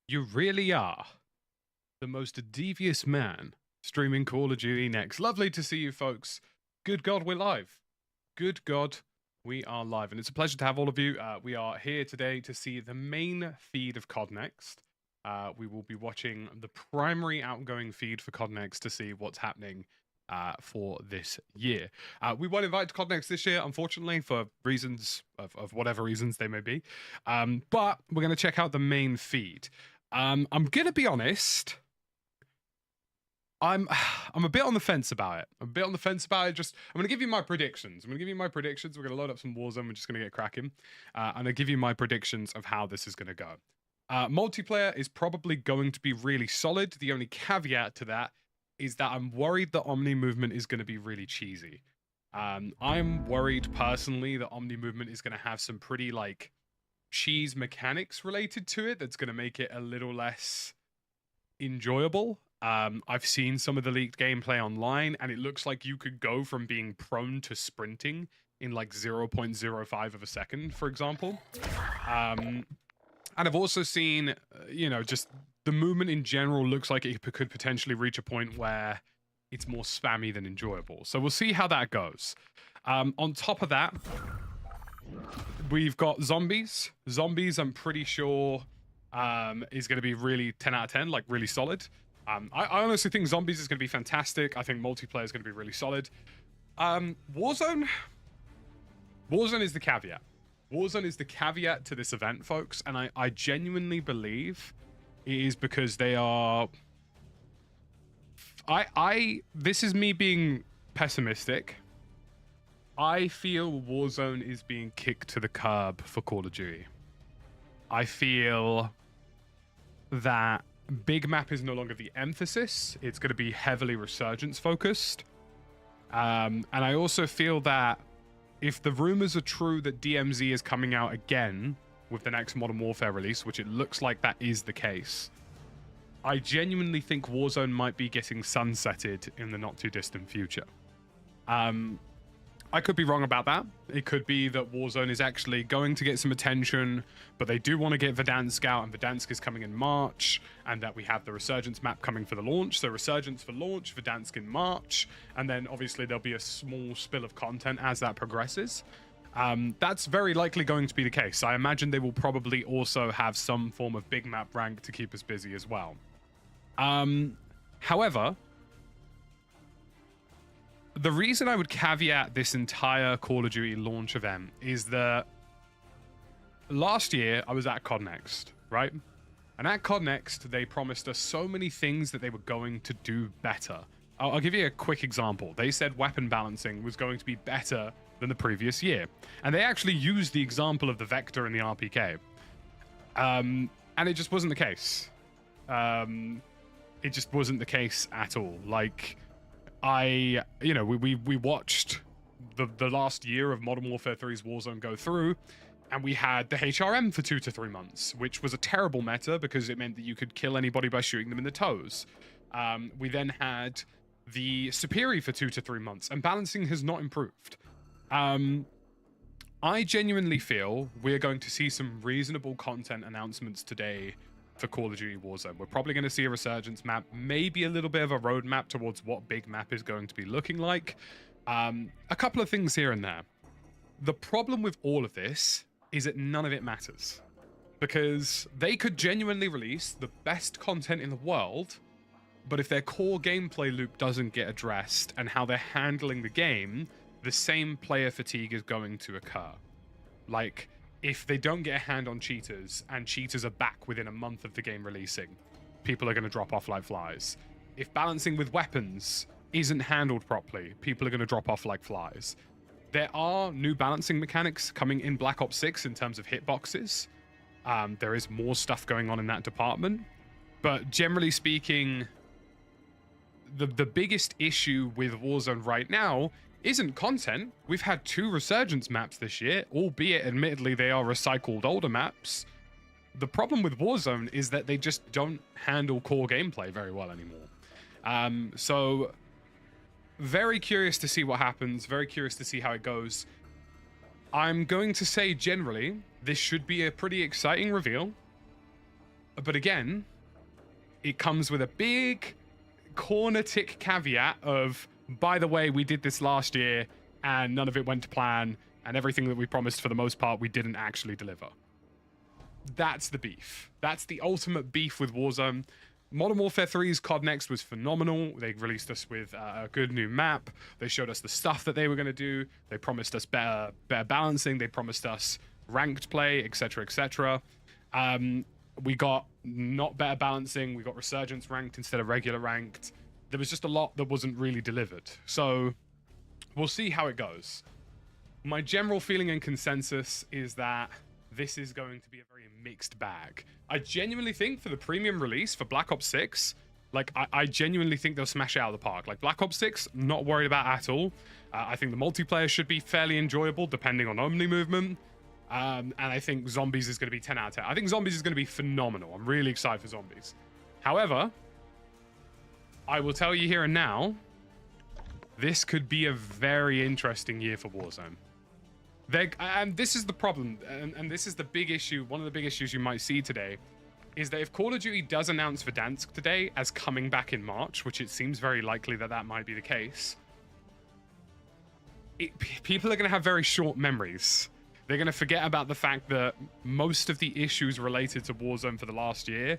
You really are the most devious man streaming Call of Duty next. Lovely to see you, folks. Good God, we're live. Good God, we are live. And it's a pleasure to have all of you. We are here today to see the main feed of COD Next. We will be watching the primary outgoing feed for COD Next to see what's happening for this year. We weren't invited to COD Next this year, unfortunately, for reasons of whatever reasons they may be. But we're going to check out the main feed. I'm gonna be honest. I'm a bit on the fence about it. I'm gonna give you my predictions. We're gonna load up some Warzone. We're just gonna get cracking. And I'll give you my predictions of how this is gonna go. Multiplayer is probably going to be really solid. The only caveat to that is that I'm worried the Omni movement is gonna be really cheesy. I'm worried personally that Omni movement is gonna have some pretty cheese mechanics related to it that's going to make it a little less enjoyable. I've seen some of the leaked gameplay online, and it looks like you could go from being prone to sprinting in 0.05 of a second, for example. And I've also seen, just the movement in general looks like it could potentially reach a point where it's more spammy than enjoyable. So we'll see how that goes. On top of that, we've got zombies. Zombies, I'm pretty sure, is going to be really 10 out of 10, really solid. I honestly think zombies is going to be fantastic. I think multiplayer is going to be really solid. Warzone is the caveat. Warzone is the caveat to this event, folks, and I genuinely believe it is because they are... This is me being pessimistic. I feel Warzone is being kicked to the curb for Call of Duty. I feel that big map is no longer the emphasis. It's going to be heavily resurgence focused. And I also feel that if the rumors are true that DMZ is coming out again with the next Modern Warfare release, which it looks like that is the case, I genuinely think Warzone might be getting sunsetted in the not too distant future. I could be wrong about that. It could be that Warzone is actually going to get some attention, but they do want to get Verdansk out, and Verdansk is coming in March, and that we have the Resurgence map coming for the launch. So Resurgence for launch, Verdansk in March, and then obviously there'll be a small spill of content as that progresses. That's very likely going to be the case. I imagine they will probably also have some form of big map rank to keep us busy as well. However, the reason I would caveat this entire Call of Duty launch event is that last year I was at COD Next, right? And at COD Next, they promised us so many things that they were going to do better. I'll give you a quick example. They said weapon balancing was going to be better than the previous year. And they actually used the example of the Vector and the RPK. And it just wasn't the case. It just wasn't the case at all. We watched the last year of Modern Warfare 3's Warzone go through, and we had the HRM for 2 to 3 months, which was a terrible meta because it meant that you could kill anybody by shooting them in the toes. We then had the Superi for 2 to 3 months, and balancing has not improved. I genuinely feel we're going to see some reasonable content announcements today for Call of Duty Warzone. We're probably going to see a Resurgence map, maybe a little bit of a roadmap towards what big map is going to be looking like. A couple of things here and there. The problem with all of this is that none of it matters, because they could genuinely release the best content in the world, but if their core gameplay loop doesn't get addressed and how they're handling the game, the same player fatigue is going to occur. If they don't get a hand on cheaters, and cheaters are back within a month of the game releasing, people are going to drop off like flies. If balancing with weapons isn't handled properly, people are going to drop off like flies. There are new balancing mechanics coming in Black Ops 6 in terms of hitboxes. There is more stuff going on in that department. But generally speaking, the biggest issue with Warzone right now isn't content. We've had 2 Resurgence maps this year, albeit admittedly they are recycled older maps. The problem with Warzone is that they just don't handle core gameplay very well anymore. So very curious to see what happens, very curious to see how it goes. I'm going to say generally, this should be a pretty exciting reveal. But again, it comes with a big corner tick caveat of, by the way, we did this last year and none of it went to plan, and everything that we promised for the most part, we didn't actually deliver. That's the beef. That's the ultimate beef with Warzone. Modern Warfare 3's COD Next was phenomenal. They released us with a good new map. They showed us the stuff that they were going to do. They promised us better balancing. They promised us ranked play, etc., etc. We got not better balancing. We got resurgence ranked instead of regular ranked. There was just a lot that wasn't really delivered. So we'll see how it goes. My general feeling and consensus is that this is going to be a very mixed bag. I genuinely think for the premium release for Black Ops 6, like I genuinely think they'll smash it out of the park. Like Black Ops 6, not worried about at all. I think the multiplayer should be fairly enjoyable depending on Omni movement. And I think Zombies is going to be 10 out of 10. I think Zombies is going to be phenomenal. I'm really excited for Zombies. However, I will tell you here and now, this could be a very interesting year for Warzone. And this is the problem, and this is the big issue, one of the big issues you might see today, is that if Call of Duty does announce Verdansk today as coming back in March, which it seems very likely that that might be the case, people are going to have very short memories. They're going to forget about the fact that most of the issues related to Warzone for the last year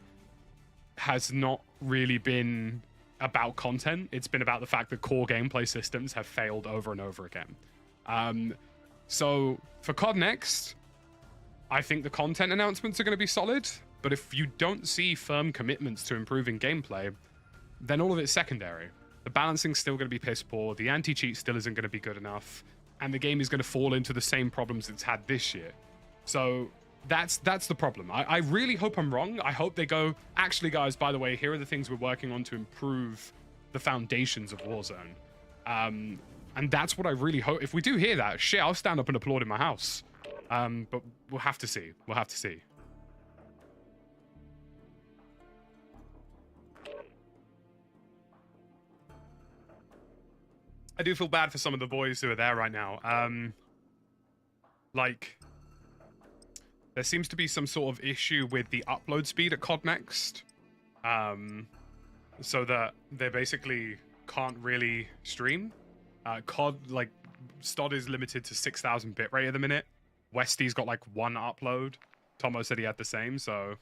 has not really been about content. It's been about the fact that core gameplay systems have failed over and over again. So for COD Next, I think the content announcements are going to be solid, but if you don't see firm commitments to improving gameplay, then all of it's secondary. The balancing's still going to be piss poor, the anti-cheat still isn't going to be good enough, and the game is going to fall into the same problems it's had this year. So that's the problem. I really hope I'm wrong. I hope they go, actually guys, by the way, here are the things we're working on to improve the foundations of Warzone. And that's what I really hope. If we do hear that, shit, I'll stand up and applaud in my house. But we'll have to see. We'll have to see. I do feel bad for some of the boys who are there right now. Like, there seems to be some sort of issue with the upload speed at COD Next. So that they basically can't really stream. COD, like, STOD is limited to 6,000 bitrate at the minute. Westy's got like 1 upload. Tomo said he had the same, so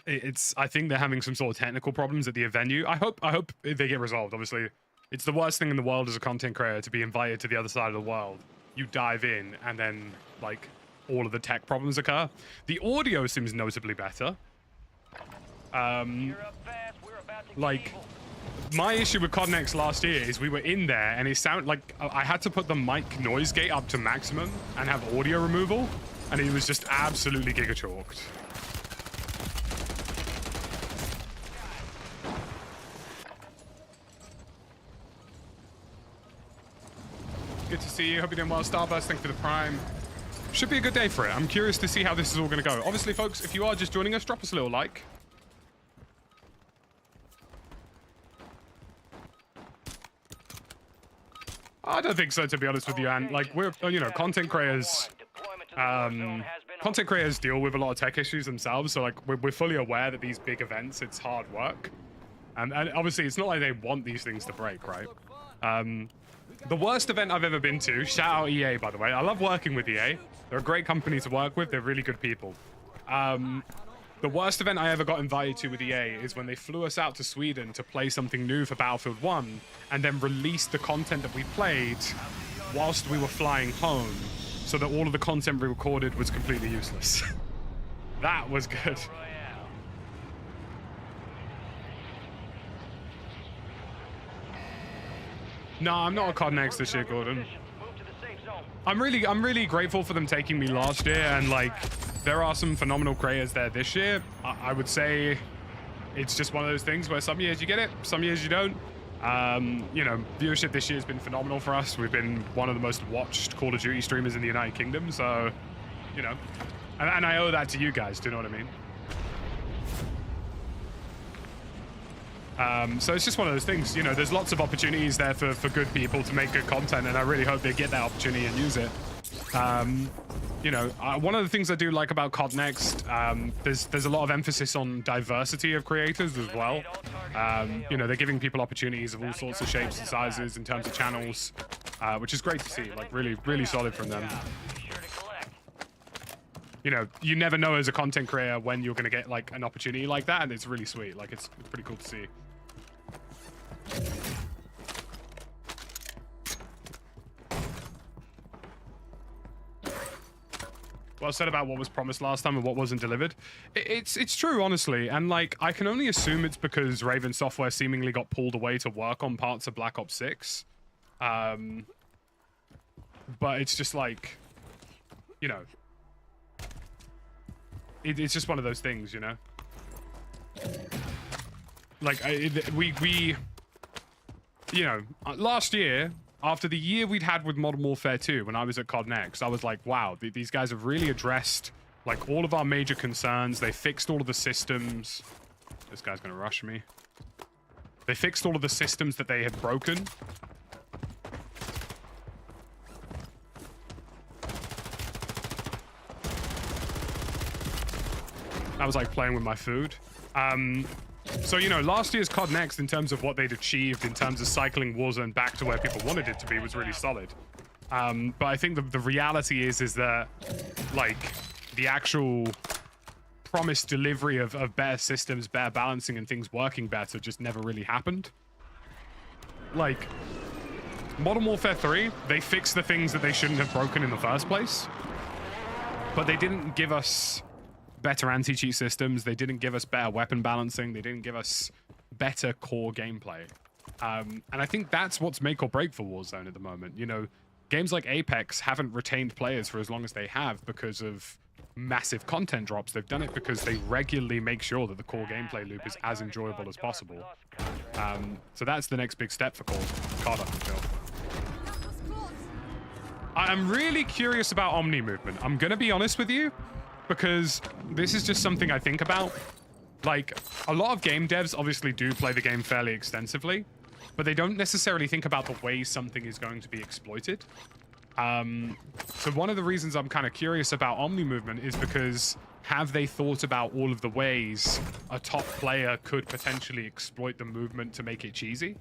I think they're having some sort of technical problems at the venue. I hope they get resolved. Obviously, it's the worst thing in the world as a content creator to be invited to the other side of the world. You dive in and then like all of the tech problems occur. The audio seems notably better. Like, my issue with COD Next last year is we were in there and it sounded like I had to put the mic noise gate up to maximum and have audio removal, and it was just absolutely giga-chalked. Good to see you. Hope you're doing well. Starburst, thank you for the prime. Should be a good day for it. I'm curious to see how this is all going to go. Obviously, folks, if you are just joining us, drop us a little like. I don't think so, to be honest with you, and like, we're, you know, content creators deal with a lot of tech issues themselves, so like we're fully aware that these big events, it's hard work, and obviously it's not like they want these things to break, right? The worst event I've ever been to, shout out EA, by the way, I love working with EA. They're a great company to work with. They're really good people. The worst event I ever got invited to with EA is when they flew us out to Sweden to play something new for Battlefield 1 and then released the content that we played whilst we were flying home, so that all of the content we recorded was completely useless. That was good. No, I'm not a COD Next this year, Gordon. I'm really grateful for them taking me last year, and like, there are some phenomenal creators there this year. I would say it's just one of those things where some years you get it, some years you don't. You know, viewership this year has been phenomenal for us. We've been one of the most watched Call of Duty streamers in the United Kingdom, so, you know, and I owe that to you guys, do you know what I mean? So it's just one of those things, you know, there's lots of opportunities there for good people to make good content, and I really hope they get that opportunity and use it. you know, one of the things I do like about COD Next, there's a lot of emphasis on diversity of creators as well. You know, they're giving people opportunities of all sorts of shapes and sizes in terms of channels, which is great to see. Like, really solid from them. You know, you never know as a content creator when you're going to get like an opportunity like that, and it's really sweet. Like, it's pretty cool to see. Well said about what was promised last time and what wasn't delivered. It's true, honestly, and like I can only assume it's because Raven Software seemingly got pulled away to work on parts of Black Ops 6. But it's just like, you know, it's just one of those things, you know. Like we, you know, last year, after the year we'd had with Modern Warfare 2, when I was at COD Next, I was like, wow, these guys have really addressed like all of our major concerns. They fixed all of the systems. This guy's gonna rush me. They fixed all of the systems that they had broken. I was like playing with my food. So, you know, last year's COD Next, in terms of what they'd achieved in terms of cycling Warzone back to where people wanted it to be, was really solid. But I think the reality is that, like, the actual promised delivery of better systems, better balancing, and things working better just never really happened. Like, Modern Warfare 3, they fixed the things that they shouldn't have broken in the first place. But they didn't give us better anti-cheat systems. They didn't give us better weapon balancing. They didn't give us better core gameplay. And I think that's what's make or break for Warzone at the moment. You know, games like Apex haven't retained players for as long as they have because of massive content drops. They've done it because they regularly make sure that the core gameplay loop is as enjoyable as possible. So that's the next big step for COD, I feel. I'm really curious about Omni movement. I'm gonna be honest with you, because this is just something I think about. Like, a lot of game devs obviously do play the game fairly extensively, but they don't necessarily think about the way something is going to be exploited. So one of the reasons I'm kind of curious about Omni movement is because have they thought about all of the ways a top player could potentially exploit the movement to make it cheesy?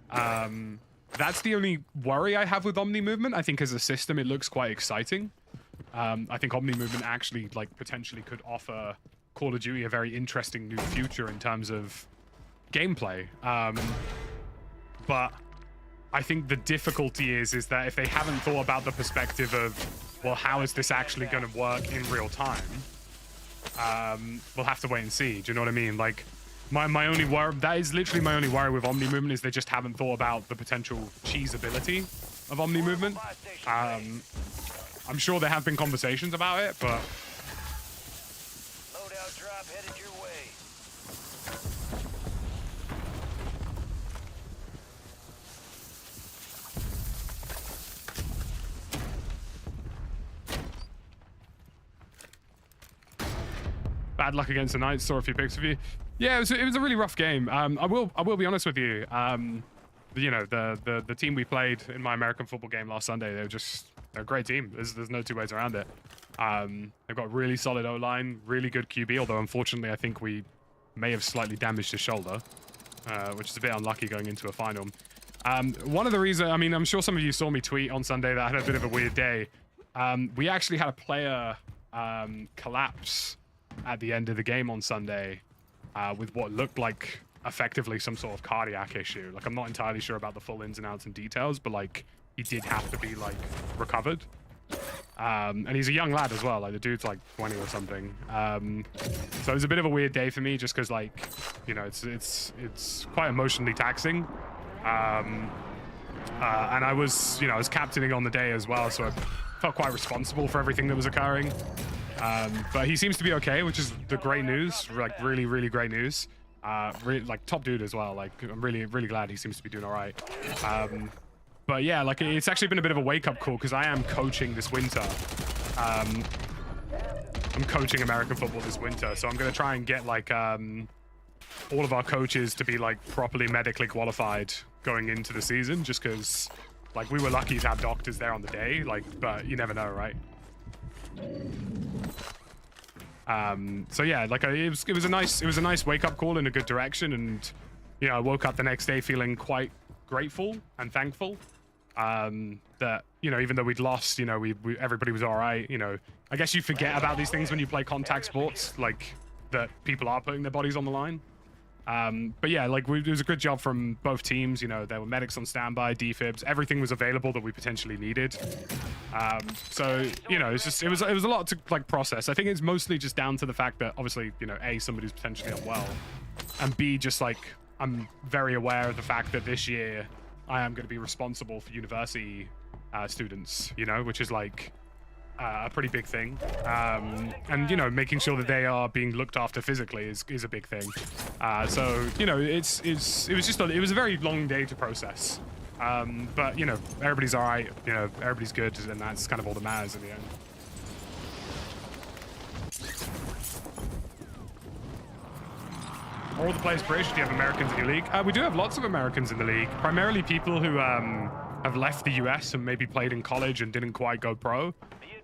That's the only worry I have with Omni movement. I think as a system, it looks quite exciting. I think Omni movement actually, like, potentially could offer Call of Duty a very interesting new future in terms of gameplay. But I think the difficulty is that if they haven't thought about the perspective of, well, how is this actually going to work in real time? We'll have to wait and see. Do you know what I mean? Like, my only worry, that is literally my only worry with Omni movement, is they just haven't thought about the potential cheesability of Omni movement. I'm sure there have been conversations about it, but loadout drop headed your way. bad luck against the Knights. Saw a few pics of you. Yeah, it was a really rough game. I will be honest with you. You know, the team we played in my American football game last Sunday, they're a great team. There's no two ways around it. They've got really solid O-line, really good QB, although unfortunately I think we may have slightly damaged his shoulder, which is a bit unlucky going into a final. One of the reasons, I mean, I'm sure some of you saw me tweet on Sunday that I had a bit of a weird day. We actually had a player collapse at the end of the game on Sunday with what looked like effectively some sort of cardiac issue. Like, I'm not entirely sure about the full ins and outs and details, but like, he did have to be like recovered. And he's a young lad as well. Like, the dude's like 20 or something. So it was a bit of a weird day for me, just because, like, you know, it's quite emotionally taxing. And I was, you know, I was captaining on the day as well, so I felt quite responsible for everything that was occurring. But he seems to be okay, which is the great news. Like, really, really great news. Really, like, top dude as well. Like, I'm really, really glad he seems to be doing all right. But yeah, like, it's actually been a bit of a wake-up call, because I am coaching this winter. I'm coaching American football this winter, so I'm going to try and get, like, all of our coaches to be, like, properly medically qualified going into the season, just because, like, we were lucky to have doctors there on the day, like, but you never know, right? So yeah, like it was a nice wake up call in a good direction, and you know, I woke up the next day feeling quite grateful and thankful that, you know, even though we'd lost, you know, everybody was all right. You know, I guess you forget about these things when you play contact sports, like that people are putting their bodies on the line. But yeah, like it was a good job from both teams. You know, there were medics on standby, defibs, everything was available that we potentially needed. So you know, it was a lot to like process. I think it's mostly just down to the fact that obviously, you know, A, somebody's potentially unwell, and B, just like I'm very aware of the fact that this year I am going to be responsible for university students, you know, which is like a pretty big thing. And you know, making sure that they are being looked after physically is a big thing. So you know, it was a very long day to process. But you know, everybody's all right. You know, everybody's good, and that's kind of all that matters in the end. Are all the players British? Do you have Americans in your league? We do have lots of Americans in the league. Primarily people who have left the US and maybe played in college and didn't quite go pro.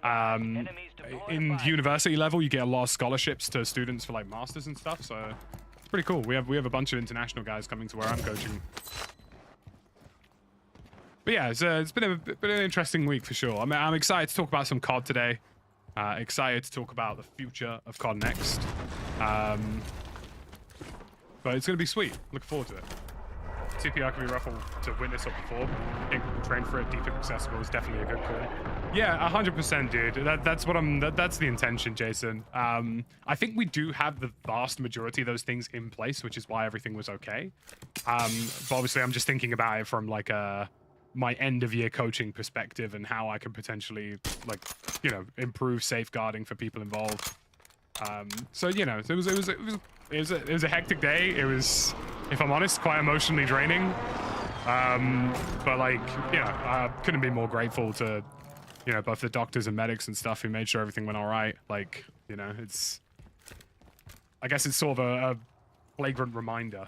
In university level, you get a lot of scholarships to students for like masters and stuff. So it's pretty cool. We have a bunch of international guys coming to where I'm coaching. But yeah, it's been an interesting week for sure. I'm excited to talk about some COD today. Excited to talk about the future of COD next. But it's going to be sweet. Looking forward to it. CPR can be rough to witness up before. Train for it, defib accessible is definitely a good call. Yeah, 100%, dude. That's the intention, Jason. I think we do have the vast majority of those things in place, which is why everything was okay. But obviously, I'm just thinking about it from like my end of year coaching perspective and how I can potentially, like, you know, improve safeguarding for people involved. So you know, it was a hectic day. It was, if I'm honest, quite emotionally draining. But like, you know, I couldn't be more grateful to, you know, both the doctors and medics and stuff who made sure everything went all right. Like, you know, I guess it's sort of a flagrant reminder,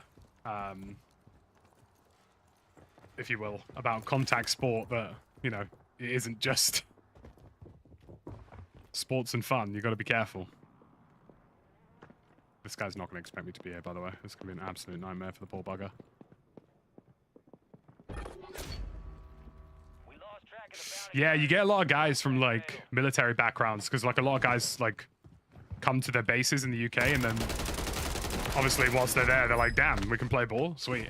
if you will, about contact sport, that, you know, it isn't just sports and fun. You got to be careful. This guy's not going to expect me to be here, by the way. It's going to be an absolute nightmare for the poor bugger. Yeah, you get a lot of guys from, like, military backgrounds, because, like, a lot of guys, like, come to their bases in the UK, and then, obviously, whilst they're there, they're like, damn, we can play ball? Sweet.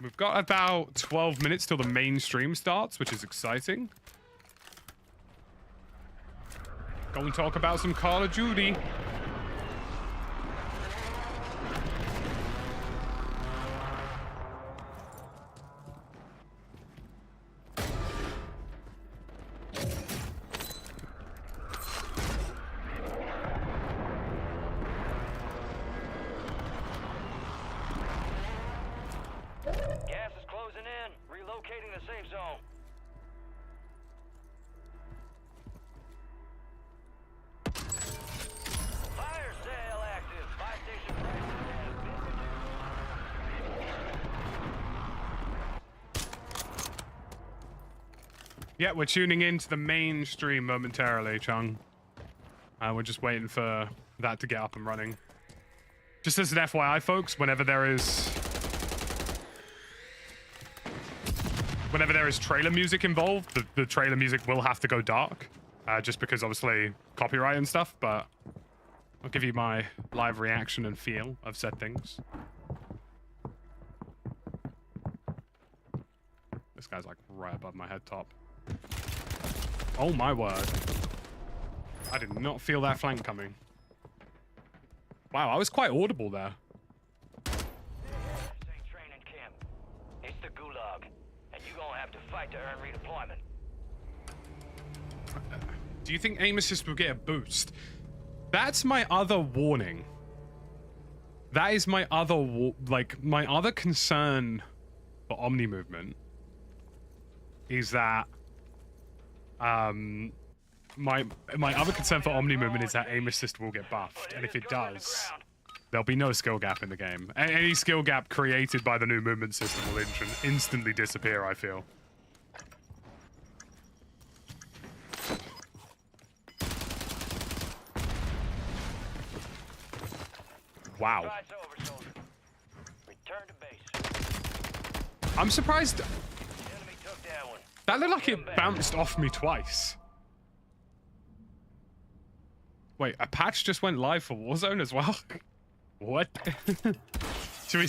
We've got about 12 minutes till the main stream starts, which is exciting. Go and talk about some Call of Duty. Gas is closing in. Relocating the safe zone. Fire sale active. Buy station prices have been Yeah, we're tuning into the main stream momentarily, Chung. We're just waiting for that to get up and running. Just as an FYI, folks, whenever there is trailer music involved, the trailer music will have to go dark, just because obviously copyright and stuff, but I'll give you my live reaction and feel of said things. This guy's like right above my head top. Oh my word. I did not feel that flank coming. Wow, I was quite audible there. training camp. It's the gulag, and you're gonna have to fight to earn redeployment. Do you think aim assist will get a boost? That's my other warning. That is my other my other concern for Omni movement is that my other concern for Omni movement is that aim assist will get buffed, and if it does, there'll be no skill gap in the game. Any skill gap created by the new movement system will instantly disappear, I feel. Wow. Fight's over, soldier. Return to base. I'm surprised. Enemy took that one. That looked like it bounced off me twice. Wait, a patch just went live for Warzone as well? What? Should we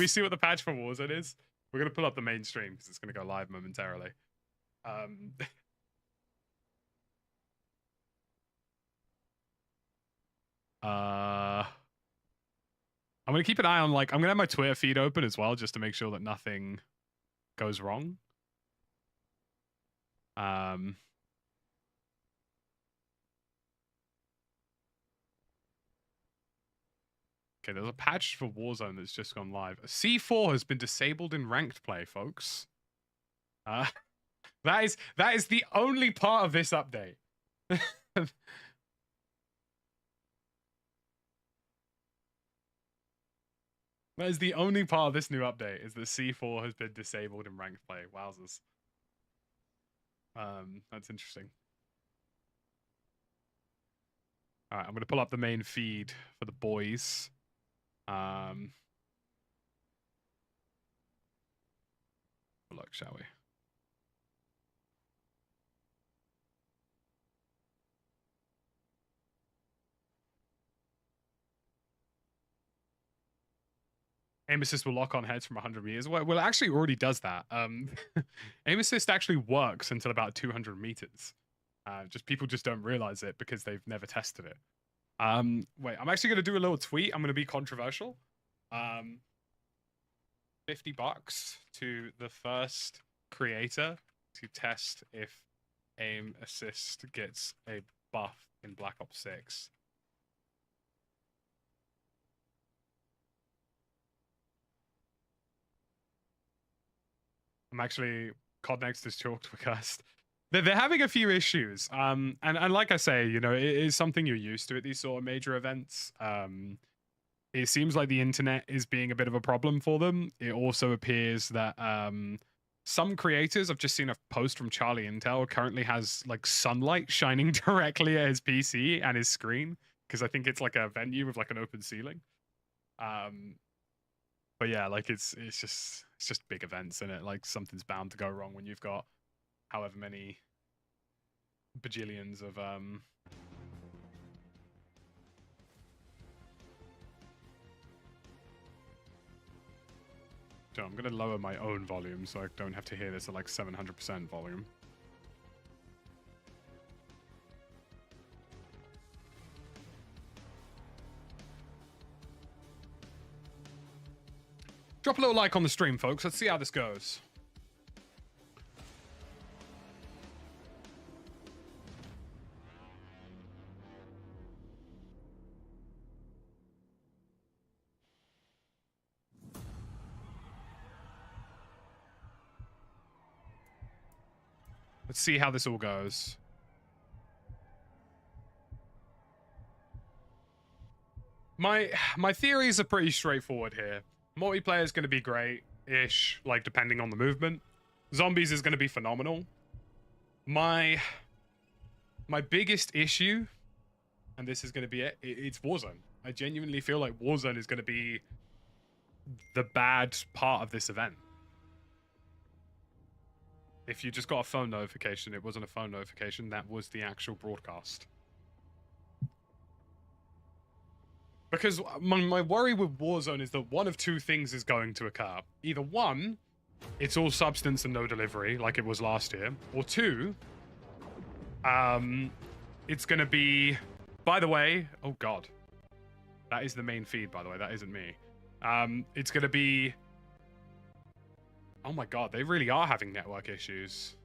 see what the patch for Warzone is? We're gonna pull up the main stream because it's gonna go live momentarily. I'm gonna keep an eye on, like, I'm gonna have my Twitter feed open as well just to make sure that nothing goes wrong. Okay, there's a patch for Warzone that's just gone live. C4 has been disabled in ranked play, folks. That is the only part of this update. That is the only part of this new update, is that C4 has been disabled in ranked play. Wowzers. That's interesting. All right, I'm going to pull up the main feed for the boys. Look, shall we? Aim assist will lock on heads from 100 meters. Well, it actually already does that. Aim assist actually works until about 200 meters. Just people just don't realize it because they've never tested it. Wait, I'm actually going to do a little tweet. I'm going to be controversial. $50 to the first creator to test if aim assist gets a buff in Black Ops 6. I'm actually, COD Next is chalked for cast. They're having a few issues. And like I say, you know, it is something you're used to at these sort of major events. It seems like the internet is being a bit of a problem for them. It also appears that some creators, I've just seen a post from Charlie Intel, currently has like sunlight shining directly at his PC and his screen, because I think it's like a venue with like an open ceiling. But yeah, like it's just big events, and it like something's bound to go wrong when you've got however many bajillions of So I'm gonna lower my own volume so I don't have to hear this at like 700% volume. Drop a little like on the stream, folks. Let's see how this goes. Let's see how this all goes. My theories are pretty straightforward here. Multiplayer is going to be great-ish, like depending on the movement. Zombies is going to be phenomenal. My biggest issue, and this is going to be it, it's Warzone. I genuinely feel like Warzone is going to be the bad part of this event. If you just got a phone notification, it wasn't a phone notification, that was the actual broadcast. Because my worry with Warzone is that one of two things is going to occur. Either one, it's all substance and no delivery, like it was last year. Or two, it's going to be... By the way, oh god. That is the main feed, by the way. That isn't me. It's going to be... Oh my god, they really are having network issues.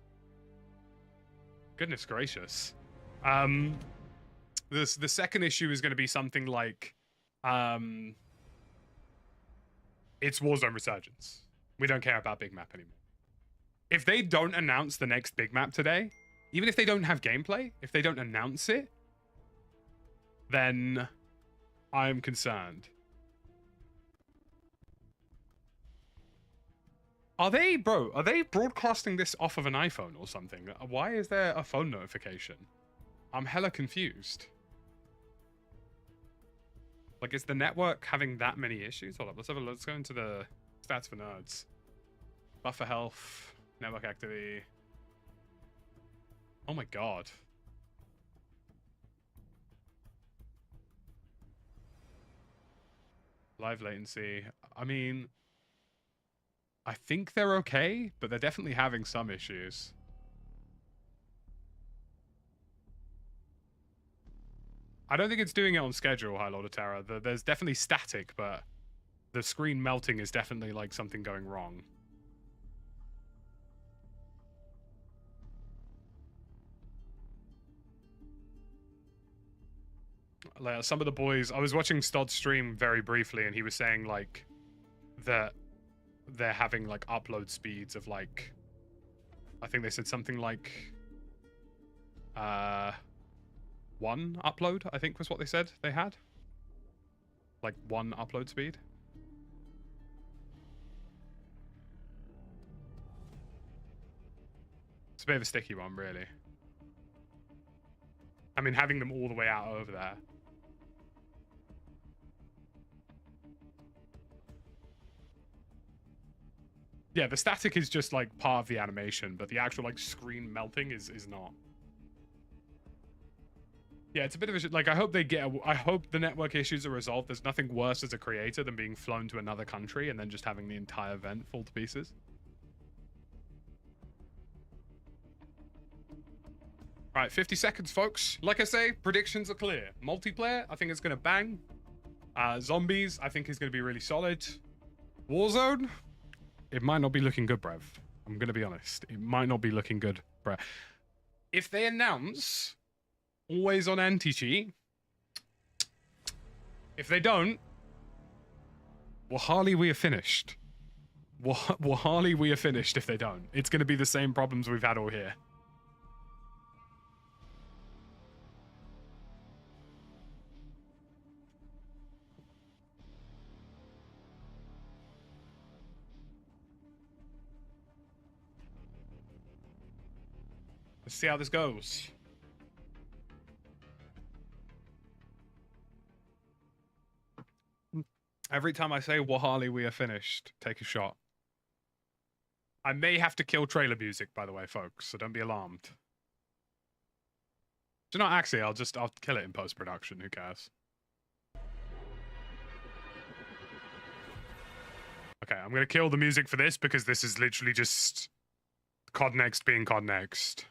Goodness gracious. The second issue is going to be something like... it's Warzone Resurgence. We don't care about big map anymore. If they don't announce the next big map today, even if they don't have gameplay, if they don't announce it, then I'm concerned. Are they broadcasting this off of an iPhone or something? Why is there a phone notification? I'm hella confused. Like, is the network having that many issues? Hold up, let's have a look. Let's go into the stats for nerds. Buffer health, network activity. Oh my god. Live latency. I mean, I think they're okay, but they're definitely having some issues. I don't think it's doing it on schedule, High Lord of Terror. There's definitely static, but the screen melting is definitely like something going wrong. Like, some of the boys, I was watching Stod's stream very briefly, and he was saying like that they're having like upload speeds of like, I think they said something like 1 upload, I think was what they said they had. Like 1 upload speed. It's a bit of a sticky one, really. I mean, having them all the way out over there. Yeah, the static is just like part of the animation, but the actual like screen melting is not. Yeah, it's a bit of a like. I hope they get. I hope the network issues are resolved. There's nothing worse as a creator than being flown to another country and then just having the entire event fall to pieces. All right, 50 seconds, folks. Like I say, predictions are clear. Multiplayer, I think it's gonna bang. Zombies, I think is gonna be really solid. Warzone, it might not be looking good, bruv. I'm gonna be honest. It might not be looking good, bruv. If they announce always on anti-cheat, if they don't, well, Harley, we are finished. Well, Harley, we are finished if they don't. It's gonna be the same problems we've had all here. Let's see how this goes. Every time I say Wahali, we are finished, take a shot. I may have to kill trailer music, by the way, folks, so don't be alarmed. Do not actually, I'll kill it in post-production, who cares? Okay, I'm gonna kill the music for this because this is literally just COD Next being COD Next.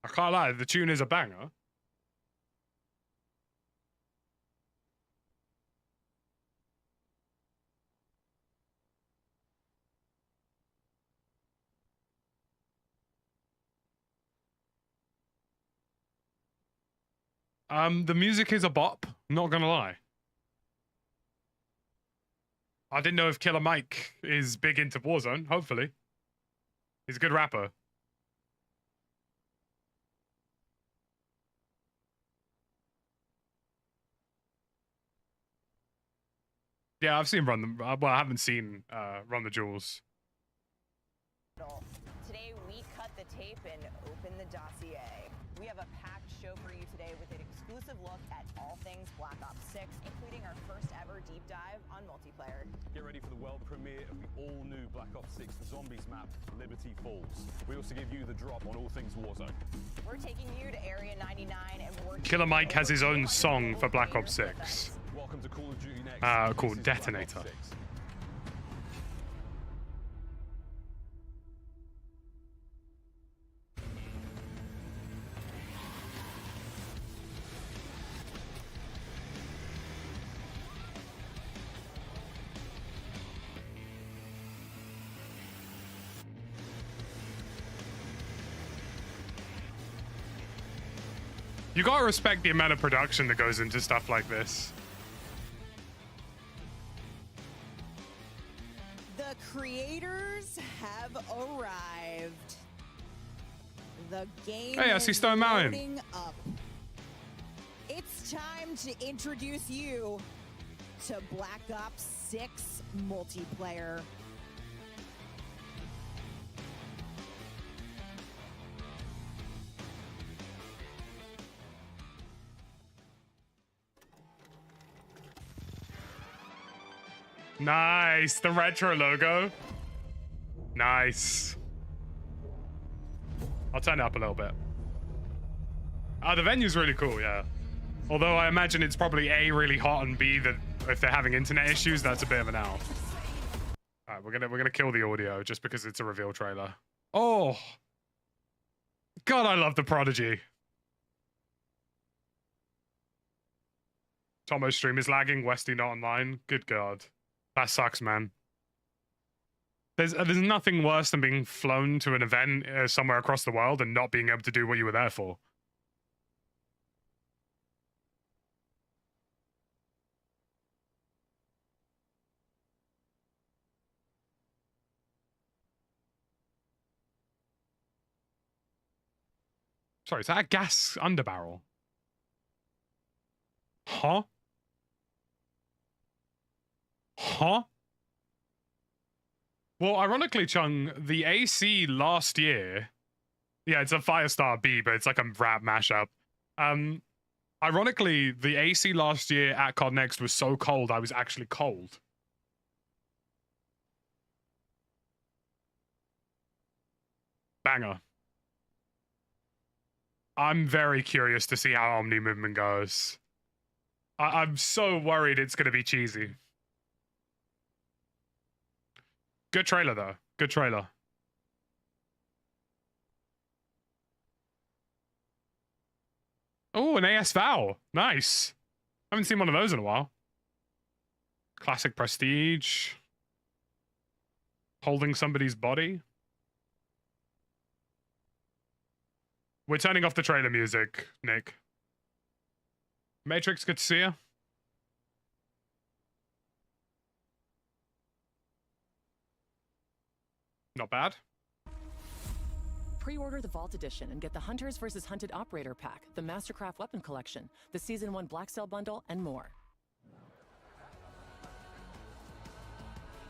I can't lie, the tune is a banger. The music is a bop, not gonna lie. I didn't know if Killer Mike is big into Warzone, hopefully. He's a good rapper. Yeah, I've seen Run the... Well, I haven't seen Run the Jewels. Today we cut the tape and open the dossier. We have a packed show for you today with an exclusive look at all things Black Ops 6, including our first ever deep dive on multiplayer. Get ready for the world premiere of the all-new Black Ops 6 Zombies map, Liberty Falls. We also give you the drop on all things Warzone. We're taking you to Area 99 and we're... Killer Mike has his own song for Black Ops 6. Welcome to Call of Duty Next. Called Detonator. You gotta respect the amount of production that goes into stuff like this. The creators have arrived. The game Hey, I see Stone Mountain. loading up. It's time to introduce you to Black Ops 6 multiplayer. Nice, the retro logo. Nice. I'll turn it up a little bit. The venue's really cool, yeah. Although I imagine it's probably A, really hot, and B, that if they're having internet issues, that's a bit of an L. Alright, we're gonna kill the audio just because it's a reveal trailer. Oh. God, I love the Prodigy. Tomo's stream is lagging, Westy not online. Good God. That sucks, man. There's nothing worse than being flown to an event somewhere across the world and not being able to do what you were there for. Sorry, is that a gas underbarrel? Huh? Huh? Well, ironically, Chung, the AC last year... Yeah, it's a Firestar B, but it's like a rap mashup. Ironically, the AC last year at COD Next was so cold, I was actually cold. Banger. I'm very curious to see how Omni movement goes. I'm so worried it's going to be cheesy. Good trailer, though. Good trailer. Oh, an AS Val. Nice. Haven't seen one of those in a while. Classic Prestige. Holding somebody's body. We're turning off the trailer music, Nick. Matrix, good to see you. Not bad. Pre-order the Vault Edition and get the Hunters vs. Hunted Operator Pack, the Mastercraft Weapon Collection, the Season 1 Black Cell Bundle, and more.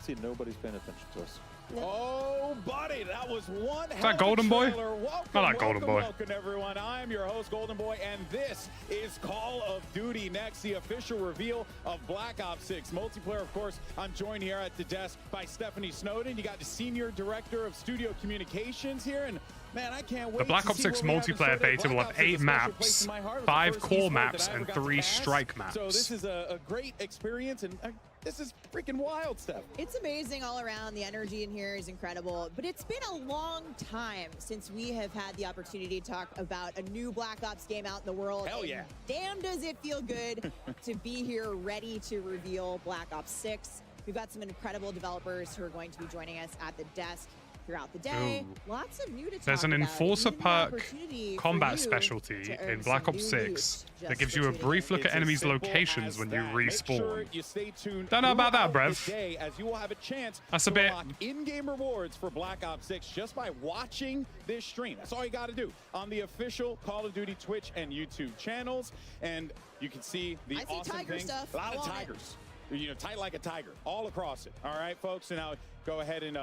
See, nobody's paying attention to us. Oh, buddy, that was one. Is that Golden Boy? Welcome, I like Golden Boy. Welcome, everyone. I'm your host, Golden Boy, and this is Call of Duty Next, the official reveal of Black Ops 6 multiplayer. Of course, I'm joined here at the desk by Stephanie Snowden. You got the Senior Director of Studio Communications here, and man, I can't wait. The Black Ops 6 multiplayer beta will have 8 maps, 5 core maps, and 3 strike maps. So this is a great experience, and this is freaking wild stuff. It's amazing all around. The energy in here is incredible, but it's been a long time since we have had the opportunity to talk about a new Black Ops game out in the world. Hell yeah. And damn, does it feel good to be here ready to reveal Black Ops 6. We've got some incredible developers who are going to be joining us at the desk throughout the day. Ooh. Lots of new to talk There's an about. Enforcer Even the perk opportunity for combat you specialty to earn in Black some Ops new 6 loot that just gives for you a tuning brief in. look at It's as enemies' simple locations as when you that. Make respawn. sure you stay tuned Don't know about that, throughout bruv. the day, as you will have a chance That's a to bit- unlock in-game rewards for Black Ops 6 just by watching this stream. That's all you got to do on the official Call of Duty Twitch and YouTube channels. And you can see the I see awesome tiger things. stuff. A lot I of want it. tigers. You know, tight like a tiger, all across it. All right, folks. And now go ahead and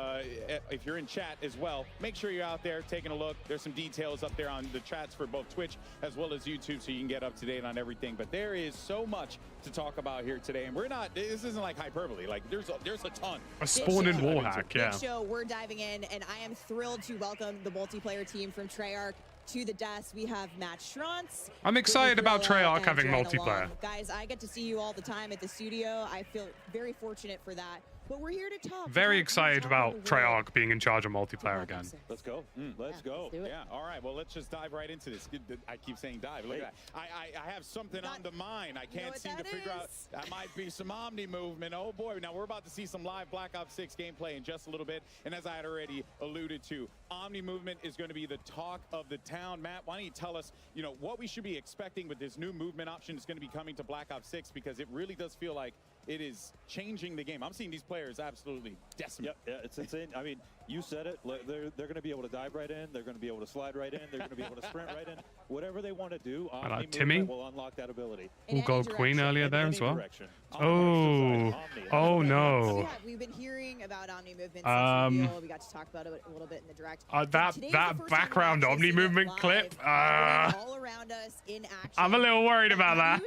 if you're in chat as well, make sure you're out there taking a look. There's some details up there on the chats for both Twitch as well as YouTube, so you can get up to date on everything. But there is so much to talk about here today, and we're not. This isn't like hyperbole. Like there's a ton. A spawn in show. wallhack, yeah. Big show, we're diving in, and I am thrilled to welcome the multiplayer team from Treyarch to the desk. We have Matt Schranz. I'm excited about Treyarch Treyarch having multiplayer. Guys, I get to see you all the time at the studio. I feel very fortunate for that. But we're here to talk. Very about excited who's about on the world. Treyarch being in charge of multiplayer again. Let's go. Let's Yeah, go. let's do it. Yeah. All right. Well, let's just dive right into this. I keep saying dive. Look at that. I have something on the mind. I You know can't what seem to that figure out. is? That might be some Omni movement. Oh boy. Now we're about to see some live Black Ops 6 gameplay in just a little bit. And as I had already alluded to, Omni movement is going to be the talk of the town. Matt, why don't you tell us, what we should be expecting with this new movement option that's going to be coming to Black Ops 6, because it really does feel like it is changing the game. I'm seeing these players absolutely decimate. Yeah, it's insane. I mean, You said it. They're going to be able to dive right in. They're going to be able to slide right in. They're going to be able to sprint right in. Whatever they want to do, Omni Timmy. movement will unlock that ability. We'll go Queen earlier there as well. Direction. Oh, oh no. Yeah, we've been hearing about Omni movement since reveal. We got to talk about it a little bit in the direct. That background Omni movement clip. All around us in action. I'm a little worried about that.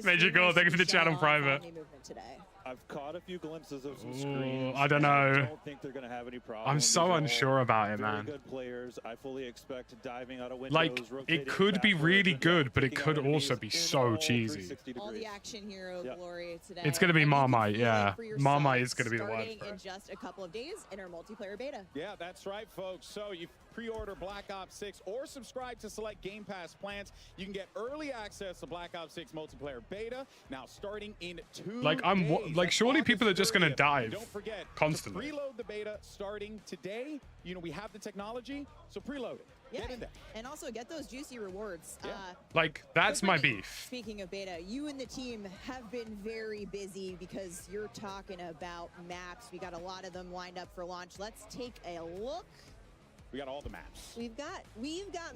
Major Goal, Goal, thank you for the channel private. I've caught a few glimpses of some screens. I don't know. I don't think they're going to have any problem. I'm so unsure about it, man. Good players. I fully expect diving out of windows, Like, it could be really good, but it could also be so cheesy. All the action hero glory today. It's going to be Marmite, yeah. Marmite is going to be the word for it. In just a couple of days in our multiplayer beta. Yeah, that's right, folks. So you pre-order Black Ops 6 or subscribe to select Game Pass plans. You can get early access to Black Ops 6 multiplayer beta now starting in 2 days. Like, surely people are just going to dive Don't forget constantly. to preload the beta starting today. You know, we have the technology, so preload it. Yeah, Get in there. and also get those juicy rewards. Yeah. Like, that's my beef. Speaking of beta, you and the team have been very busy because you're talking about maps. We got a lot of them lined up for launch. Let's take a look. We got all the maps. We've got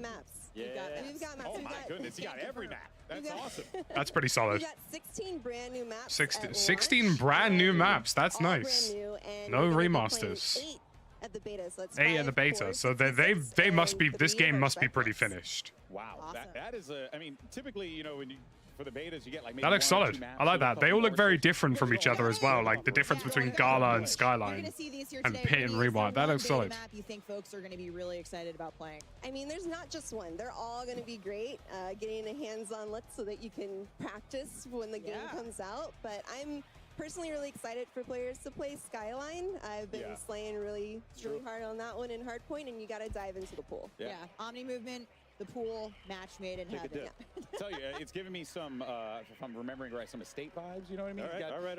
maps. Yeah. We've got maps. Oh my goodness, you got every map. That's awesome. That's pretty solid. We got 16 brand new maps. 16 brand new maps. That's nice. Brand new, and No we're gonna be remasters. playing 8 at the beta. So that's 8 at the beta. So they must be. This game must be pretty finished. Wow, Awesome. that is a. I mean, typically, you know, when you for the betas, you get like maybe That looks 1 or solid. 2 maps. I like that. They all look very More different from each other as well. Like the difference between Gala and You're Skyline gonna see these here and today. Pit and Brittany. Is Rewind. there That looks one solid. beta map you think folks are going to be really excited about playing? I mean, there's not just one. They're all going to be great. Getting a hands-on look so that you can practice when the game comes out. But I'm personally really excited for players to play Skyline. I've been slaying really hard on that one in Hardpoint, and you got to dive into the pool. Yeah. Omni movement, the pool, match made in heaven. Tell you, it's giving me some, if I'm remembering right, some estate vibes. You know what I mean?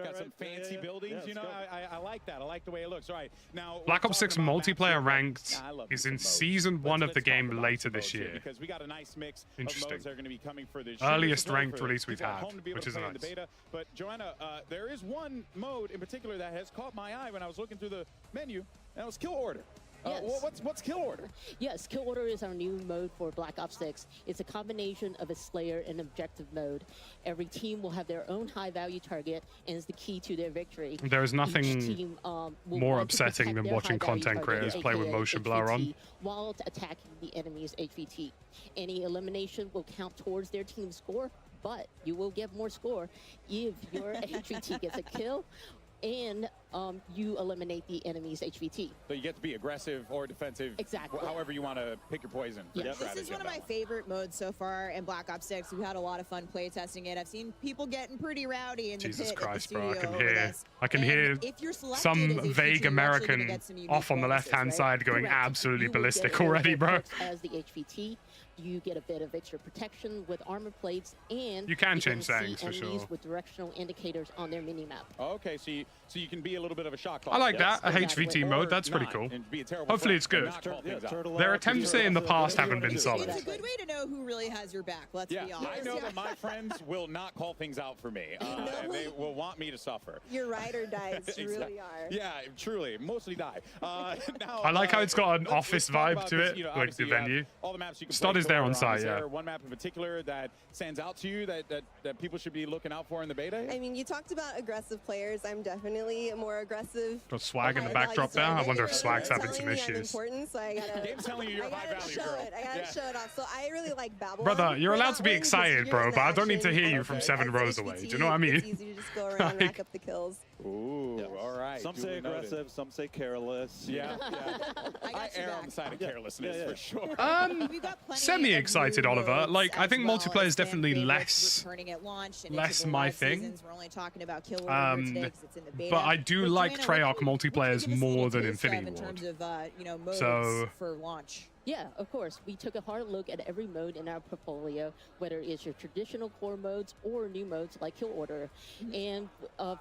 Got some fancy buildings. You know, I like that. I like the way it looks. All right, now Black Ops 6 multiplayer ranked is in season 1 of the game later this year. Because we got a nice mix of modes that are going to be coming for this earliest ranked release we've had, which is nice. But Joanna, there is one mode in particular that has caught my eye when I was looking through the menu, and that was Kill Order. Yes. What's Kill Order? Yes, Kill Order is our new mode for Black Ops 6. It's a combination of a Slayer and objective mode. Every team will have their own high-value target, and is the key to their victory. There is nothing more upsetting than watching content creators play with motion blur on. While attacking the enemy's HVT. Any elimination will count towards their team score, but you will get more score if your HVT gets a kill and you eliminate the enemy's HVT. So you get to be aggressive or defensive. Exactly. However you want to pick your poison. Yes. This is one of my favorite modes so far in Black Ops 6. We've had a lot of fun play testing it. I've seen people getting pretty rowdy in the Jesus pit Christ, at the bro! studio I can hear some vague American off on the left-hand right? side going Correct. absolutely You will ballistic get already, bro. As the HVT, you get a bit of extra protection with armor plates, and You can you're change gonna see settings for enemies sure. with directional indicators on their minimap. Okay, so you can be a little bit of a shock. I like that. A exactly. HVT mode. That's pretty cool. Hopefully it's good. Their attempts in the past haven't been solid. It's a good way to know who really has your back. Let's be honest. I know that my friends will not call things out for me. And they will want me to suffer. Your ride or dies really are. Yeah, truly, mostly die. Now, I like how it's got an office talk vibe about to this, it, you know, like obviously the you have venue. all the maps you can Stud play is there on for. site, Is yeah. there one map in particular that stands out to you that people should be looking out for in the beta? I mean, you talked about aggressive players. I'm definitely a more aggressive. Got swag in the high-value backdrop there. I target. wonder if swag's They're having some telling me I'm issues. important, so I gotta. Game's telling you you're I high gotta value, show girl. it. I gotta show it off. So I really like Babylon. Brother, you're for allowed that to be one, 'cause excited, you're bro, in but I don't need to action. hear you from 7 As rows away. Do you know what I HVT, mean? It's easy to just go around and rack up the kills. Ooh, all right. Some say duly noted. aggressive, some say careless. Yeah, I I got you err on back. the side of carelessness for sure. We've got plenty Semi-excited, of new Oliver. modes Like, I as think well multiplayer as is definitely fan favorites less returning at launch and less into the my live thing. seasons. We're only talking about Kill Order today 'cause it's in the beta. But I do like Joanna, Treyarch what can you multiplayers give us a little more than taste of Infinity in Ward. terms of modes So- for launch. Yeah, of course. We took a hard look at every mode in our portfolio, whether it's your traditional core modes or new modes like Kill Order. And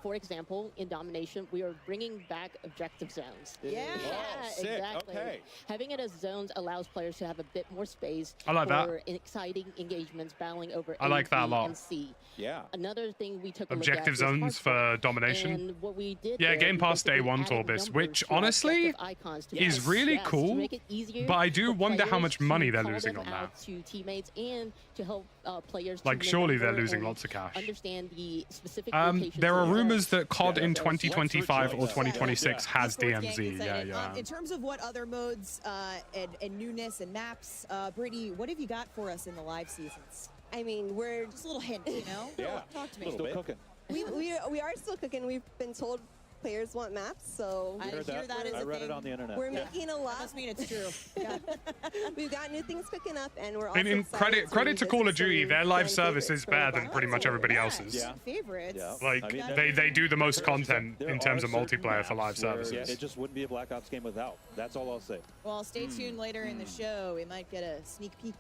for example, in Domination, we are bringing back objective zones. Yeah. Oh, sick. Exactly. Okay. Having it as zones allows players to have a bit more space I like that. for exciting engagements battling over I like that a B lot. and C. Yeah. Another thing we took a look Objective at zones was for hardcore. domination. And what we did Yeah, there, Game we Pass Day basically 1 added Torbis, numbers which to our honestly objective icons to is yes, really yes, cool, to make it easier but I do for wonder how players much money to they're call losing them on out that. to teammates and to help players to Like, surely they're remember losing or lots of cash. understand the specific There locations are of the rumors zones. that COD in Yeah, 2025 or yeah. 2026 has Esports gang DMZ. Yeah, excited. yeah. In terms of what other modes and newness and maps, Brittany, what have you got for us in the live seasons? I mean, we're Just a little hint, you know? Yeah. Talk to me. Still cooking. we are still cooking. We've been told players want maps, so I Heard hear that is I a read thing. it on the internet. we're Yeah. making a That lot. must mean it's true. Yeah. We've got new things cooking up, and we're also I mean, excited credit to revisit Call of Duty, some their live fan service favorites is from better the than pretty much past. everybody Yeah, else's. Yeah. Favorites. Yeah. Like, I mean, they do the most there- content there in terms are of certain multiplayer for live maps where services. It just wouldn't be a Black Ops game without. That's all I'll say. Well, stay tuned later in the show. We might get a sneak peek.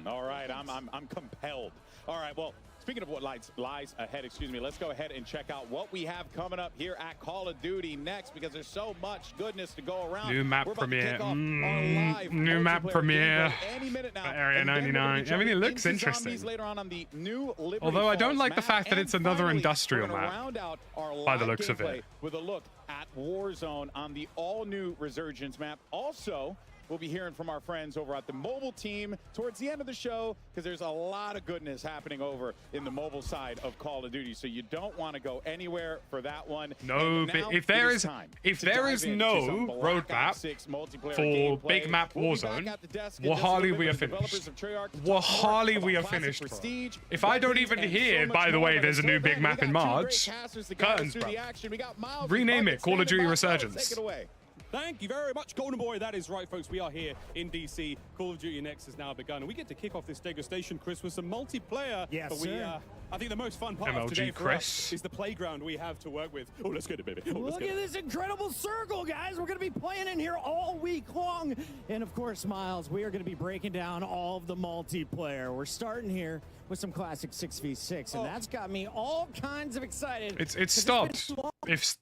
All right, I'm compelled. All right, well, speaking of what lies ahead, excuse me, let's go ahead and check out what we have coming up here at Call of Duty next, because there's so much goodness to go around. New map We're about to premiere. kick off our live New map multiplayer premiere gameplay any minute now. for Area And then we're gonna 99. be I mean, it jumping looks into interesting. zombies later on the new Liberty Although I don't Falls like the map. fact that And it's another finally, industrial we're gonna map, round out our by the live looks of gameplay it. with a look at Warzone on the all-new Resurgence map. Also, we'll be hearing from our friends over at the mobile team towards the end of the show, because there's a lot of goodness happening over in the mobile side of Call of Duty. So you don't want to go anywhere for that one. No, And but now if there it is time if to there dive is into no some Black roadmap Ops 6 multiplayer for gameplay. Big Map We'll be back Warzone, at the desk in well, just a little hardly bit we with are the developers finished. of Treyarch to Well, talk more hardly about we are classic finished, bro. Prestige, If I don't weapons, even and hear, so much by the more. way, But there's a new until Big then, map we in got two great March. casters to guide us Curtains, through bro. the action. We got Miles Rename and it Call of Bucket Duty standing by. Resurgence. Take it away. Thank you very much, Golden Boy. That is right, folks. We are here in DC. Call of Duty Next has now begun, and we get to kick off this degustation, Chris, with some multiplayer. Yes, but sir. I think the most fun part of MLG today for Chris. us is the playground we have to work with. Oh, let's get it, baby. Oh, let's Look get at it. this incredible circle, guys. We're going to be playing in here all week long. And of course, Miles, we are going to be breaking down all of the multiplayer. We're starting here with some classic 6v6, and that's got me all kinds of excited. It's stopped. If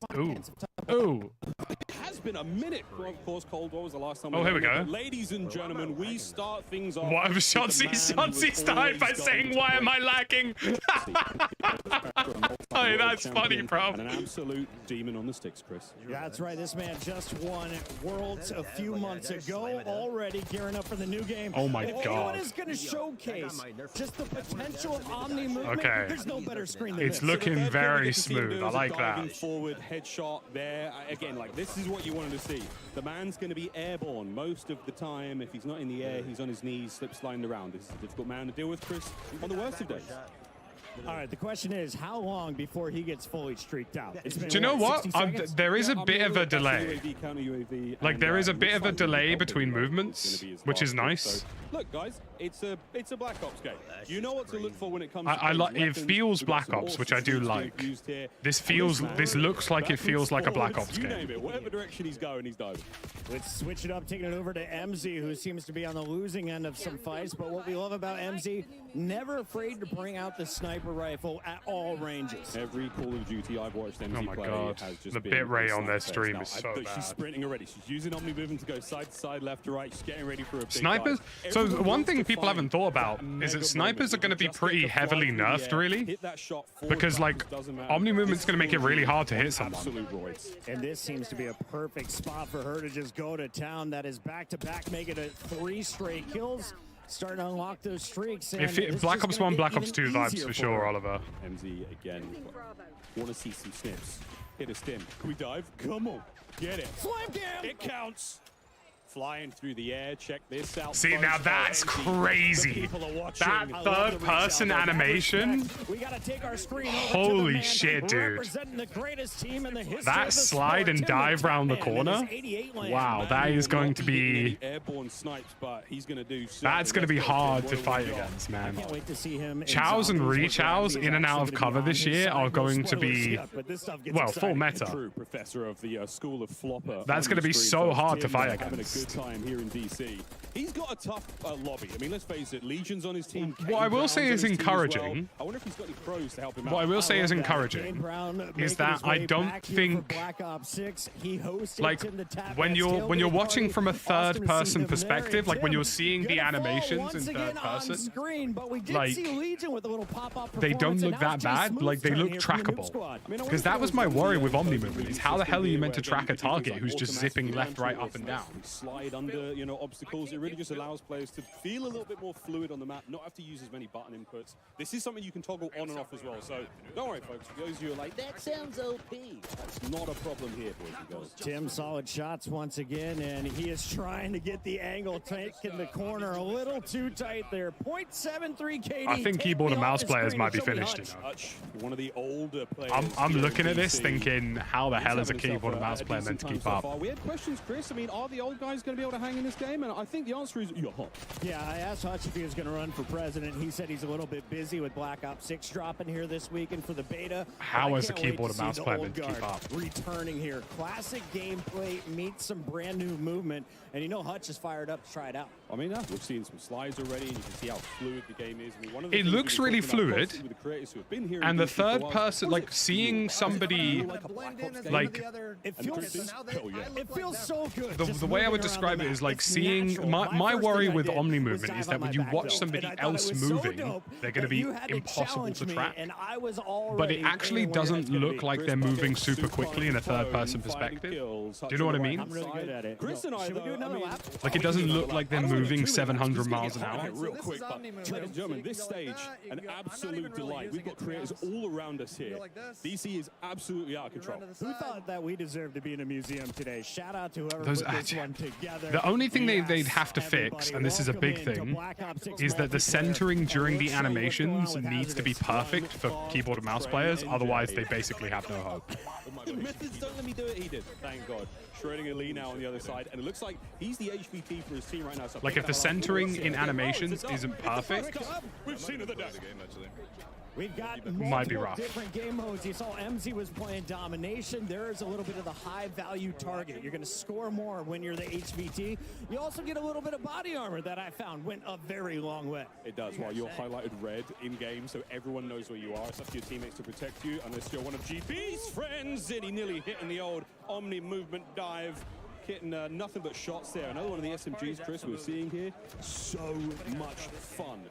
ooh. It has been a minute. Well, of course, Cold War was the last time. Oh, here we go. But ladies and gentlemen, we start things off. What? with the Shotzi man who has started by always saying, gotten "Why am I to lacking?" Hey, that's funny, bro. And an absolute demon on the sticks, Chris. That's right. This man just won Worlds a few months ago, already gearing up for the new game. Oh my And if God. anyone is going to showcase just the potential of Omni movement, Okay. there's no better screen than It's this. looking So the third goal we very get to see him smooth. do I is a like diving that. forward headshot there. Again, like this is what you wanted to see. The man's going to be airborne most of the time. If he's not in the air, he's on his knees, slip sliding around. This is a difficult man to deal with, Chris, on the worst of days. All right, the question is, how long before he gets fully streaked out? It's been, Do you know what? 60 seconds? There is a Yeah, bit of a that's the delay. UAV, counter UAV, Like, and, there is a it bit looks of a like delay the between Valkyrie movements, is gonna be his which is fastest. nice. So, look, guys, it's a Black Ops game. You know what to look for when it comes. I to like. It weapons. feels We've got Black some Ops, which I awesome do skins like. used here. This And feels. man, This looks like it feels like a Black backwards, Ops you game. name it, whatever direction he's going, he's diving. Let's switch it up, taking it over to MZ, who seems to be on the losing end of some fights. But what we love about MZ, never afraid to bring out the sniper rifle at all ranges. Every Call of Duty I've watched MZ Oh my play God. has just The been bitrate a on their slugfest. stream Now, is so look, bad. She's sprinting already. She's using Omni movement to go side to side, left to right. She's getting ready for a big Snipers. dive. So Everyone one wants thing to people find haven't thought about that is mega that snipers are moment. going to be Just get pretty to fly heavily through the nerfed, air, really, hit that shot forward, because like backwards, doesn't matter. Omni movement's This going to make it is really hard to hit someone. absolute roids. And this seems to be a perfect spot for her to just go to town. That is back-to-back, make it a 3 straight kills. Starting to unlock those streaks. And If it, it's Black just Ops gonna 1, get Black Ops even 2 vibes easier for her. sure, Oliver. MZ again. Want to see some snips. Hit a stim. Can we dive? Come on. Get it. Slam cam! It counts. Flying through the air. Check this out. See, folks. now that's MZ. crazy. The people are watching. That I love the third-person reach out, though. animation. We gotta take our screen over Holy to the man shit, dude. representing the greatest team in the history That of the slide sport, and Tim dive round the Tuckman in corner. his 88 lane. Wow, Man, that he is will going not to hitting be. any airborne snipes, but he's going to do something. That's going to be Let's go, hard Tim. to What have we fight got? against, I man. can't wait to see him. in Chows and zombies, where rechows Gravity in and out of is cover actually this gonna be year on are his side. going No to be, spoilers yet, but this stuff gets well, full exciting. meta. True professor of the school of flopper. That's on going to the be screen, so folks. hard to Tim fight having a against. the time here in DC. He's got a tough lobby. I mean, let's face it, Legion's on his team. What I will say is encouraging. I wonder if he's got any pros to help him out. What I will say is encouraging is that I don't think, like, when you're watching from a third-person perspective, like when you're seeing the animations in third person, like, they don't look that bad. Like, they look trackable. Because that was my worry with Omni movement, is how the hell are you meant to track a target who's just zipping left, right, up and down? Slide under, you know, obstacles. It really just allows players to feel a little bit more fluid on the map, not have to use as many button inputs. This is something you can toggle on and off as well. So don't worry, folks. For those of you who are like, that sounds OP, that's not a problem here, boys and girls. Tim, solid shots once again, and he is trying to get the angle taken the corner a little too tight there. 0.73 KD. I think keyboard and mouse players might be finished. You know? One of the older players. I'm looking at this thinking, how the hell is a keyboard and mouse player meant to keep up? We had questions, Chris. I mean, are the old guys going to be able to hang in this game? And I think the answer is you're hot. Yeah, I asked Hutch if he was going to run for president. He said he's a little bit busy with Black Ops 6 dropping here this weekend for the beta. How is a keyboard and mouse player meant to keep up? Returning here. Classic gameplay meets some brand new movement. And you know Hutch is fired up to try it out. I mean, we've seen some slides already, and you can see how fluid the game is. I mean, one of the it looks really fluid. And the third person, like seeing somebody, like, it feels so good. The way I would describe it is like seeing, my worry with Omni movement is that when you watch somebody else moving, they're going to be impossible to track. But it actually doesn't look like they're moving super quickly in a third person perspective. Do you know what I mean? I'm really good at it. Chris and I, like, it doesn't look like they're moving 700 miles an hour. Real quick, ladies and gentlemen, this stage, an absolute delight. We've got creators all around us here. DC is absolutely out of control. Who thought that we deserved to be in a museum today? Shout out to whoever put this one together. The only thing they'd have to fix, and this is a big thing, is that the centering during the animations needs to be perfect for keyboard and mouse players. Otherwise, they basically have no hope. Methods don't let me do it. He did. Thank God. Schrödinger Lee now on the other side, and it looks like he's the HVT for his team right now. So like, if the centering in animations isn't perfect, we've seen it the day. We've got might be rough. Different game modes. You saw MZ was playing domination. There is a little bit of the high value target. You're going to score more when you're the HVT. You also get a little bit of body armor that I found went a very long way. It does. While you're highlighted red in game, so everyone knows where you are. It's up to your teammates to protect you, unless you're one of GB's friends. And he nearly hitting the old Omni movement dive. Getting nothing but shots there. Another one of the SMGs, Chris, we're seeing here. So much fun.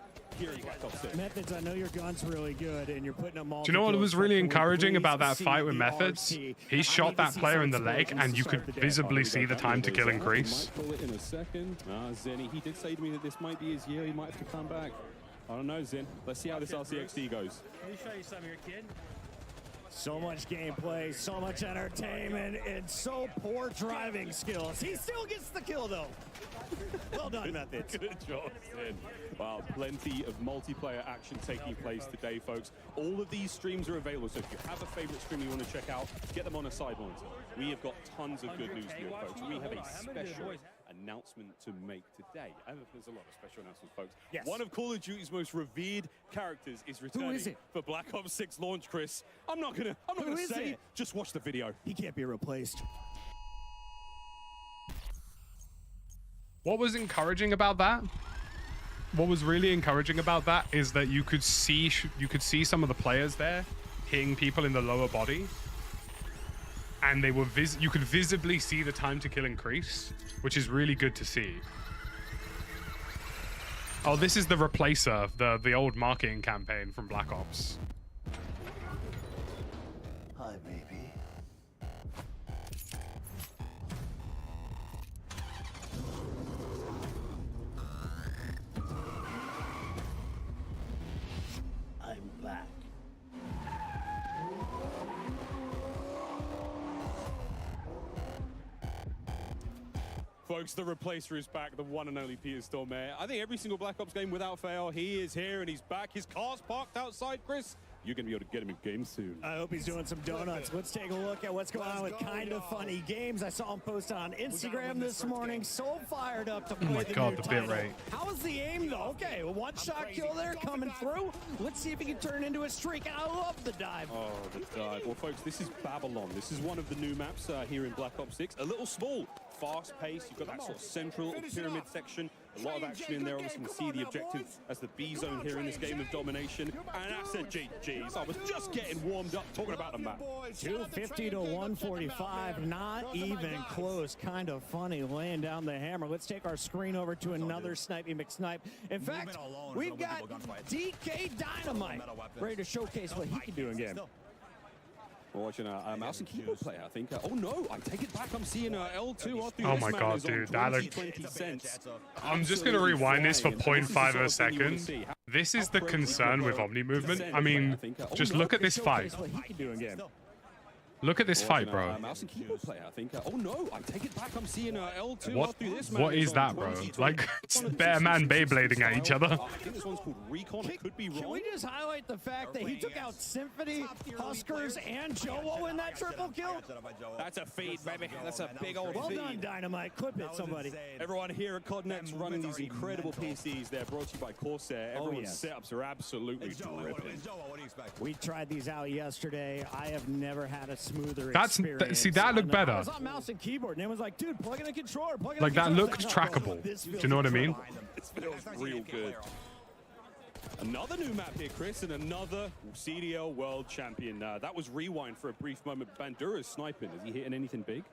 Methods, I know your gun's really good, and you're putting them all. Do you know what was really encouraging about that fight with Methods? He shot that player in the leg, and you could visibly see the time to kill increase. Might pull it in a second. Zenny, he did say to me that this might be his year. He might have to come back. I don't know, Zen. Let's see how this RCXD goes. Let me show you some here, kid. So much gameplay, so much entertainment, and so poor driving skills. He still gets the kill, though. Well done, Methods. Good job, Zen. Wow, plenty of multiplayer action taking place today, folks. All of these streams are available, so if you have a favorite stream you want to check out, get them on a side monitor. We have got tons of good news here, folks. We have a special announcement to make today. There's a lot of special announcements, folks. Yes. One of Call of Duty's most revered characters is returning. Who is it? For Black Ops 6 launch, Chris. I'm not gonna say it. Just watch the video. He can't be replaced. What was encouraging about that? What was really encouraging about that is that you could see some of the players there hitting people in the lower body, and they were you could visibly see the time to kill increase, which is really good to see. Oh, this is the replacer, the old marketing campaign from Black Ops. Hi, baby. I'm back. Folks, the replacer is back, the one and only Peter Stormare. I think every single Black Ops game, without fail, he is here and he's back. His car's parked outside, Chris. you're going to be able to get him in game soon. I hope he's doing some donuts. Let's take a look at what's going on with Kind of Funny Games. I saw him post on Instagram this morning. So fired up to play my the God, new the title. bit rate. How was the aim, though? Okay, one shot kill there coming through. Let's see if he can turn into a streak. And I love the dive. Oh, the dive. Well, folks, this is Babylon. This is one of the new maps here in Black Ops 6. A little small, fast-paced. You've got that sort of central pyramid section. A lot of action in there. Obviously, you can see the objective as the B zone here in this game of domination. And that's a GG's. I was just getting warmed up talking about the map. 250 to 145, not even close. Kind of funny laying down the hammer. Let's take our screen over to another Snipey McSnipe. In fact, we've got DK Dynamite ready to showcase what he can do in game. We're watching a mouse and keyboard player, I think. Oh no, I take it back. I'm seeing L2. Oh my God, dude, that looked... I'm just gonna rewind this for 0.5 of a second. This is the concern with Omni movement. I mean, just look at this fight. Look at this fight, bro. Mouse and keyboard player, I think. Oh no, I take it back. I'm seeing L2. What is that, bro? Like, bear man Beyblading at each other. I think this one's called Recon. It could be wrong. Can we just highlight the fact that he took out Symphony, Huskers, and Joe in that triple kill? That's a feed, baby. That's a big old Well feed. done, Dynamite. Clip it, somebody. Everyone here at COD Next running these incredible PCs. They're brought to you by Corsair. Everyone's setups are absolutely dripping. We tried these out yesterday. I have never had a smoother That's experience. see, that looked better. I was on mouse and keyboard, and it was like, dude, plug in the controller. Plug in Like, the that controller. looked trackable. Do you know what I mean? It feels real good. Another new map here, Chris, and another CDL World Champion. That was Rewind for a brief moment. Bandura's sniping. Is he hitting anything big?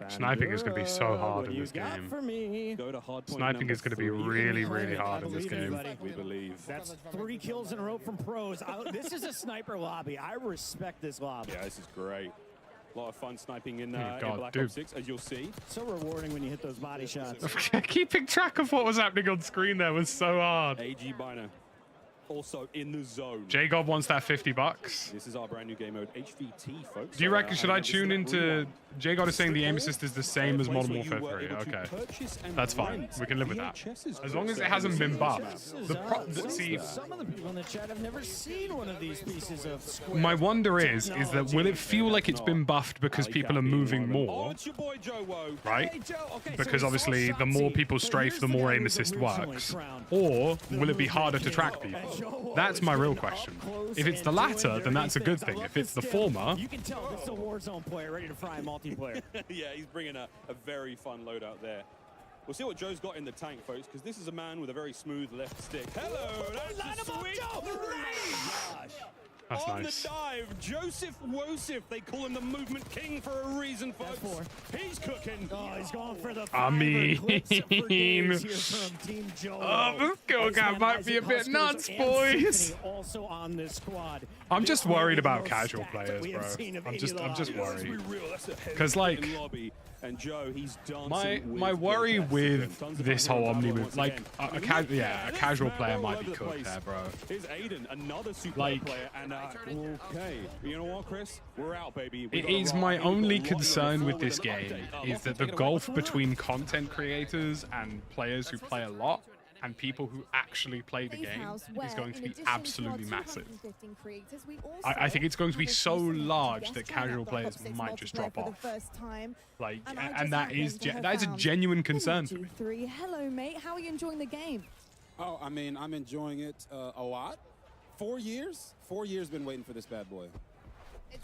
Sniping is going to be so hard in this Got game. for me? Go to hard point Sniping is going to be really, really hard in this game. We believe. That's 3 kills in a row from pros. This is a sniper lobby. I respect this lobby. Yeah, this is great. A lot of fun sniping in, God, in Black dude. Ops 6, as you'll see. So rewarding when you hit those body shots. Keeping track of what was happening on screen there was so hard. AG Biner also in the zone. J-God wants that $50. This is our brand new game mode, HVT, folks. Do you reckon, should I this is tune that into... Rewind. J-God is saying the aim assist is the same as Modern Place where Warfare you were 3. able to Okay. purchase and That's fine. rent We can live with that. VHSs, As long as it Chris. hasn't been buffed. See, some of the people in the chat have never seen one of these pieces of square. My wonder is that will it feel like it's been buffed because people are moving Oh, more, it's your boy Joe Woe. right? Hey, Joe, okay, so Because we obviously saw the more Shotzi, people but strafe, here's the the more guy aim who's assist originally works. crowned Or the will it be movement harder to track hero. people? And Joe That's my is real getting question. up close If it's the and doing latter, then dirty that's a good things. I thing. love If it's the this still. former... You can tell this is a Warzone player ready to fry multiplayer. Yeah, he's bringing a very fun loadout there. We'll see what Joe's got in the tank, folks, because this is a man with a very smooth left stick. Hello, that's the sweet. That's On nice. the dive, Joseph Wosif. They call him the movement king for a reason, folks. He's cooking. Oh, he's going for the I mean... clips for days here from Team Joe. Oh, this girl guy Iceman, might be a Isaac bit Huskers, nuts, and boys. Symphony also on this squad. I'm This just might worried be the about most casual stacked that players, we have bro. seen of I'm any just lobby. worried. Because, 'Cause like, lobby. And Joe, he's dancing my with worry the best. with Tons of this fun whole here on Omni Babylon move, like once a again. casual This player man might all be over the cooked place. there, bro. Here's Aiden, another super Like- player, and okay, you know what, Chris? We're out, baby. It is my only concern with this game is that the gulf between content creators and players who play a lot and people who actually play the game is going to be absolutely massive. I think it's going to be so large that casual players might just drop off. Like, and that is a genuine concern for me. Hello, mate. How are you enjoying the game? Oh, I mean, I'm enjoying it a lot. 4 years? 4 years been waiting for this bad boy.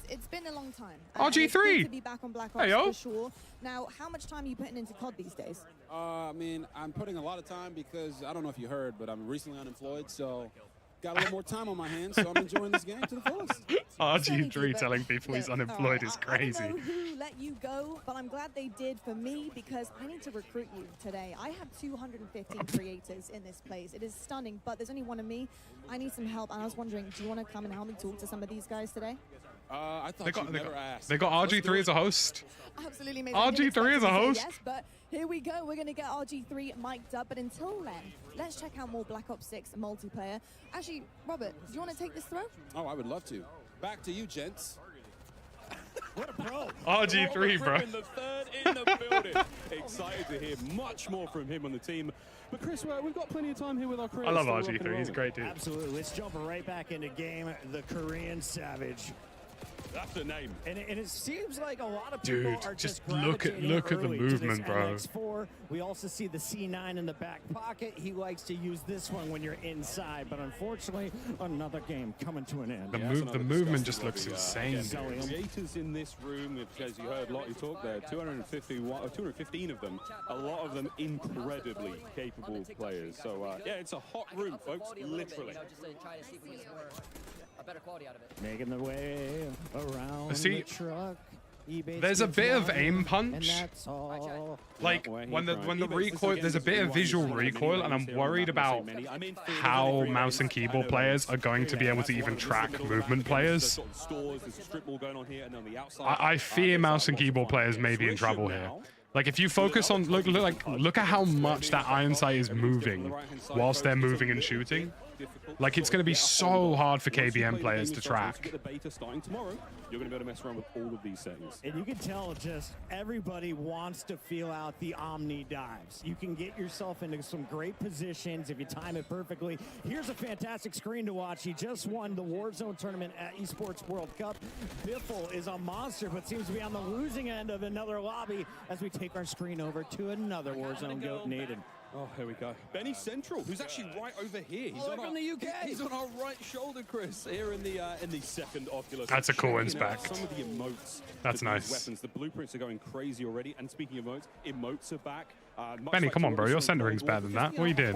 It's been a long time. RG3! It's good to be back on Black Ops Hey, yo. for sure. Now, how much time are you putting into COD these days? I mean, I'm putting a lot of time because, I don't know if you heard, but I'm recently unemployed, so got a little more time on my hands, so I'm enjoying this game to the fullest. RG3 telling people he's unemployed is I crazy. don't know who let you go, but I'm glad they did for me because I need to recruit you today. I have 215 creators in this place. It is stunning, but there's only one of me. I need some help, and I was wondering, do you want to come and help me talk to some of these guys today? I thought you'd never asked. They got RG3 as a host. Absolutely amazing. RG3 as a host? Yes, but here we go. We're going to get RG3 mic'd up. But until then, let's check out more Black Ops 6 multiplayer. Actually, Robert, do you want to take this throw? Oh, I would love to. Back to you, gents. What a pro. RG3, bro. The third in the building. Excited to hear much more from him on the team. But Chris, we've got plenty of time here with our creators. I love Still rocking RG3. and He's a great dude. Absolutely. Let's jump right back into game. The Korean Savage. That's the name. And it seems like a lot of people Dude, are just look look at the movement, bro. MX4. We also see the C9 in the back pocket. He likes to use this one when you're inside, but unfortunately, another game coming to an end. The movement just looks insane. Creators in this room, as you heard Lottie talk there, 215 of them, a lot of them incredibly capable players. So yeah, it's a hot room, folks, literally. A better quality out of it. Making the way around See, the truck. There's a bit of aim punch. And that's all. Like when the recoil, there's a bit of visual recoil, and I'm worried about how mouse and keyboard players are going to be able to even track movement players. I fear mouse and keyboard players may be in trouble here. Like if you focus on look at how much that iron sight is moving whilst they're moving and shooting. Like it's going to be so hard for KBM players to track. Get the beta starting tomorrow. You're going to be able to mess around with all of these settings. And you can tell just everybody wants to feel out the Omni dives. You can get yourself into some great positions if you time it perfectly. Here's a fantastic screen to watch. He just won the Warzone tournament at Esports World Cup. Biffle is a monster, but seems to be on the losing end of another lobby as we take our screen over to another Warzone goat, Nathan. Oh, here we go. Benny Central, who's actually right over here. He's from the UK. He's on our right shoulder, Chris. Here in the second Oculus. That's a cool inspect. Some of the emotes. That's nice. Weapons. The blueprints are going crazy already. And speaking of emotes are back. Benny, come on, bro. Your centering's better than that. What are you doing?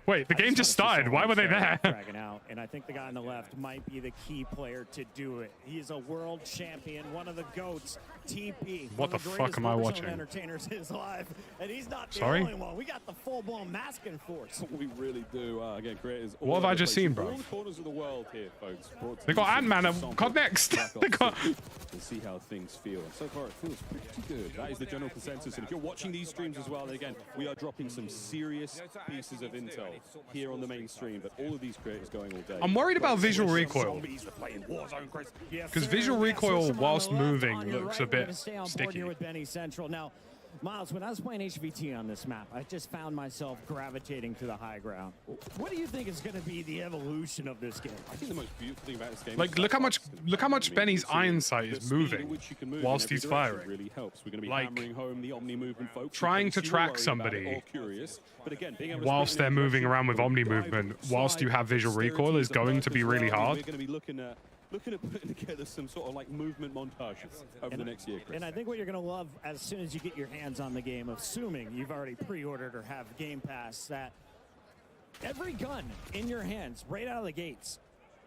Wait, the game just started. Why were they there? Out, and I think the guy on the left might be the key player to do it. He's a world champion, one of the GOATs, TP. What the fuck am I watching? Entertainers is live, and he's not the Sorry? only one. We got the full-blown masking force. We really do. Again, creators. What have I just seen, bro? All the corners of the world here, folks. They got Ant-Man and COD next. They got. We'll see how things feel. So far, it feels pretty good. That is the general consensus. And if you're watching these streams as well, then again, we are dropping some serious pieces of intel here on the main stream. But all of these creators going all day. I'm worried about visual recoil. Because visual recoil whilst moving looks a bit sticky. With Benny Central. Now, Miles, when I was playing HVT on this map, I just found myself gravitating to the high ground. What do you think is going to be the evolution of this game? I think the most beautiful thing about this game, like, look how much Benny's iron sight is moving whilst he's firing. Really helps. We're going to be like, hammering home the Omni movement, folks. Trying to track somebody but again, being able to whilst they're moving around with Omni movement, whilst you have visual recoil, is going to be really hard. We're going to be looking at putting together some sort of like movement montages over the next year, Chris. And I think what you're going to love as soon as you get your hands on the game, assuming you've already pre-ordered or have Game Pass, that every gun in your hands right out of the gates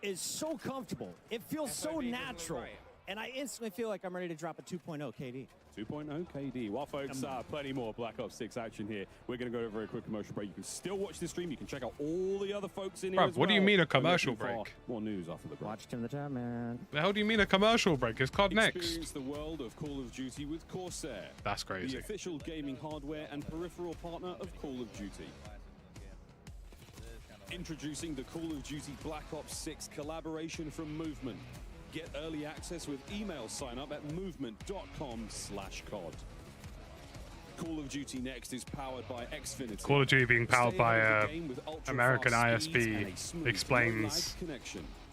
is so comfortable. It feels so natural. And I instantly feel like I'm ready to drop a 2.0 KD. 2.0 KD. Well, folks, plenty more Black Ops 6 action here. We're going to go to a very quick commercial break. You can still watch the stream. You can check out all the other folks in here as well. What do you mean a commercial break? More news after the break. Watch Tim the Time, man. The hell do you mean a commercial break? Is COD next? Experience the world of Call of Duty with Corsair. That's crazy. The official gaming hardware and peripheral partner of Call of Duty. Introducing the Call of Duty Black Ops 6 collaboration from Movement. Get early access with email sign up at movement.com/COD. Call of Duty Next is powered by Xfinity. Call of Duty being powered by American ISP explains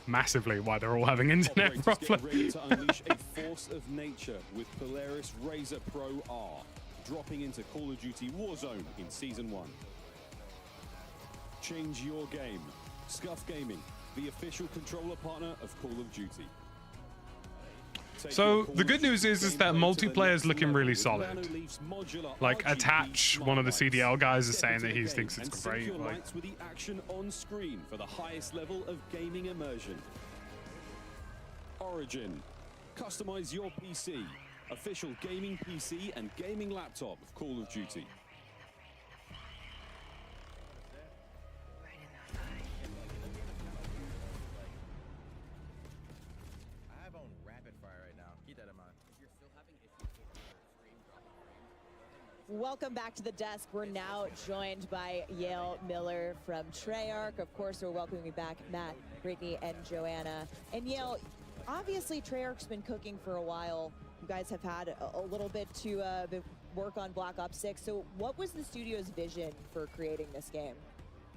massively why they're all having internet problems. Ready to unleash a force of nature with Polaris Razor Pro R, dropping into Call of Duty Warzone in Season 1. Change your game. Scuff Gaming, the official controller partner of Call of Duty. So the good news is that multiplayer is looking really solid. Like Attach, one of the CDL guys, is saying that he thinks it's great. Like, with the action on screen for the highest level of gaming immersion. Origin, customize your PC, official gaming PC and gaming laptop of Call of Duty. Welcome back to the desk. We're now joined by Yale Miller from Treyarch. Of course, we're welcoming back Matt, Brittany, and Joanna. And Yale, obviously Treyarch's been cooking for a while. You guys have had a little bit to work on Black Ops 6. So what was the studio's vision for creating this game?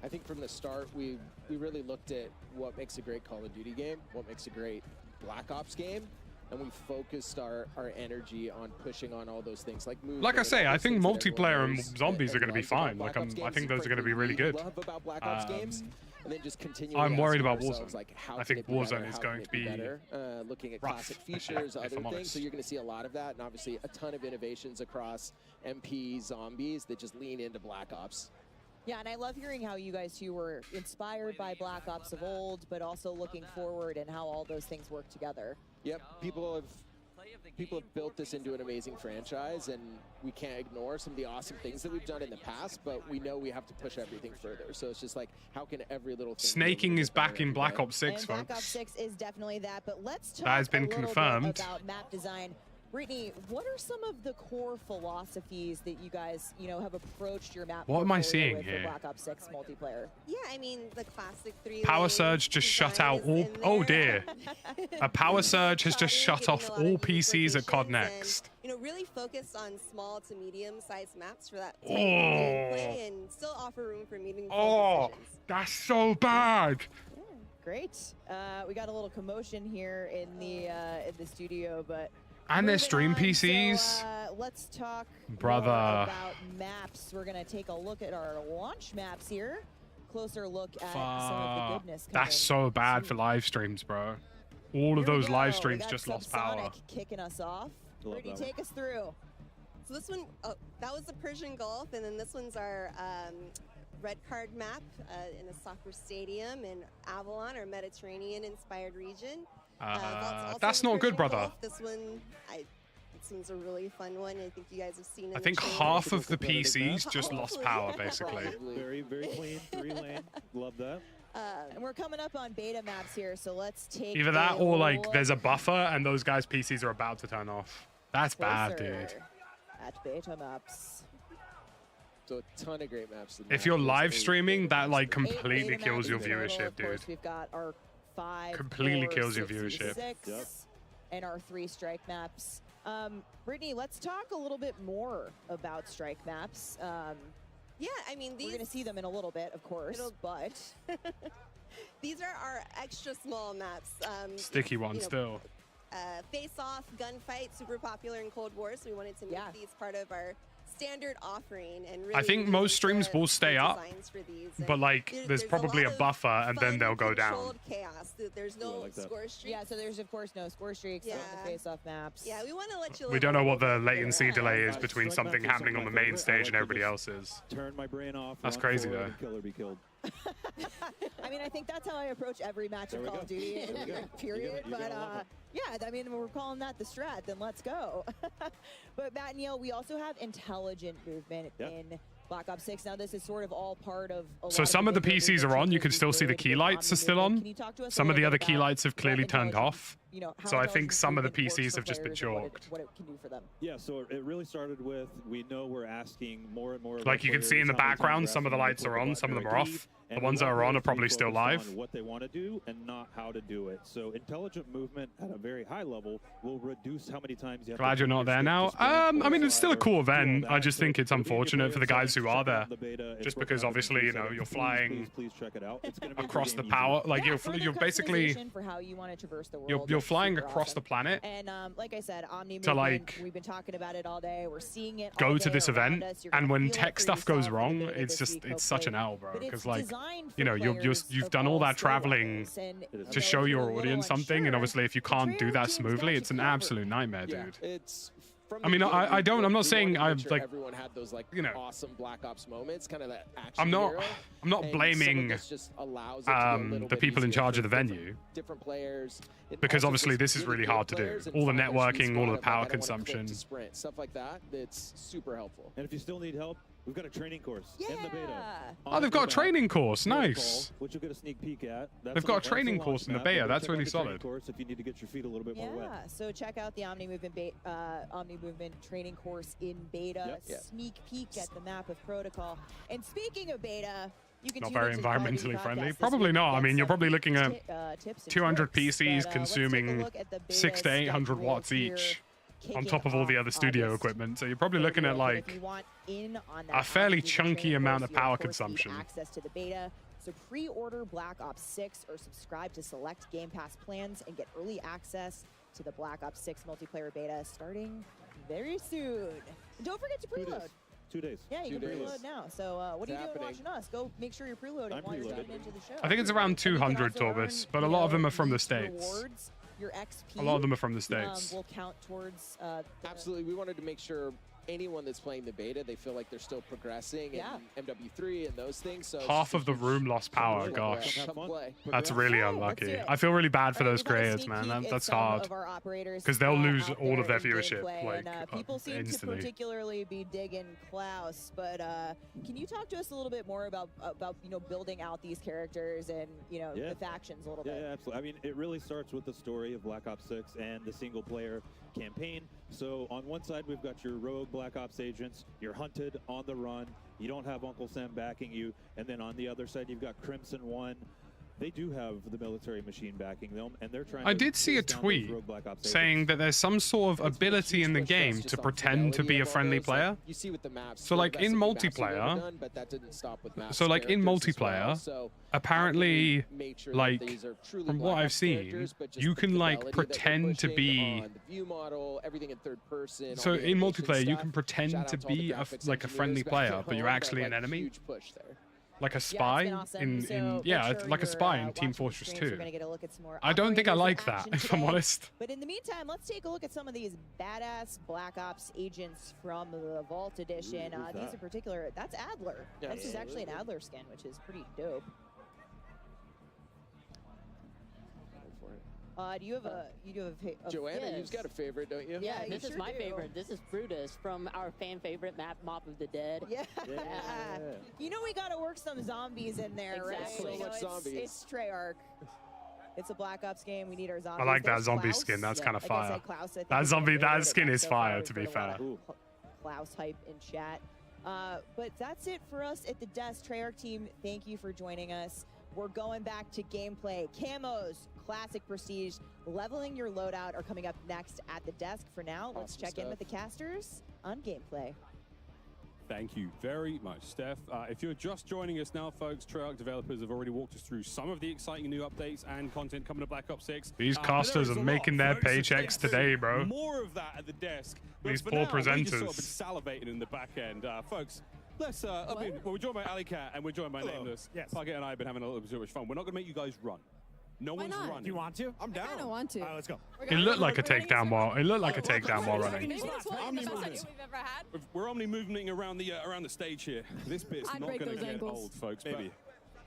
I think from the start, we really looked at what makes a great Call of Duty game, what makes a great Black Ops game, and we focused our energy on pushing on all those things. Like I say, I think multiplayer and zombies are going to be fine. Like I think those are going to be really good. Love about Black Ops games. And then just continue. I'm worried about Warzone. Like, I think Warzone is going to be better. Looking at classic features, other things. So you're going to see a lot of that, and obviously a ton of innovations across MP, zombies that just lean into Black Ops. Yeah, and I love hearing how you guys too were inspired by Black Ops of old, but also looking forward and how all those things work together. Yep, people have built this into an amazing franchise, and we can't ignore some of the awesome things that we've done in the past, but we know we have to push everything further. So it's just like, how can every little thing... Snaking is back in Black Ops 6, and folks. Black Ops 6 is definitely that, but let's talk that has been a little confirmed. bit about map design. Brittany, what are some of the core philosophies that you guys, have approached your map? What am I portfolio seeing with for here? Black Ops 6 multiplayer. Yeah, I mean, the classic 3 Power Surge just shut out all... Oh dear. A Power Surge has just shut off all PCs at COD Next. And, really focused on small to medium-sized maps for that type of gameplay and still offer room for meaningful decisions. That's so bad. Great. We got a little commotion here in the studio, but... And their stream PCs. So, let's talk Brother. more about maps. We're going to take a look at our launch maps here. Closer look at some of the goodness coming. That's so bad for live streams, bro. All of those live streams just lost power. Kicking us off. Brittany, take us through. So this one, that was the Persian Gulf, and then this one's our red card map in a soccer stadium in Avalon, our Mediterranean-inspired region. That's not good, brother. This one's a really fun one. I think you guys have seen it. I think half of the PCs just lost power, basically. Very, very clean, 3-lane. Love that. And we're coming up on beta maps here, so let's take Either that or like there's a buffer and those guys' PCs are about to turn off. That's bad, dude. At beta maps. So a ton of great maps. If you're live streaming, that like completely kills your viewership, dude. We've got our 5, completely 4, kills your 6, viewership. 6, and our 3 strike maps. Brittany, let's talk a little bit more about strike maps. Yeah, I mean, we're going to see them in a little bit, of course, but these are our extra small maps. Sticky one still. Face-off, gunfight, super popular in Cold War, so we wanted to make these part of our standard offering. And really I think most streams will stay up, but like there's probably a buffer and then they'll go down. Chaos. There's no score streaks. Yeah, so there's of course no score streaks on the face-off maps. Yeah, we want to let you. We don't know what the latency delay is between something happening on the main stage and everybody else's. Turn my brain off. That's crazy though. Kill or be killed. I mean, I think that's how I approach every match of Call of Duty, period. But yeah, I mean, we're calling that the strat, then let's go. But Matt and Neil, we also have intelligent movement in Black Ops 6. Now, this is sort of all part of so some of the PCs are on. You can still see the key lights are still on. Some of the other key lights have clearly turned off. So I think some of the PCs have just been chalked. What it can do for them. Yeah, so it really started with, we know we're asking more and more. Like you can see in the background, some of the lights are on, some of them are off. The ones that are on are probably still live. What they want to do and not how to do it. So intelligent movement at a very high level will reduce how many times you have. Glad you're not there now. I mean, it's still a cool event. I just think it's unfortunate for the guys who are there. Just because obviously, you're flying across the power. Like you're basically for how you want to traverse the world. You're flying across the planet. And like I said, Omni to movement, we've been talking about it all day. We're seeing it. Go to this event, and when tech stuff goes wrong, it's such an L, bro. Because like, you've done all that traveling to show your audience something, and obviously if you can't do that smoothly, it's an absolute nightmare, dude. I mean, I'm not saying I've like, everyone had those like awesome Black Ops moments, kind of that action. I'm not blaming the people in charge of the venue. Different players. Because obviously this is really hard to do. All the networking, all of the power consumption. Stuff like that, it's super helpful. And if you still need help, We've got a training course in the beta. Oh, they've got a training course. Nice. Which you'll get a sneak peek at. They've got a training course in the beta. That's really solid. Course if you need to get your feet a little bit more wet. Yeah, so check out the Omni Movement training course in beta. Sneak peek at the map of Protocol. And speaking of beta, you can not very environmentally friendly. Probably not. I mean, you're probably looking at 200 PCs consuming 600 to 800 watts each, on top of all the other studio equipment. So you're probably looking at like a fairly chunky amount of power consumption. Access to the beta. So pre-order Black Ops 6 or subscribe to select Game Pass plans and get early access to the Black Ops 6 multiplayer beta starting very soon. And don't forget to preload. 2 days. Yeah, you can preload now. So what are you doing watching us? Go make sure you're preloading while you're getting into the show. I think it's around 200, Torbis, but a lot of them are from the States. Your XP, a lot of them are from the States. Will count towards. Absolutely, we wanted to make sure anyone that's playing the beta, they feel like they're still progressing in MW3 and those things. So half of the room lost power. Gosh, that's really unlucky. I feel really bad for those creators, man. That's hard because they'll lose all of their viewership like people seem instantly. to particularly be digging Klaus, but can you talk to us a little bit more about building out these characters and the factions a little bit? Yeah, absolutely. I mean, it really starts with the story of Black Ops 6 and the single player campaign. So on one side, we've got your rogue Black Ops agents. You're hunted on the run. You don't have Uncle Sam backing you. And then on the other side, you've got Crimson One. They do have the military machine backing them, and they're trying. I did see a tweet saying that there's some sort of ability in the game to pretend to be a friendly player. You see with the maps. So like in multiplayer, apparently, like from what I've seen, you can like pretend to be. Everything in third person. So in multiplayer, you can pretend to be like a friendly player, but you're actually an enemy. Huge push there. Like a spy like a spy in Team Fortress 2. I don't think I like that, if I'm honest. But in the meantime, let's take a look at some of these badass Black Ops agents from the Vault Edition. These in particular, that's Adler. Yeah, this is actually an Adler skin, which is pretty dope. Do you have a Joanna, you've got a favorite, don't you? Yeah, this is my favorite. This is Brutus from our fan favorite map, Mob of the Dead. Yeah. You know we gotta work some zombies in there, exactly. right? So much zombies. It's Treyarch. It's a Black Ops game. We need our zombies. I like that zombie skin. That's kind of fire. That skin is fire, to be fair. Klaus hype in chat. But that's it for us at the desk. Treyarch team, thank you for joining us. We're going back to gameplay. Camos, classic prestige, leveling your loadout are coming up next at the desk. For now, let's check in with the casters on gameplay. Thank you very much, Steph. If you're just joining us now, folks, Treyarch developers have already walked us through some of the exciting new updates and content coming to Black Ops 6. These casters are making their paychecks today, bro. More of that at the desk. These poor presenters. We just sort of been salivating in the back end. Folks, let's, we're joined by Ali Cat and we're joined by Nameless. Yes. Puckett and I have been having a little bit too much fun. We're not going to make you guys run. No one's running. Do you want to? I'm down. I don't want to. All right, let's go. It looked like a takedown while running. Maybe it's one of the best ideas we've ever had. We're Omni moving around the stage here. This bit's I'd not break going to those get ankles. old, folks. Maybe.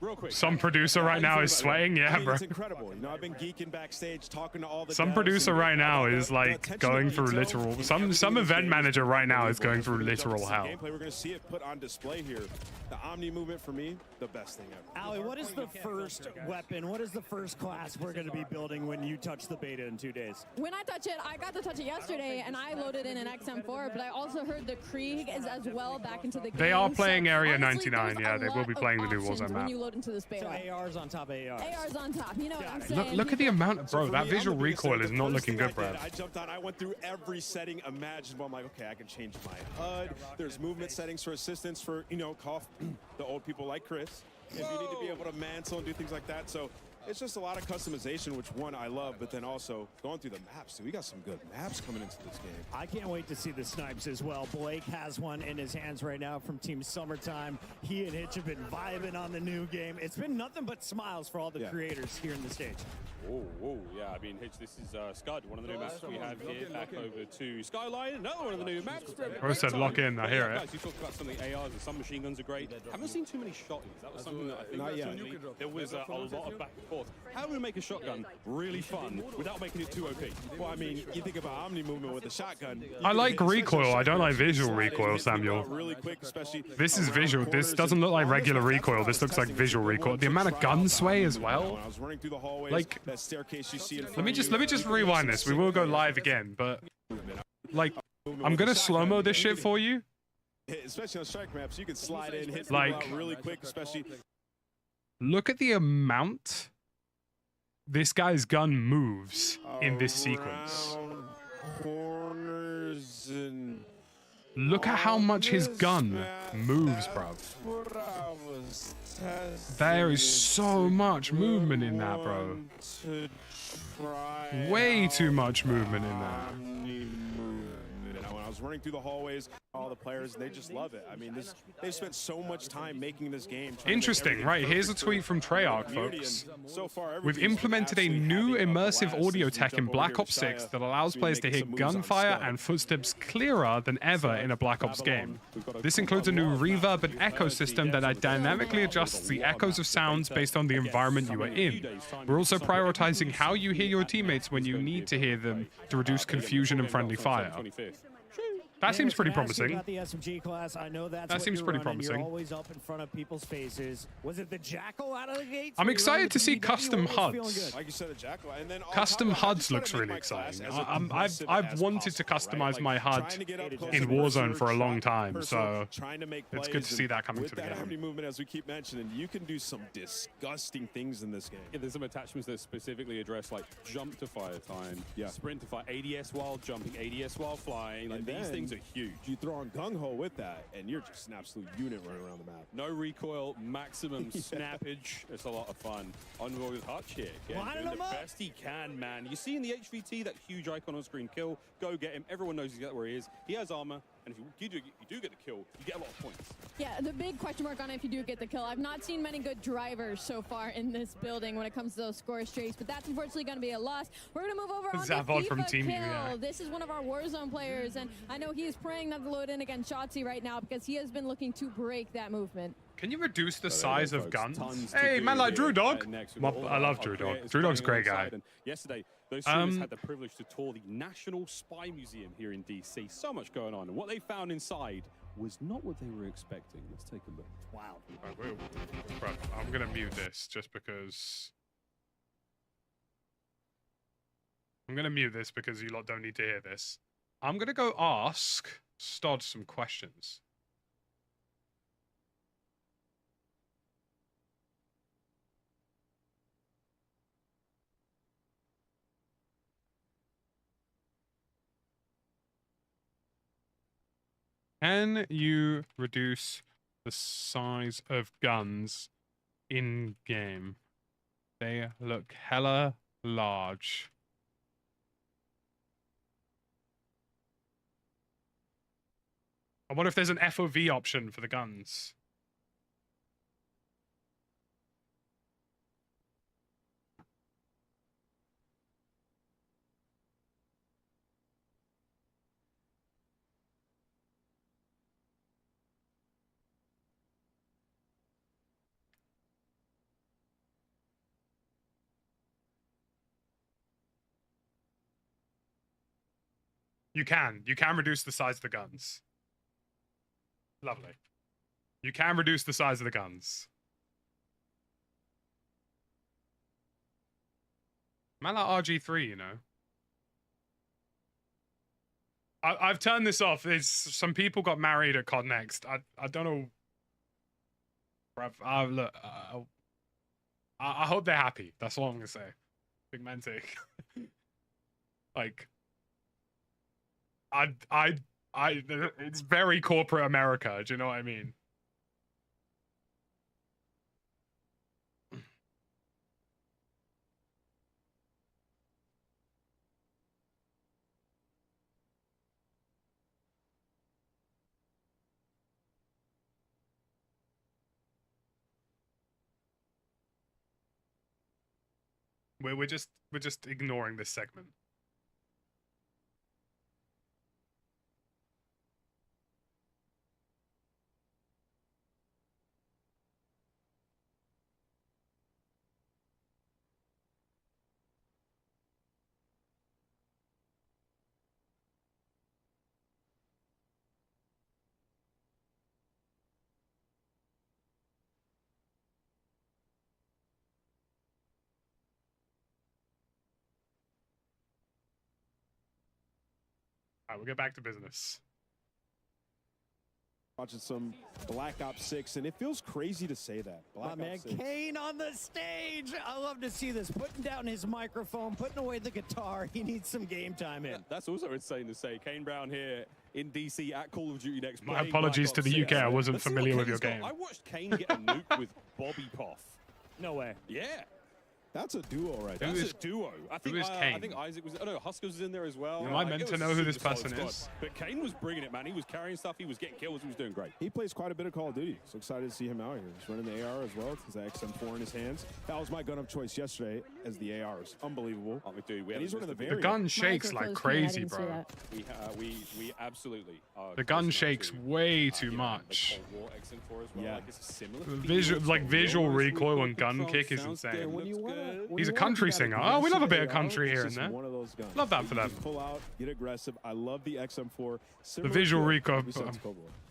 Real quick. Some producer right now is sweating, yeah, bro. It's incredible. You know, I've been geeking backstage, talking to all the Some producer right now is like going through literal. Some event manager right now is going through literal hell. Gameplay, we're going to see it put on display here. The Omni movement for me, the best thing ever. Ali, what is the first weapon? What is the first class we're going to be building when you touch the beta in 2 days? When I touch it, I got to touch it yesterday, and I loaded in an XM4, but I also heard the Krieg is as well back into the game. They are playing Area honestly, 99, yeah, they will be playing the new Warzone map. When you load into this beta. So ARs on top of ARs. ARs on top, you know what I'm saying? Look at the amount of, bro, that visual recoil is not looking good, bro. I jumped on, I went through every setting imaginable. I'm like, okay, I can change my HUD. There's movement settings for assistance for, the old people like Chris. If you need to be able to mantle and do things like that. So it's just a lot of customization, which one I love, but then also going through the maps. We got some good maps coming into this game. I can't wait to see the snipes as well. Blake has one in his hands right now from Team Summertime. He and Hitch have been vibing on the new game. It's been nothing but smiles for all the creators here in the stage. Oh, yeah. I mean, Hitch, this is Scud, one of the new maps we have here. Back over to Skyline, another one of the new maps. Bro said lock in, I hear it. Guys, you talked about some of the ARs and some machine guns are great. Haven't seen too many shotties. That was something that I think there was a lot of back and forth forth. How do we make a shotgun really fun without making it too OP? Well, I mean, you think about Omni movement with a shotgun. I like recoil. I don't like visual recoil, Samuel. Really quick, especially This is visual. This doesn't look like regular recoil. This looks like visual recoil. The amount of gun sway as well. I was running through the hallways, Like, that staircase you see in front let me just rewind this. We will go live again, but like, I'm gonna slow-mo this shit for you. Especially on strike maps, you can slide in, hit Like, people out really quick, especially. Look at the amount this guy's gun moves in this sequence. Corners and Look at how much his gun moves, bruv. There is so much movement in that, bro. Way too much movement in that. When I was running through the hallways, all the players, they just love it. I mean, they've spent so much time making this game. Interesting, right? Here's a tweet from Treyarch, folks. So far, We've implemented a new immersive audio tech in Black Ops 6 that allows players to hear gunfire and footsteps clearer than ever in a Black Ops game. This includes a new reverb and echo system that dynamically adjusts the echoes of sounds based on the environment you are in. We're also prioritizing how you hear your teammates when you need to hear them to reduce confusion and friendly fire. That seems pretty promising. About the SMG class, I know that's That what seems you're pretty running. promising. You're always up in front of people's faces. Was it the Jackal out of the gate? I'm excited to see custom HUDs. HUDs. Like you said, a Jackal, and then Custom HUDs looks really exciting. I've wanted to customize my HUD in Warzone for a long time, so it's good to see that coming to the With that Omni game. movement, as we keep mentioning, you can do some disgusting things in this game. Yeah, there's some attachments that specifically address like jump to fire time, sprint to fire, ADS while jumping, ADS while flying. Like, And these then things are huge. You throw on gung ho with that, and you're just an absolute unit running around the map. No recoil, maximum snappage. It's a lot of fun. On with Hutch here. Doing the best he can, man. You see in the HVT that huge icon on screen kill. Go get him. Everyone knows exactly where he is. He has armor, and if you do get the kill, you get a lot of points. Yeah, the big question mark on it if you do get the kill. I've not seen many good drivers so far in this building when it comes to those score streaks, but that's unfortunately going to be a loss. We're going to move over on Zavod the from FIFA Team kill. Unite. This is one of our Warzone players, and I know he is praying not to load in against Shotzi right now because he has been looking to break that movement. Can you reduce the size of guns? Tons to Hey, do man, like here. Drew Dog. Next, we've got all I love our Drew Dog. creators Drew Dog's a playing great guy. alongside. And yesterday, those streamers had the privilege to tour the National Spy Museum here in DC. So much going on, and what they found inside was not what they were expecting. Let's take a look. Wow. Bruh, I'm gonna mute this just because. I'm gonna mute this because you lot don't need to hear this. I'm gonna go ask Stod some questions. Can you reduce the size of guns in game? They look hella large. I wonder if there's an FOV option for the guns. You can reduce the size of the guns. Lovely. You can reduce the size of the guns. Man, like RG3, you know. I've turned this off. It's some people got married at COD Next. I don't know. Bruv, look, I hope they're happy. That's all I'm gonna say. Pigmentic. Like, it's very corporate America. Do you know what I mean? We're just ignoring this segment. All right, we'll get back to business. Watching some Black Ops 6, and it feels crazy to say that. My man Kane on the stage. I love to see this. Putting down his microphone, putting away the guitar. He needs some game time in. Yeah, that's also insane to say. Kane Brown here in DC at Call of Duty next. My apologies to the UK. I wasn't familiar with your Kane's game. got. I watched Kane get a nuke with Bobby Poff. No way. Yeah. That's a duo right there. That's a duo. I think, who is Kane? I think Isaac was. Oh no, Huskers was in there as well. Am I meant to know who this person is? But Kane was bringing it, man. He was carrying stuff. He was getting kills. He was doing great. He plays quite a bit of Call of Duty, so excited to see him out here. He's running the AR as well. He's an XM4 in his hands. That was my gun of choice yesterday as the ARs. Unbelievable. Oh, dude, and he's running the The variant. gun shakes like crazy, bro. We absolutely. The gun shakes way too much. Yeah. Visual recoil and gun kick is insane. He's a country singer. Oh, we love a bit of country here and there. Love that for them. Pull out, get aggressive. I love the XM4. The visual recoil.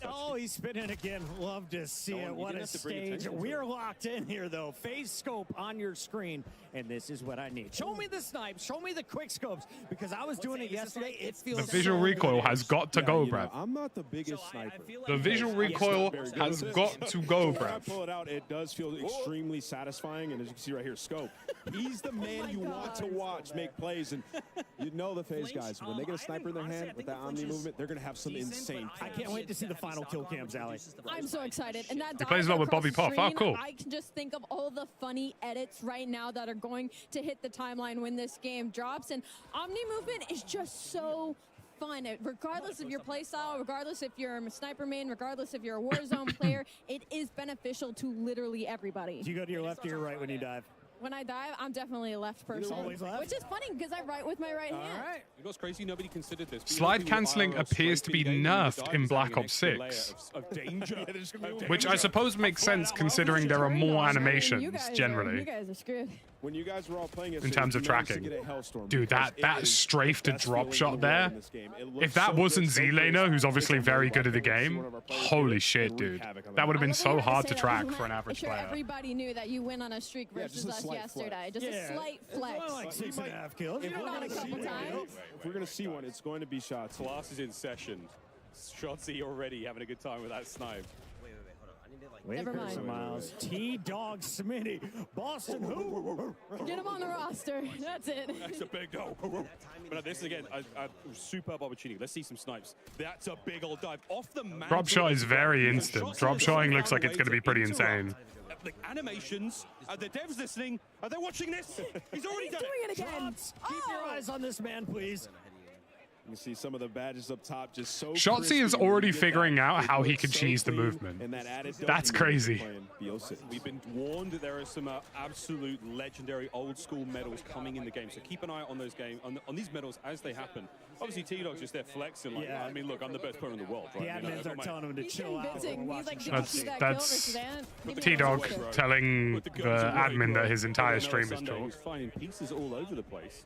Oh, he's spinning again. Love to see it. What a stage. We're locked in here, though. Phase scope on your screen, and this is what I need. Show me the snipes. Show me the quick scopes, because I was doing it yesterday. It feels The visual recoil has got to go, Brad. I'm not the biggest sniper. The visual recoil has got to go, When I Brad. pull it out, it does feel extremely satisfying, and as you can see right here, scope. He's the man you want to watch make plays, and you know the phase guys. When they get a sniper in their hand with that Omni movement, they're going to have some insane plays. I can't wait to see the final kill cams, Allie. I'm so excited. And that He plays well with Bobby Poff. Oh, cool. I can just think of all the funny edits right now that are going to hit the timeline when this game drops. And Omni movement is just so fun. Regardless of your playstyle, regardless if you're a sniper main, regardless if you're a Warzone player, it is beneficial to literally everybody. Do you go to your left or your right when you dive? When I dive, I'm definitely a left person. Always left? Which is funny because I write with my right hand. All right. You know what's crazy? Nobody considered this. Slide cancelling appears to be nerfed in Black Ops 6. Which I suppose makes sense considering there are more animations generally. You guys are screwed. When you guys were all playing In terms of tracking. Dude, that strafe to drop shot there, if that wasn't Z-Laner, who's obviously very good at the game, holy shit, dude. That would have been so hard to track for an average Sure, player. everybody knew that you went on a streak versus us yesterday. Just a slight flex. Well, like 6.5 kills. If we're gonna see one, if we're going to see one, it's going to be shots. Class is in session. Shotsy already having a good time with that snipe. Wait, Never mind. Miles. T-Dog Smitty. Boston who? Get him on the roster. That's it. That's a big no. But this is again a superb opportunity. Let's see some snipes. That's a big old dive off the map. Drop shot is very instant. Drop shotting looks like it's going to be pretty insane. The animations, the devs listening, are they watching this? He's already done doing it again. Shots. Keep your eyes on this man, please. You can see some of the badges up top just so Shotzzy is already figuring out how he can cheese the movement. That's crazy. We've been warned that there are some absolute legendary old school medals coming in the game, so keep an eye on those on these medals as they happen. Obviously, T-Dog's just there flexing like, I mean, look, I'm the best player in the world. Right? The admins are telling him to chill out. That's T-Dog telling the admin that his entire stream is chalk. He's finding pieces all over the place.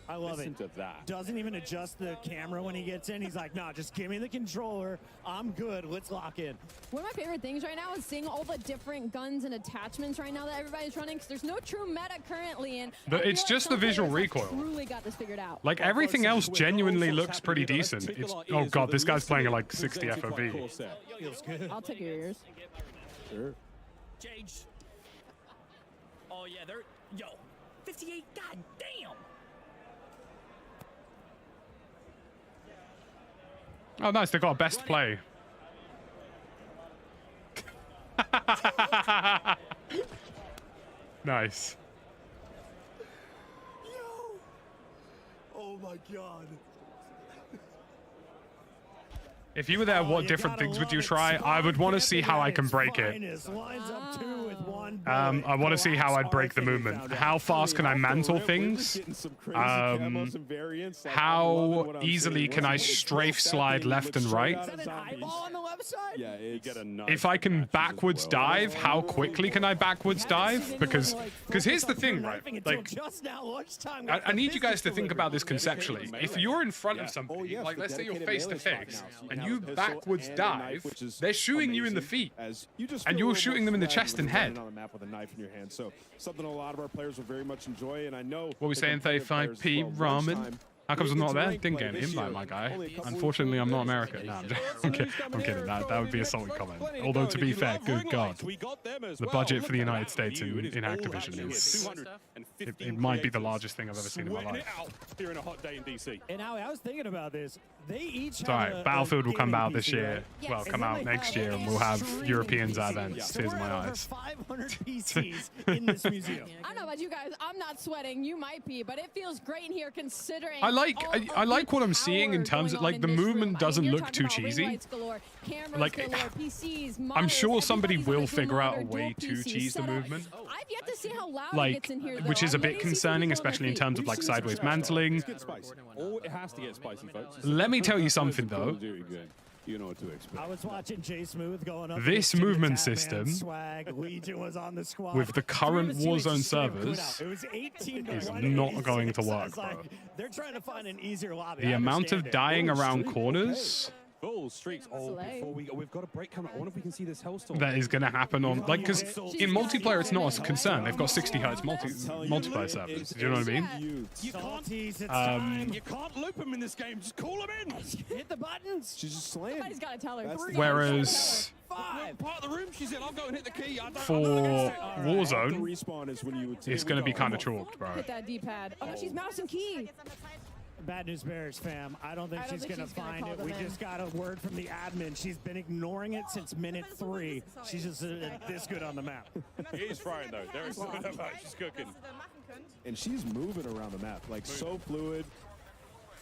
I love Listen it. to that. Doesn't even adjust the camera when he gets in. He's like, nah, just give me the controller. I'm good. Let's lock in. One of my favorite things right now is seeing all the different guns and attachments right now that everybody's running, because there's no true meta currently. And It's just the visual recoil. Truly got this figured out. Like everything else genuinely looks pretty decent. It's, oh god, this guy's playing at like 60 FOV. I'll take your ears. Sure. Jage. Oh yeah, they're 58. God damn. Oh nice, they got a best play. Nice. Oh my god. If you were there, what different things would you try? I would want to see how I can break it. I want to see how I'd break the movement. How fast can I mantle things? How easily can I strafe slide left and right? If I can backwards dive, how quickly can I backwards dive? Because here's the thing, right? Like, I need you guys to think about this conceptually. If you're in front of somebody, like let's say you're face to face, and you backwards dive, they're shooting you in the feet, and you're shooting them in the chest and head. On the map with a knife in your hand, so something a lot of our players will very much enjoy, and I know. What are we saying, 35p ramen? How comes I'm We not get there? to rank Didn't play get an this invite, year. my guy. Only a couple Unfortunately, I'm not weeks American. No, left. I'm kidding. That would be a solid comment. Although, to be fair, good God. The budget for the United States in Activision is... It might be the largest thing I've ever seen in my life. Here in a hot day in DC. And now I was thinking about this. They each It's alright. Battlefield will come out this PC, year. right? Well, come And out then, next year, and an we'll have streaming Europeans PC. at events. So Tears in we're my at over eyes. 500 PCs in this museum. I don't know about you guys. I'm not sweating. You might be, but it feels great in here considering. I like what I'm seeing in terms of like the movement doesn't look too talking about ring cheesy. lights galore, cameras Like, galore, PCs, I'm monitors, sure somebody everybody's will got a figure out a monitor, way dual to PC cheese the setup. movement. I've yet to see how loud it Like, gets in here, though. which is a I'm bit ready to see concerning, people on their especially in feet. terms of like sideways mantling. Oh, it has to get spicy, folks. Let me tell you something though. You know what to expect. I was watching Jay Smooth going up. This against Jimmy movement Tatman system swag. Legion was on the squad. with the current Three of his teammates Warzone just straight up servers quit out. It was 18 to is 1 not 86. going to I work, was bro. like, they're trying to find an easier lobby. The I amount of understand it. dying Full around streak, corners Full streaks. Oh, before we've got a break coming. I wonder if we can see this Hellstorm. that is going to happen on like because in multiplayer it's not a concern. They've got 60 hertz multiplayer servers. Do you know what I mean? You can't, you can't loop him in this game. Just call him in. Hit the buttons. She's just slammed. Somebody's got to tell her. Whereas What part of the room she's in? I'll go and hit the key. for Warzone, Respawn is when you would it's going to be kind of chalked, bro. Hit that D-pad. Oh, no, she's mouse and key. Bad news bears, fam. I don't think she's gonna find it. We just got a word from the admin. She's been ignoring it since minute 3. She's just this good on the map. He is frying though. There is no doubt. She's cooking. And she's moving around the map like so fluid.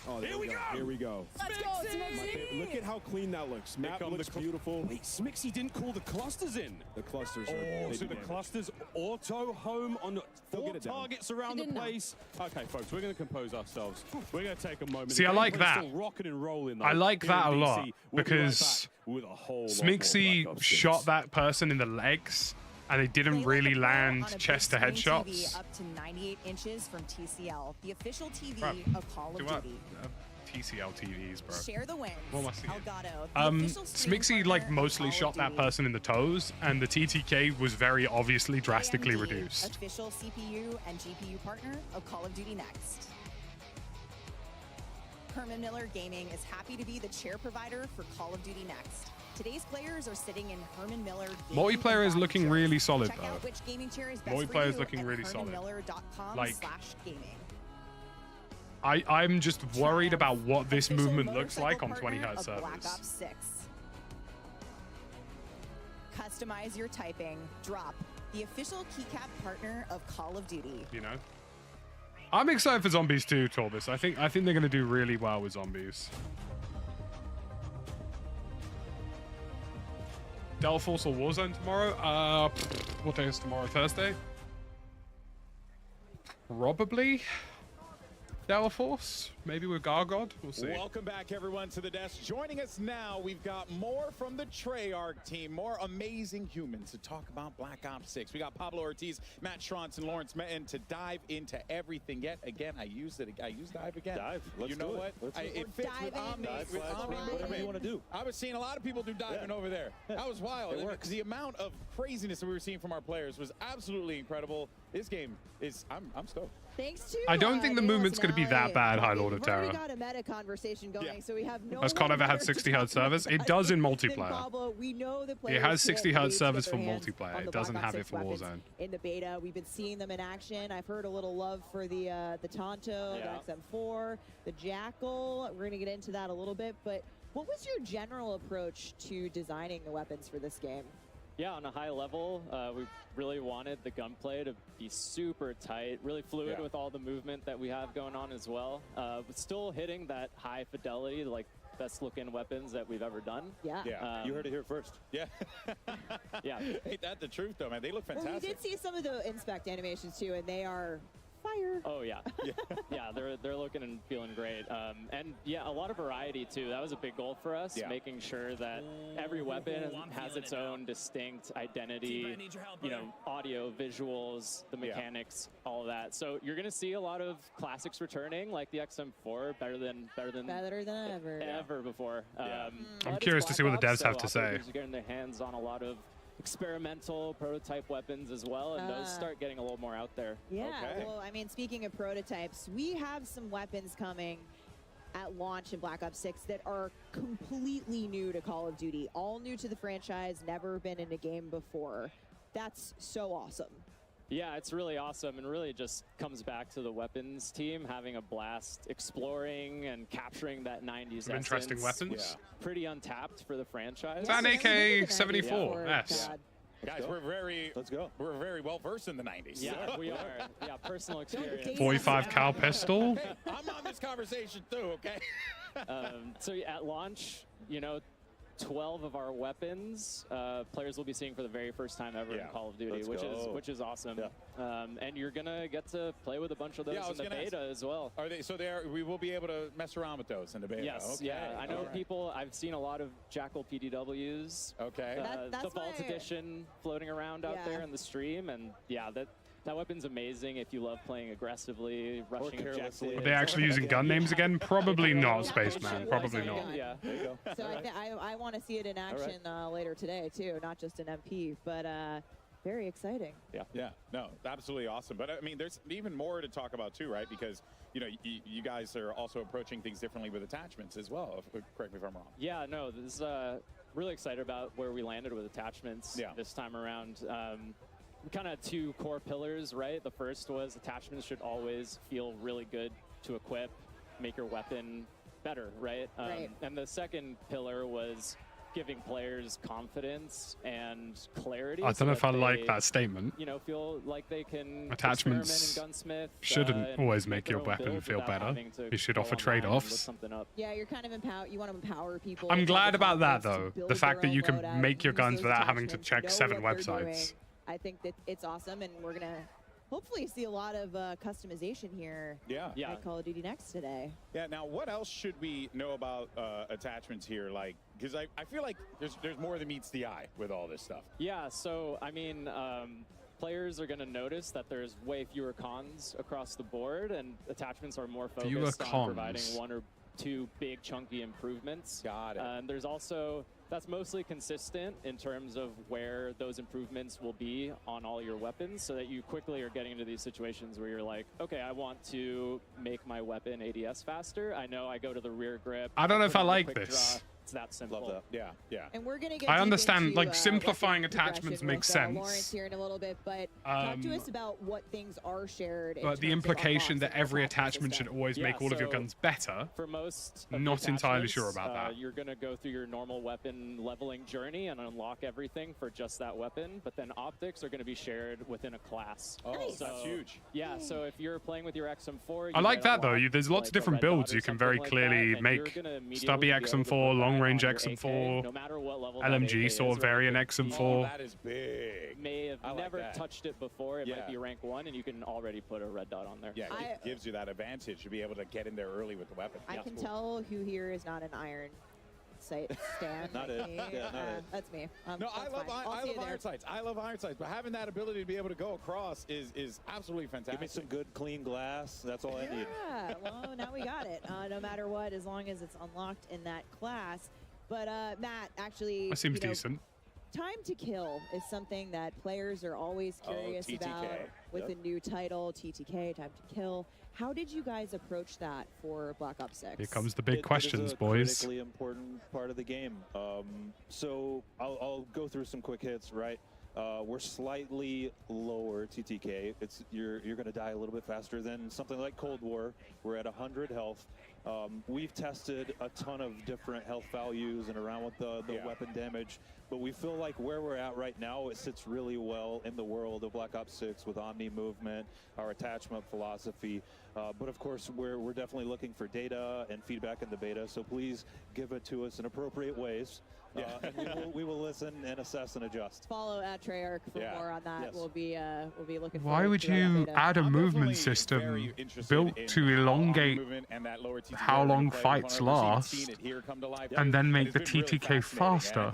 Oh, there we go. Here we go. Let's go, Smixy. Look at how clean that looks. Map looks beautiful. Wait, Smixy didn't call the clusters in. The clusters are. Oh, they so do the damage. clusters auto home on They'll 4 get it down. targets around the place. Okay, folks, we're going to compose ourselves. We're going to take a moment. See, I like that. Still rocking and rolling, though, I like here in that a DC. lot We'll be right because back with a whole lot more Black Smixy Ops shot 6. that person in the legs and they didn't really land chest to head TV shots. up to 98 inches from TCL, the official TV Bro, of Call of do what? Duty. TCL TVs, bro. Share the wins. What am I seeing? Elgato, the official streaming Smixy like partner of mostly Call of shot that Duty. person in the toes, and the TTK was very obviously drastically AMD, reduced. Official CPU and GPU partner of Call of Duty Next. Herman Miller Gaming is happy to be the chair provider for Call of Duty Next. Today's players are sitting in Herman Miller gaming Multiplayer is looking chairs. really solid Check out though. which gaming chair is best Multiplayer for is you looking at really solid. Like- hermanmiller.com/gaming. I'm just worried about what this Official movement looks like on motorcycle 20 partner hertz of Black servers. Ops 6. Customize your typing. Drop. The official keycap partner of Call of Duty. You know, I'm excited for Zombies too, Torbis. I think they're gonna do really well with Zombies. Delphos or Warzone tomorrow? What day is tomorrow? Thursday? Probably Delphos. Maybe with Gargod. We'll see. Welcome back, everyone, to the desk. Joining us now, we've got more from the Treyarch team, more amazing humans to talk about Black Ops 6. We got Pablo Ortiz, Matt Schrontz, and Lawrence Metten to dive into everything. Yet again, I used dive again. Dive. Let's you know do it. what? Let's do it. It fits with Omni. Dive, With flash, Omni, whatever you want to do. I was seeing a lot of people do diving over there. That was wild. It works. The amount of craziness that we were seeing from our players was absolutely incredible. This game is, I'm stoked. Thanks to I don't think the Dales movement's going to be that and bad, High Ali. Lord of We've already Terror. got a meta conversation going, so we have no Has COD one ever had better 60 to hertz talk servers? It about does in than multiplayer. Pablo. We know the It players has can't 60 hertz wait to servers get for their hands multiplayer. on It the doesn't Black Ops have it 6 for weapons Warzone. in the beta. We've been seeing them in action. I've heard a little love for the Tonto, the XM4, the Jackal. We're going to get into that a little bit, but what was your general approach to designing the weapons for this game? Yeah, on a high level, we really wanted the gunplay to be super tight, really fluid with all the movement that we have going on as well. But still hitting that high fidelity, like best looking weapons that we've ever done. Yeah. You heard it here first. Yeah. Yeah. Ain't that the truth, though, man? They look fantastic. Well, we did see some of the inspect animations too, and they are fire. Oh yeah, yeah, they're looking and feeling great, and yeah, a lot of variety too. That was a big goal for us, making sure that every weapon has its own distinct identity. You know, audio, visuals, the mechanics, all of that. So you're gonna see a lot of classics returning, like the XM4, better than ever before. I'm curious to see what the devs have to say. Operators are getting their hands on a lot of experimental prototype weapons as well, and those start getting a little more out there. Yeah, well, I mean, speaking of prototypes, we have some weapons coming at launch in Black Ops 6 that are completely new to Call of Duty, all new to the franchise, never been in a game before. That's so awesome. Yeah, it's really awesome, and really just comes back to the weapons team having a blast exploring and capturing that 90s Some interesting essence. weapons. Yeah. Pretty untapped for the franchise. It's an AK-74. Yes. Guys, we're very well versed in the 90s. Yeah, we are. Yeah, personal experience. 45 cal pistol. Hey, I'm on this conversation too, okay? So at launch, you know, 12 of our weapons players will be seeing for the very first time ever in Call of Duty, which is awesome. Yeah. And you're gonna get to play with a bunch of those in the beta as well. Are they? So we will be able to mess around with those in the beta. Yes. Okay. Yeah. I know people. I've seen a lot of Jackal PDWs. Okay. The Vault Edition floating around out there in the stream, and yeah, that weapon's amazing if you love playing aggressively, rushing objectives. Are they actually using gun names again? Probably not, Spaceman. Probably not. Yeah. There you go. So I want to see it in action later today too, not just in MP, but very exciting. Yeah. Yeah. No, absolutely awesome. But I mean, there's even more to talk about too, right? Because you know, you guys are also approaching things differently with attachments as well. Correct me if I'm wrong. Yeah. No. This is really excited about where we landed with attachments this time around. Kind of two core pillars, right? The first was attachments should always feel really good to equip, make your weapon better, right? And the second pillar was giving players confidence and clarity. I don't know if I like that statement. You know, feel like they can attachments experiment in gunsmith, shouldn't always make your weapon feel better. You should offer trade-offs. Yeah, you're kind of you want to empower people. I'm glad about that though. The fact that you can make your guns without having to check 7 websites. I think that it's awesome, and we're gonna hopefully see a lot of customization here. At Call of Duty Next today. Yeah. Now, what else should we know about attachments here? Like, because I feel like there's more than meets the eye with all this stuff. Yeah. So I mean, players are going to notice that there's way fewer cons across the board, and attachments are more focused on providing 1 or 2 big chunky improvements. Got it. There's also, that's mostly consistent in terms of where those improvements will be on all your weapons, so that you quickly are getting into these situations where you're like, okay, I want to make my weapon ADS faster. I know I go to the rear grip. I don't know if I like this. Draw. It's that simple. Love that. Yeah, yeah. And we're gonna get I understand, into, like, simplifying attachments makes sense. Lawrence here in a little bit, but talk to us about what things are shared. But the implication that every attachment should always make all of your guns better, for most not entirely sure about that. You're gonna go through your normal weapon leveling journey and unlock everything for just that weapon, but then optics are gonna be shared within a class. Oh, nice. That's huge. Yeah, so if you're playing with your XM4, I like that though. There's lots of different builds you can very clearly make. Stubby XM4, long range XM4, no matter what level LMG sort of variant XM4. Oh, that is big. May have never touched it before. It might be rank 1, and you can already put a red dot on there. Yeah, it gives you that advantage to be able to get in there early with the weapon. I can tell who here is not an iron sight stand. Not it. Yeah, not it. That's me. No, I love iron sights. I love iron sights, but having that ability to be able to go across is absolutely fantastic. Give me some good, clean glass. That's all I need. Yeah, well, now we got it. No matter what, as long as it's unlocked in that class. But Matt, actually, that seems decent. Time to kill is something that players are always curious about with a new title, TTK, Time to Kill. How did you guys approach that for Black Ops 6? Here comes the big questions, it is a boys. Critically important part of the game. So I'll go through some quick hits, right? We're slightly lower TTK. You're going to die a little bit faster than something like Cold War. We're at 100 health. We've tested a ton of different health values and around with the weapon damage, but we feel like where we're at right now, it sits really well in the world of Black Ops 6 with Omni movement, our attachment philosophy. But of course, we're definitely looking for data and feedback in the beta, so please give it to us in appropriate ways. And we will listen and assess and adjust. Follow at Treyarch for more on that. Yes. We'll be looking. Why would you add a movement system built to elongate how long fights last, and then make the TTK faster?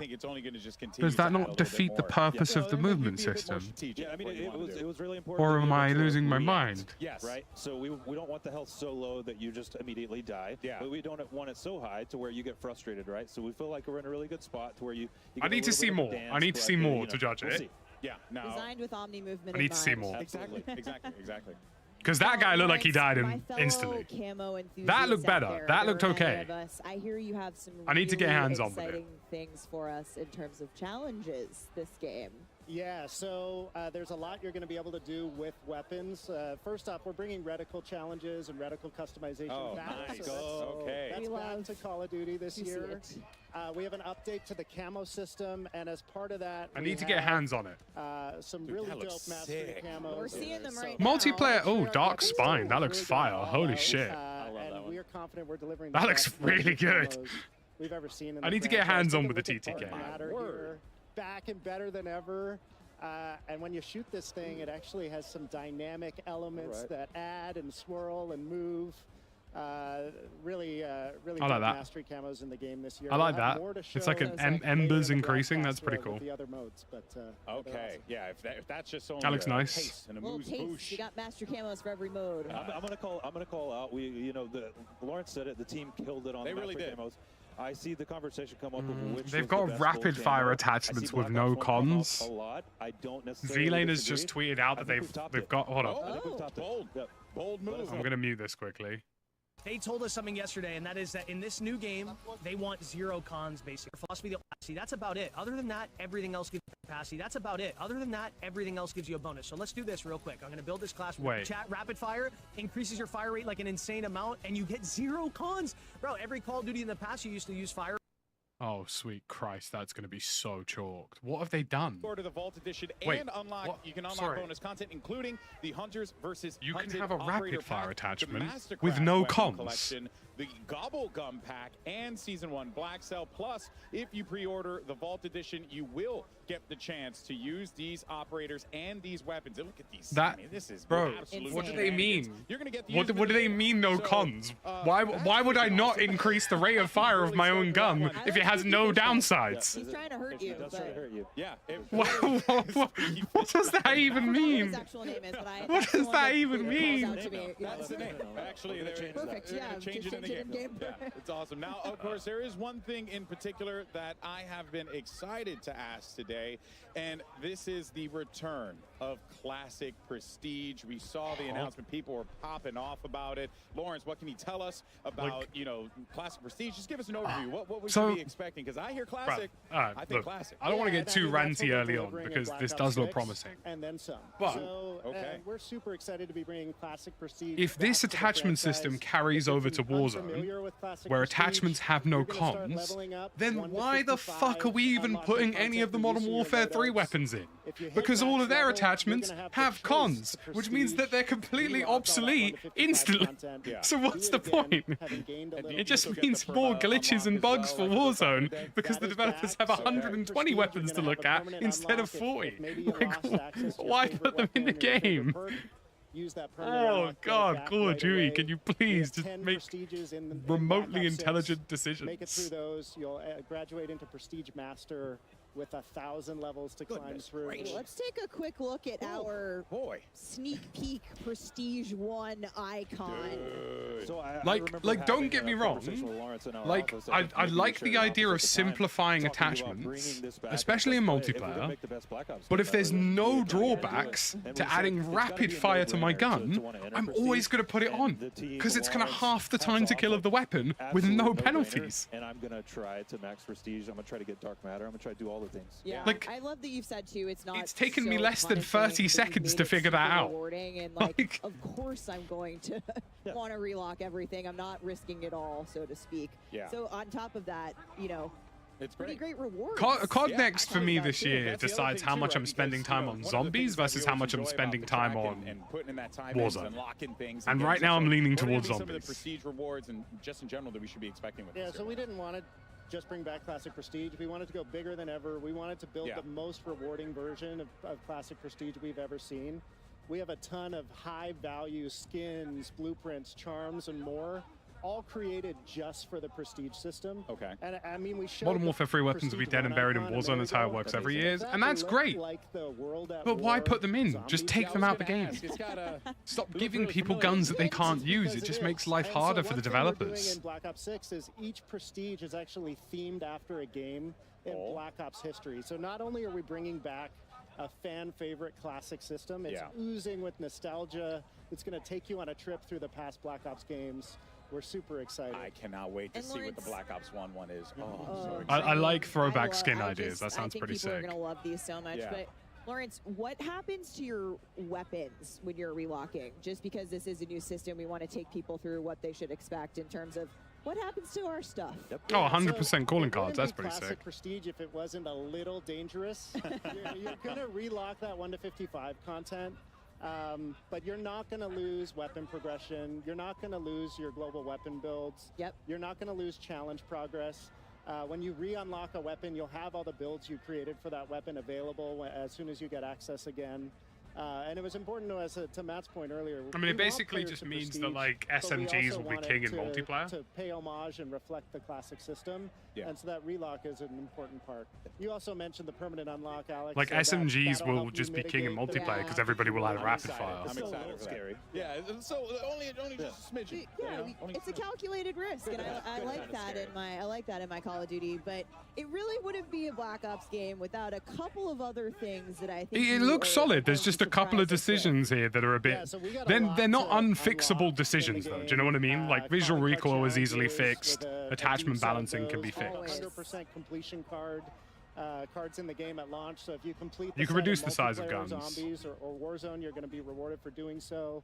Does that not defeat the purpose of the movement system? Yeah, I mean, it was really important. Or am I losing my mind? Yes. Right. So we don't want the health so low that you just immediately die. Yeah. But we don't want it so high to where you get frustrated, right? So we feel like we're in a really good spot to where you I need to see more. I need to see more to judge it. Yeah. No. Designed with Omni movement. I need to see more. Exactly. Because that guy looked like he died instantly. That looked better. That looked okay. I hear you have some I need to get really hands-on with it. exciting things for us in terms of challenges this game. Yeah, so there's a lot you're going to be able to do with weapons. First off, we're bringing reticle challenges and reticle customization back. Nice. So Okay. That's back to Call of Duty this year. We have an update to the camo system, and as part of that, I need to get hands on it. Some really dope mastery camos. We're seeing them right Multiplayer. Oh, Dark Spine. That looks fire. Holy shit. And we are confident we're delivering That the looks best really good. camos we've ever seen. I need to get hands on with the TTK. Back and better than ever. And when you shoot this thing, it actually has some dynamic elements that add and swirl and move. Really I like dope that. mastery camos in the game this year. I like We'll have that. more to It's like show an embers increasing. That's pretty with cool. the other modes, but, Okay, yeah. If that's just only That looks a nice. taste and a Little moose taste. boosh. You got master camos for every mode. I'm gonna call out. Lawrence said it. The team killed it on They the really master camos. I see the conversation come up of which They've was got the best rapid gold fire camo. attachments I see with Black no Ops 1 come up cons. A lot. I don't necessarily V-Lane has disagree. just tweeted out that I think they've got. Hold on. I think we've topped it. Bold move. I'm gonna mute this quickly. They told us something yesterday, and that is that in this new game, they want 0 cons, basically. Philosophy, the opacity, that's about it. Other than that, everything else gives you capacity. That's about it. Other than that, everything else gives you a bonus. So let's do this real quick. I'm going to build this class. Wait. Chat rapid fire increases your fire rate like an insane amount, and you get 0 cons. Bro, every Call of Duty in the past, you used to use fire. Oh, sweet Christ, that's going to be so chalked. What have they done? Order the Vault Edition Wait, and unlock. what? You can unlock Sorry. bonus content, including the Hunters versus You can Hunted have a Operator rapid fire pack, attachment the with Mastercraft no weapon cons. collection, the Gobble Gum pack, and Season 1 Black Cell. Plus, if you pre-order the Vault Edition, you will get the chance to use these operators and these weapons. And look at these. That, I mean, this is bro, absolute what do they shenanigans. mean? You're gonna get What do they mean no cons? Why would I not increase the rate of fire of my own gun if it has no downsides? He's trying to hurt you. That's trying to hurt you. Yeah. What does that even mean? His actual name is, but What does that even mean? That's the name. Actually, they're Perfect, they're yeah, gonna change it in the game. Yeah, it's awesome. Now, of course, there is one thing in particular that I have been excited to ask today, and this is the return of Classic Prestige. We saw the announcement. People were popping off about it. Lawrence, what can you tell us about, Classic Prestige? Just give us an overview. What we should be expecting? Because I hear Classic. I think look, Classic. I don't want to get too ranty early on delivering in because Black this Ops does look 6, promising. And then some. But- So, Okay. we're super excited to be bringing Classic Prestige. If back this to the attachment franchise. system carries over to Unfamiliar Warzone, with Classic where Prestige, attachments have no you're gonna start cons, leveling up then 1 to why the 55, fuck are we even unlocking putting any of the content for Modern use in your Warfare 3 loadouts. weapons in? If you hit Because all max of their level, attachments you're gonna have to cons, chase the which means that Prestige, they're completely unlock all that obsolete 1 to 55 instantly. content, So do what's it the again, point? having gained a little It just bit. means more glitches and bugs for Warzone because the That is developers back. have So 120 Prestige, weapons you're to gonna look have a at permanent instead of unlock if 40. maybe you Like, lost access to your why favorite put them in the weapon or your favorite game? perk. Use that permanent Oh unlock, get it god, back Call of right Duty, away. can you We please have just 10 make prestiges in remotely Black Ops 6. intelligent Make it decisions? through those, you'll graduate into Prestige Master with 1,000 levels to climb through. Let's take a quick look at our sneak peek Prestige 1 icon. So Like, don't get me wrong. Like, I like the idea of simplifying attachments, especially in multiplayer. But if there's no drawbacks to adding rapid fire to my gun, I'm always going to put it on because it's going to half the time to kill of the weapon with no penalties. And I'm gonna try to max prestige. I'm gonna try to get dark matter. I'm gonna try to do all the things. Yeah, Like, I love that you've said too. It's not. It's taken me so less than punishing 30 because seconds you to made it figure that super out. rewarding, and like, of course, I'm going to want to relock everything. I'm not risking it all, so to speak. Yeah. So on top of that, it's pretty great reward. COD Next for me this year decides how much I'm spending time on zombies versus how much I'm spending time on Warzone. And right now I'm leaning towards Some of the zombies. prestige rewards and just in general that we should be expecting with Yeah, this. so we didn't want to just bring back Classic Prestige. We wanted to go bigger than ever. We wanted to build Yeah. the most rewarding version of Classic Prestige we've ever seen. We have a ton of high-value skins, blueprints, charms, and more, all created just for the Prestige system. Okay. And I mean, we showed Modern the Warfare 3 weapons will be Prestige dead and buried in icon a Warzone. minute That's how it ago. works every They year, exactly and that's look great. like the World at But why War put them in? zombies. Just take them out the game. Stop giving people guns that they can't use. It just makes life harder for the developers. In Black Ops 6 is each prestige is actually themed after a game in Black Ops history. So not only are we bringing back a fan favorite classic system, it's oozing with nostalgia It's going to take you on a trip through the past Black Ops games. We're super excited. I cannot wait to see what the Black Ops 1 one is. Oh, I'm so I excited. like throwback skin ideas. That sounds pretty people sick. are going to love these so much. Yeah. But Lawrence, what happens to your weapons when you're relocking? Just because this is a new system, we want to take people through what they should expect in terms of what happens to our stuff. Oh, 100% calling cards. That's pretty classic sick. Prestige if it wasn't a little dangerous. you're going to relock that 1 to 55 content, but you're not going to lose weapon progression. You're not going to lose your global weapon builds. Yep. You're not going to lose challenge progress. When you re-unlock a weapon, you'll have all the builds you created for that weapon available as soon as you get access again. And it was important to us, to Matt's point earlier. I mean, it basically just means that, like, SMGs will be king in multiplayer. To pay homage and reflect the classic system. Yeah. And so that relock is an important part. You also mentioned the permanent unlock, Alex. Like, so SMGs that'll will help you just be king in mitigate the- multiplayer because everybody will have rapid fire. I'm excited for that. Yeah, so only just a smidgen. Yeah, Only it's a calculated risk, and I like that in my Call of Duty. But it really wouldn't be a Black Ops game without a couple of other things that I think. It looks solid. There's just a couple of decisions here that are a bit. They're not unfixable decisions, though. Do you know what I mean? Like, visual recoil is easily fixed. Attachment balancing can be fixed. 100% completion cards in the game at launch. So if you complete, You can set reduce the size of multiplayer guns. Zombies or Warzone, you're going to be rewarded for doing so.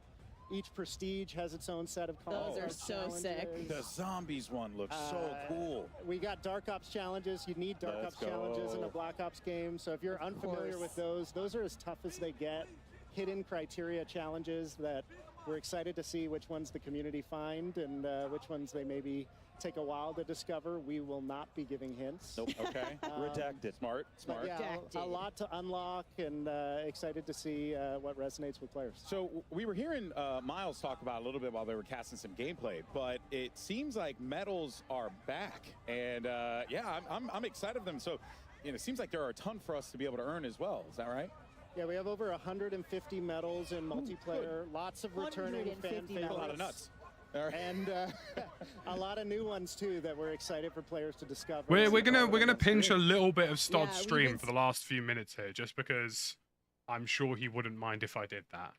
Each prestige has its own set of Those are so sick. The zombies one looks so cool. We got Dark Ops challenges. You need Dark Ops challenges in a Black Ops game. So if you're unfamiliar with those are as tough as they get. Hidden criteria challenges that we're excited to see which ones the community find and which ones they maybe take a while to discover. We will not be giving hints. Nope. Okay. Redacted. Smart. But yeah, a lot to unlock, and excited to see what resonates with players. So we were hearing Miles talk about a little bit while they were casting some gameplay, but it seems like medals are back, and yeah, I'm excited for them. So it seems like there are a ton for us to be able to earn as well. Is that right? Yeah, we have over 150 medals in multiplayer. Lots of returning fan favorites. A lot of nuts. And a lot of new ones too that we're excited for players to discover. We're gonna pinch a little bit of Stodd's stream for the last few minutes here, just because I'm sure he wouldn't mind if I did that.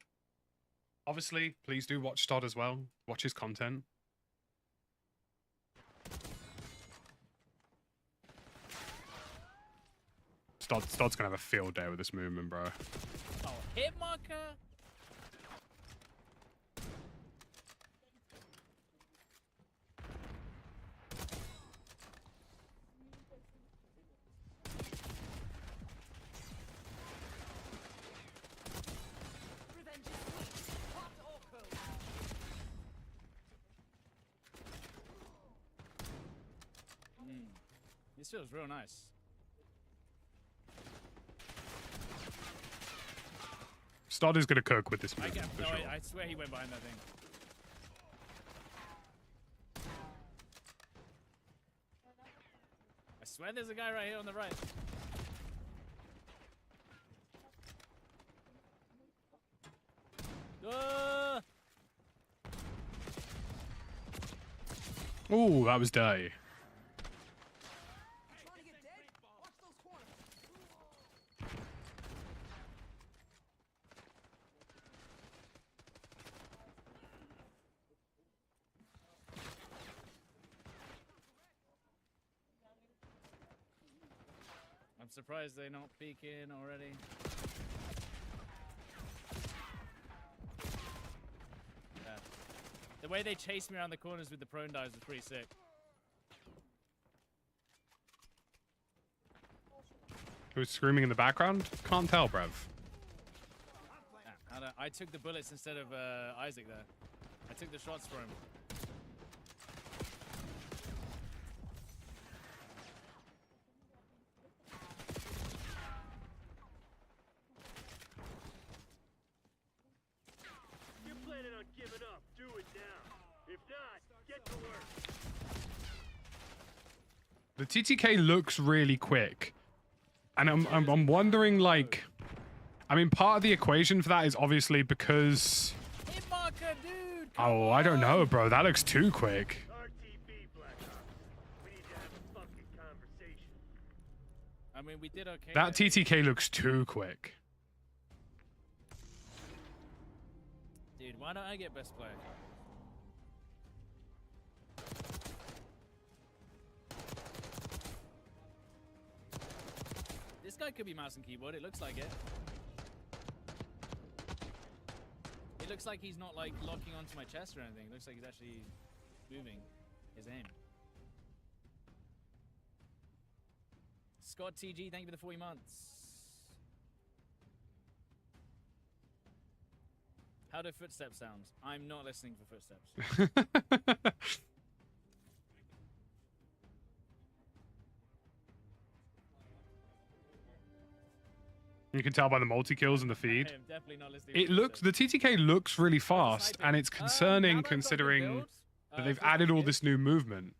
Obviously, please do watch Stodd as well. Watch his content. Stodd's gonna have a field day with this movement, bro. Oh, hit marker. This feels real nice. Stodd is gonna cook with this I movement for sure. I swear he went behind that thing. I swear there's a guy right here on the right. Ooh, that was day. I'm surprised they're not peeking already. Yeah. The way they chased me around the corners with the prone dives was pretty sick. Who's screaming in the background? Can't tell, bruv. Yeah, I took the bullets instead of Isaac there. I took the shots for him. You're planning on giving up. Do it now. If not, get to work. The TTK looks really quick. And I'm wondering, like, I mean, part of the equation for that is obviously because... Hit marker, dude! Oh, I don't know, bro. That looks too quick. I mean, we did okay. That there. TTK looks too quick. Dude, Why don't I get best player? This guy could be mouse and keyboard. It looks like it. It looks like he's not like locking onto my chest or anything. It looks like he's actually moving his aim. Scott TG, thank you for the 40 months. How do footsteps sound? I'm not listening for footsteps. You can tell by the multi-kills in the feed. I am definitely not listening. It looks, the TTK looks really fast, and it's concerning considering that they've added all this new movement.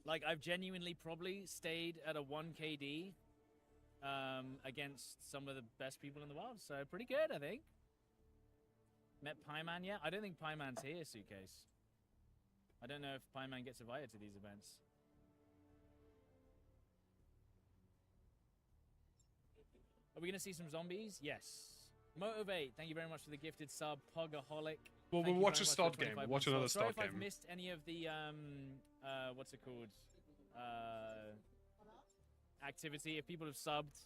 Like, I've genuinely probably stayed at a 1 KD against some of the best people in the world. So pretty good, I think. Met Pieman yet? I don't think Pieman's here, Suitcase. I don't know if Pieman gets invited to these events. Are we going to see some zombies? Yes. Motivate, thank you very much for the gifted sub. Pogaholic. Well, we'll watch a stud game. We'll watch another stud game. Sorry if I've missed any of the, what's it called? Activity. If people have subbed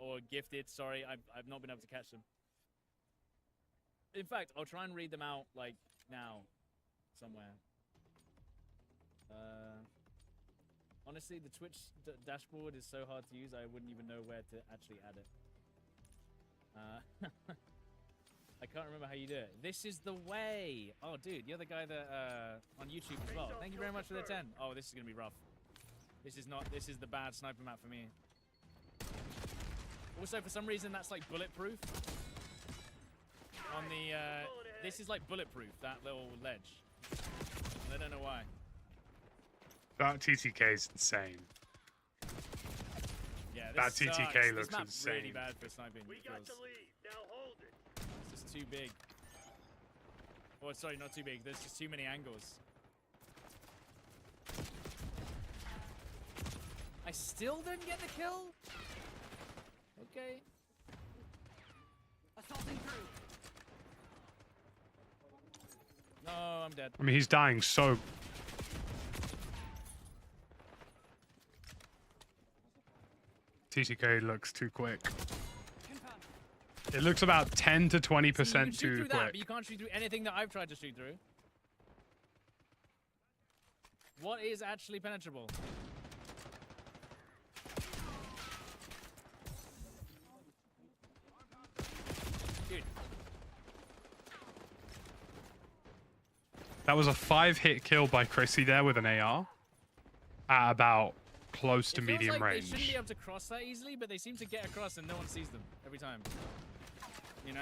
or gifted, sorry, I've not been able to catch them. In fact, I'll try and read them out, like, now. Somewhere. Honestly, the Twitch dashboard is so hard to use, I wouldn't even know where to actually add it. I can't remember how you do it. This is the way. Oh, dude, you're the guy that on YouTube as well. Thank you very much for the 10. Oh, this is gonna be rough. This is the bad sniper map for me. Also, for some reason, that's like bulletproof. On the this is like bulletproof. That little ledge. And I don't know why. That TTK is insane. Yeah, that this TTK sucks. looks this map's insane. really bad for sniping. We got the lead. Now hold it. It's just too big. Oh, sorry, not too big. There's just too many angles. I still didn't get the kill? Okay. Assaulting through. No, I'm dead. I mean, he's dying so... TTK looks too quick. It looks about 10 to 20% too quick. That, but you can't shoot through anything that I've tried to shoot through. What is actually penetrable? Dude. That was a 5-hit kill by Chrissy there with an AR at about close to medium like range. They shouldn't be able to cross that easily, but they seem to get across and no one sees them every time. You know?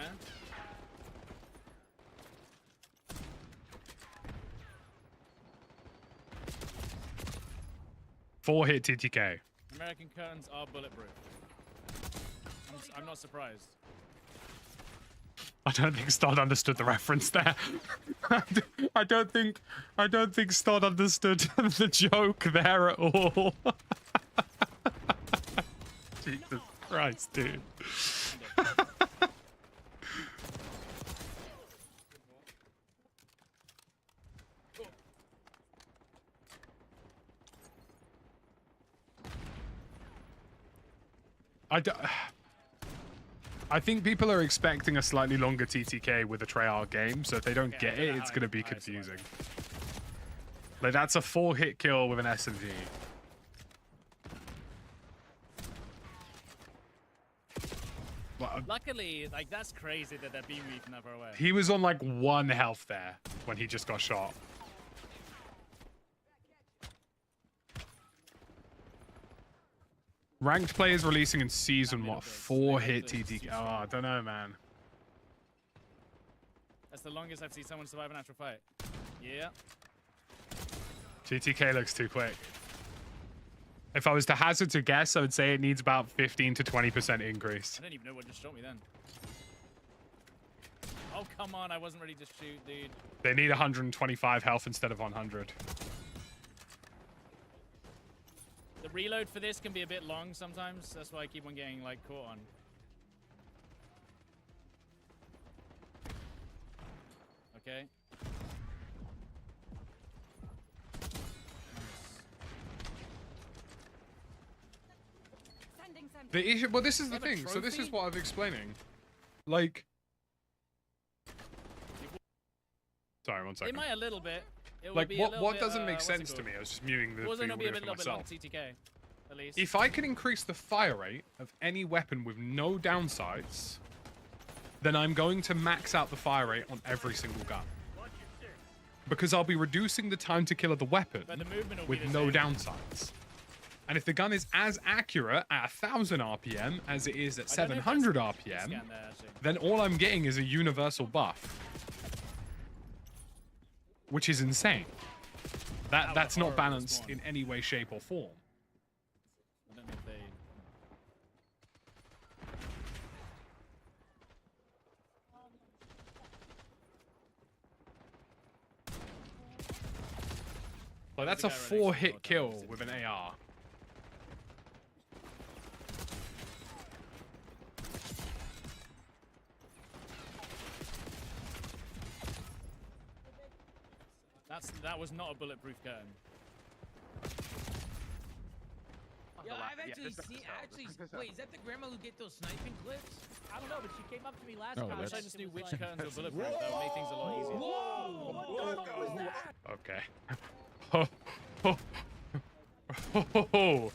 Four-hit TTK. American curtains are bulletproof. I'm not surprised. I don't think Stod understood the reference there. I don't think Stod understood the joke there at all. Jesus Christ, dude. I think people are expecting a slightly longer TTK with a Treyarch game, so if they don't get it, it's going to be confusing. Like, that's a 4-hit kill with an SMG. Luckily, like, that's crazy that they're being weak from that far away. He was on, like, 1 health there when he just got shot. Ranked players releasing in season, what, 4-hit TTK? Oh, I don't know, man. That's the longest I've seen someone survive an actual fight. Yeah. TTK looks too quick. If I was to hazard to guess, I would say it needs about 15 to 20% increase. I didn't even know what just shot me then. Oh, come on. I wasn't ready to shoot, dude. They need 125 health instead of 100. The reload for this can be a bit long sometimes. That's why I keep on getting, like, caught on. Okay. The issue, well, this is the thing. So this is what I'm explaining. Like, sorry, one second. It might a little bit. It Like, would be a little what bit, doesn't make what's it sense to called? me? I was just muting the Warzone will be a audio for little bit long myself. TTK, at least. If I can increase the fire rate of any weapon with no downsides, then I'm going to max out the fire rate on every single gun. Because I'll be reducing the time to kill of the weapon But the movement will with be the no same. downsides. And if the gun is as accurate at 1000 RPM as it is at 700 RPM, then all I'm getting is a universal buff. Which is insane. That's not balanced in any way, shape, or form. I don't know if they... Like, that's a 4-hit kill with an AR. That was not a bulletproof curtain. Yo, I've actually seen. Wait, is that the grandma who get those sniping clips? I don't know, but she came up to me last Oh, time. I that's- wish I just knew which curtains were bulletproof. That would make things a lot easier. Okay. Oh.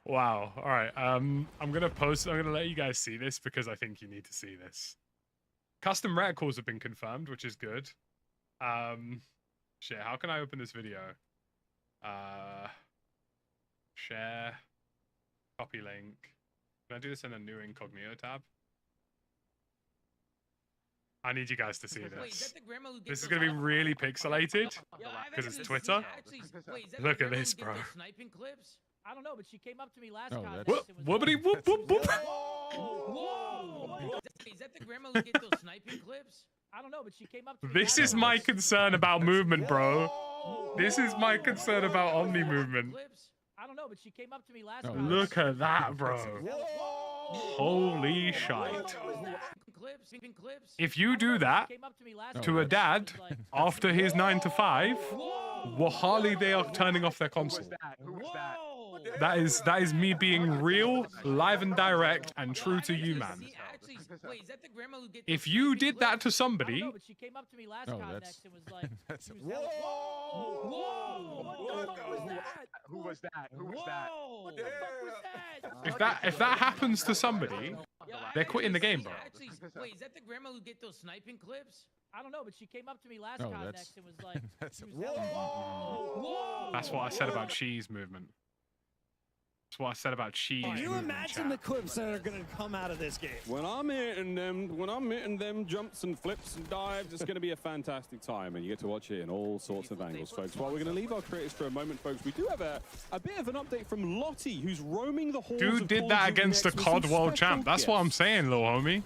Wow. All right. I'm gonna let you guys see this because I think you need to see this. Custom reticles have been confirmed, which is good. Shit. How can I open this video? Share. Copy link. Can I do this in a new incognito tab? I need you guys to see Wait, is this. that the grandma who This gets is gonna be really pixelated Yo, I've because it's actually Twitter. seen- wait, is that the Look at grandma who this, get bro. those sniping clips? I don't know, but she came up to me last Oh, time. that's- Whoopity whoop whoop whoop. Whoa! Is that the grandma who get those sniping clips? I don't know, but she came up to me This last is time. my concern about movement, bro. This is my concern about Omni movement. I don't know, but she came up to me last time. Look at that, bro. Holy shite. If you do that to a dad after his 9 to 5, Wahali, they are turning off their console. That is me being real, live and direct, and true to you, man. Wait, is that the grandma who get If you did that to somebody, But she came up to me last Oh, time that's- next and was like, Who was that? Who was that? What the fuck was that? if that happens to somebody, they're quitting the game, bro. Actually, wait, is that the grandma who get those sniping clips? I don't know, but she came up to me last Oh, time that's- next and was like, That's what I said about cheese movement. That's what I said about cheese Can you movement, imagine chat. the clips that are going to come out of this game? When I'm hitting them jumps and flips and dives, it's going to be a fantastic time, and you get to watch it in all sorts of angles, folks. While we're going to leave our creators for a moment, folks, we do have a bit of an update from Lottie, who's roaming the halls Dude of did Call that of Duty against a next with COD some world special champ. That's what I'm guests. saying, little homie.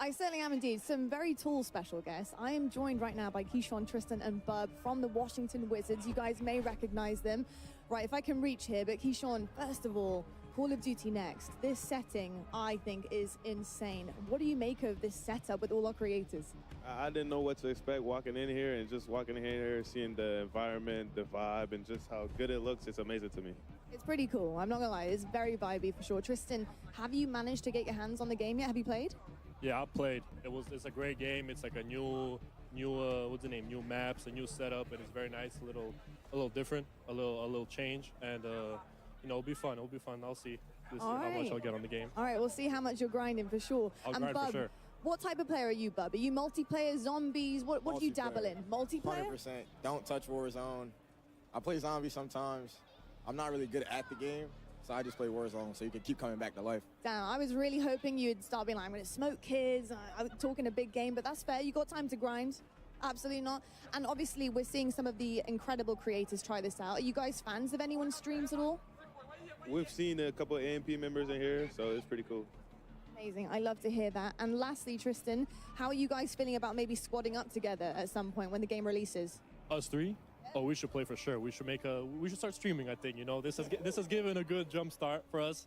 I certainly am indeed. Some very tall special guests. I am joined right now by Keyshawn, Tristan, and Bub from the Washington Wizards. You guys may recognize them. Right, if I can reach here, but Keyshawn, first of all, Call of Duty Next. This setting, I think, is insane. What do you make of this setup with all our creators? I didn't know what to expect walking in here, and just walking in here, seeing the environment, the vibe, and just how good it looks, it's amazing to me. It's pretty cool. I'm not gonna lie, it's very vibey for sure. Tristan, have you managed to get your hands on the game yet? Have you played? Yeah, I played. It's a great game. It's like a new what's the name? New maps, a new setup, and it's very nice. A little different, a little change, and it'll be fun. It'll be fun. I'll see how much I'll get on the game. All right, we'll see how much you're grinding for sure. I'll and grind for Bub, sure. what type of player are you, Bub? Are you multiplayer, zombies? What do you dabble in? Multiplayer? 100%. Don't touch Warzone. I play zombies sometimes. I'm not really good at the game, so I just play Warzone so you can keep coming back to life. Damn, I was really hoping you'd start being like, I'm going to smoke kids. I'm talking a big game, but that's fair. You got time to grind. Absolutely not. And obviously, we're seeing some of the incredible creators try this out. Are you guys fans of anyone's streams at all? We've seen a couple of AMP members in here, so it's pretty cool. Amazing. I love to hear that. And lastly, Tristan, how are you guys feeling about maybe squadding up together at some point when the game releases? Us three? Oh, we should play for sure. We should start streaming. I think this has given a good jump start for us.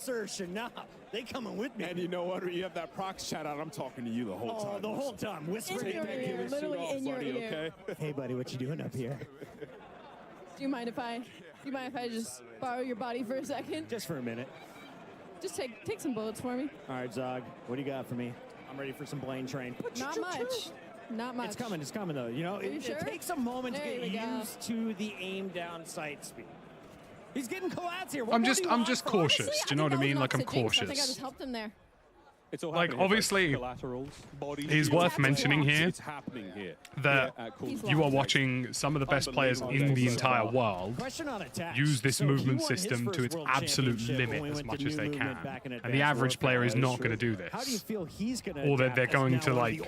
insertion. Nah, they coming with me. And you know what? You have that prox chat out. I'm talking to you the whole time. Oh, the whole time. Whispering In your back ear, here. literally in your buddy, ear. okay? Hey, buddy, what you doing up here? Do you mind if I just borrow your body for a second? Just for a minute. Just take some bullets for me. All right, Zog, what do you got for me? I'm ready for some Blaine train. Not much. Not much. It's coming though. You know, it takes a moment to There get we go. used to the aim down sight speed. He's getting collapsed here. I'm just cautious. Honestly, Do you know what I mean? Like I'm I think I cautious. just helped him there. It's all Like happening here, obviously, collaterals, bodies, it's worth mentioning here It's happening here. that Yeah, cool. you are watching some of the best players in the entire world Question on attacks. use this So he movement won his system to first its world absolute championship when limit we as went much to as new they can. movement back in And the Advanced average player is Warfare. not going to do How do you this. feel he's going to Or that they're going to like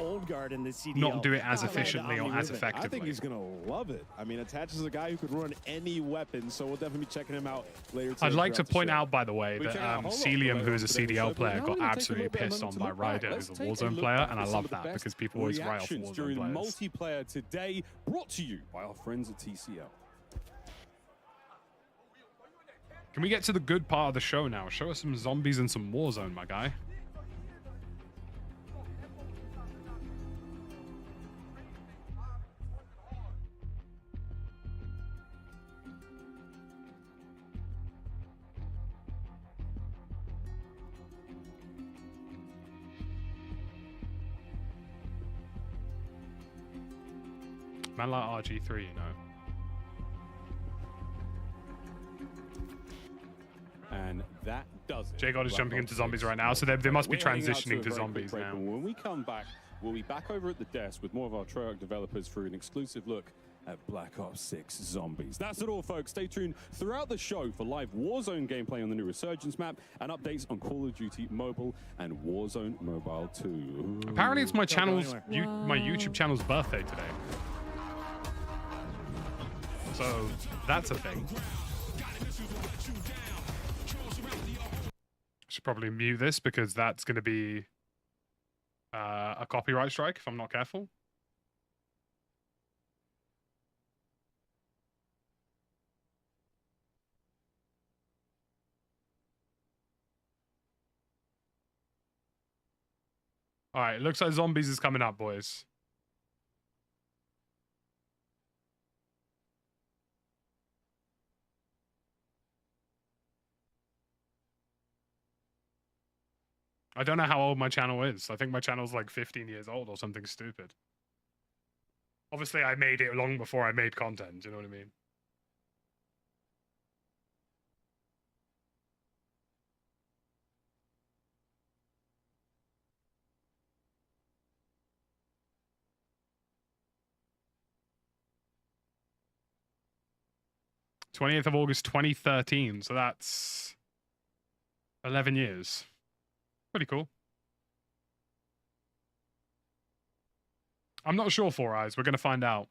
not do it as Oh, efficiently or as I effectively. think he's going to love it. I mean, Attach is a guy who could run any weapon, so we'll definitely be checking him out later today. I'd like to throughout the point show. out, by the way, We that check out- hold on, Celium, wait, who is a today, CDL so player, now got we're gonna take a absolutely little bit of pissed on moment to by look back. Ryder, Let's who's a take a Warzone look player, back and I at some love of the that best because people always rail for reactions Warzone during players. multiplayer today, brought to you by our friends at TCL. Can we get to the good part of the show now? Show us some zombies and some Warzone, my guy. Man like RG3, you know. And that does it. J-God is Black jumping Ops into zombies 6. right now, so they must be We're heading out transitioning a to very zombies quick break, now. and when we come back, we'll be back over at the desk with more of our Treyarch developers for an exclusive look at Black Ops 6 Zombies. That's it all, folks. Stay tuned throughout the show for live Warzone gameplay on the new Resurgence map and updates on Call of Duty Mobile and Warzone Mobile 2. Ooh. Apparently it's my channel's my YouTube channel's birthday today. So that's a thing. Should probably mute this because that's going to be a copyright strike if I'm not careful. All right, looks like zombies is coming up, boys. I don't know how old my channel is. I think my channel's like 15 years old or something stupid. Obviously, I made it long before I made content. Do you know what I mean? '20th of August, 2013. So that's 11 years. Pretty cool. I'm not sure, Four Eyes. We're going to find out.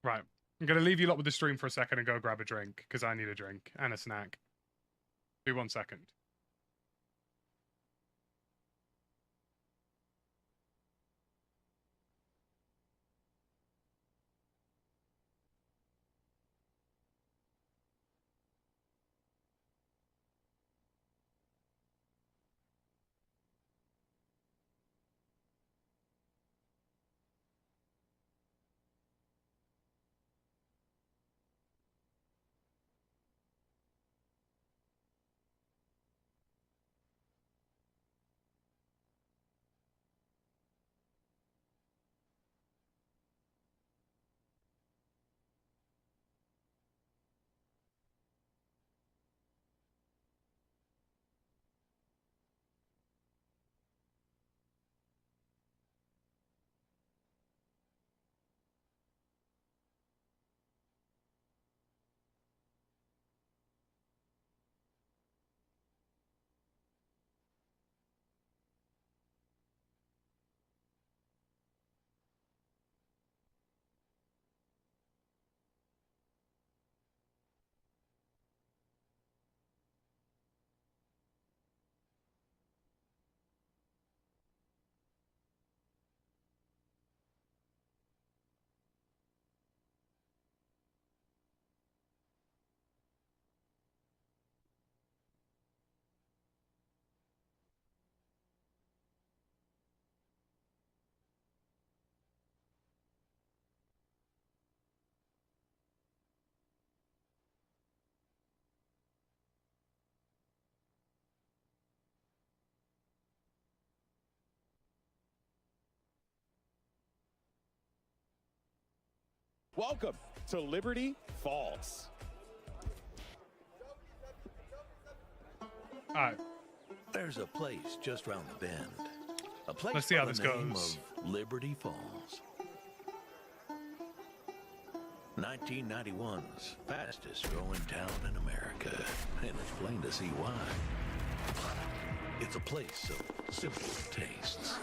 Right. I'm going to leave you lot with the stream for a second and go grab a drink, because I need a drink and a snack. Be 1 second. welcome to Liberty Falls. All right. There's a place just round the bend. A place Let's see how by this the name goes. of Liberty Falls. 1991's fastest growing town in America, and it's plain to see why. It's a place of simple tastes.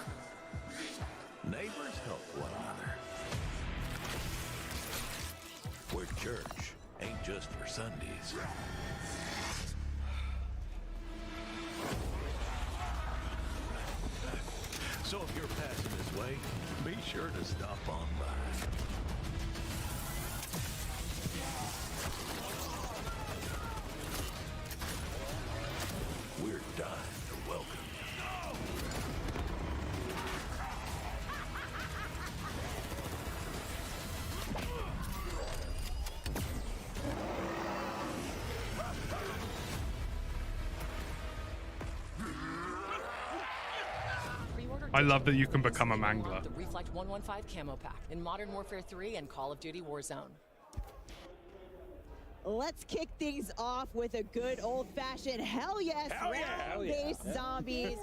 Neighbors help one another. Where church ain't just for Sundays. So if you're passing this way, be sure to stop on by. We're dying to welcome I love that you can become a mangler. The Reflect 115 camo pack in Modern Warfare 3 and Call of Duty Warzone. Let's kick things off with a good old-fashioned hell yes. Round-based zombies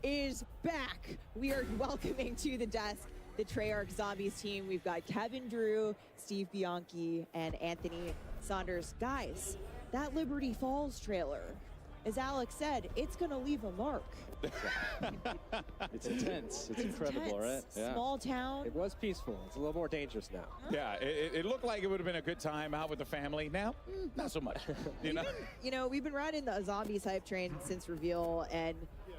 is back. We are welcoming to the desk the Treyarch Zombies team. We've got Kevin Drew, Steve Bianchi, and Anthony Saunders. Guys, that Liberty Falls trailer, as Alex said, it's gonna leave a mark. It's intense. It's incredible, right? Yeah. Small town. It was peaceful. It's a little more dangerous now. Yeah, it looked like it would have been a good time out with the family. Now, not so much. You know, we've been riding the zombies hype train since reveal, and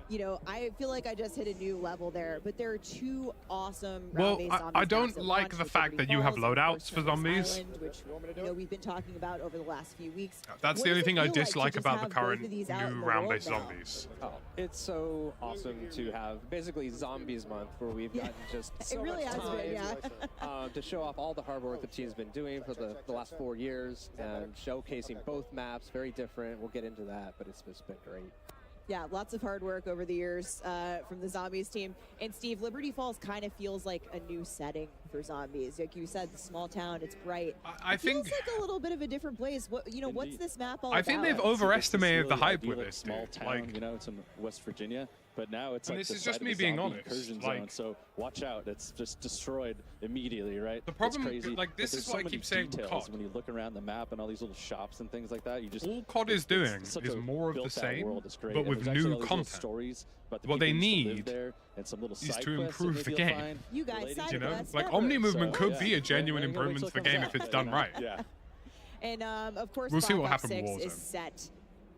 you know, I feel like I just hit a new level there. But there are two awesome round-based zombies I don't maps at like launch the with fact Liberty that you have Falls and, of loadouts course, for zombies. Island, which you know we've been talking about over the last few weeks. That's What the only does it thing I feel like to dislike just about the have both current of these out in new the round-based world now? zombies. Oh, it's so awesome to have basically Zombies Month, where we've gotten just so really much has time been, yeah. to show off all the hard work the team's been doing for the last 4 years, and showcasing both maps, very different. We'll get into that, but it's just been great. Yeah, lots of hard work over the years from the Zombies team. And Steve, Liberty Falls kind of feels like a new setting for zombies. Like you said, the small town, it's bright. I think feels like a little bit of a different place. What what's this map all I about? think they've overestimated the hype with this, small dude. town, Like, you know, it's in West Virginia, but now it's and like this the is just site of me the being zombie honest, incursion like- zone. So watch out, it's just destroyed immediately, right? The problem- it's crazy. like, this but is there's what I so many keep saying with details COD. when you look around the map and all these little shops and things like that. You just all COD is it's doing such is a more of the built-out same, world. It's great. but And with there's actually new all these little content. stories about the What they people who used to live need there, and some little is side to quests improve that the maybe you'll game. find You guys related side to You know, quests like ever. Omni movement So, could yeah. be a genuine Yeah, improvement to wait the till it game comes if out. it's done right. Yeah. And of course, We'll see what Black Ops happened 6 with is Warzone. set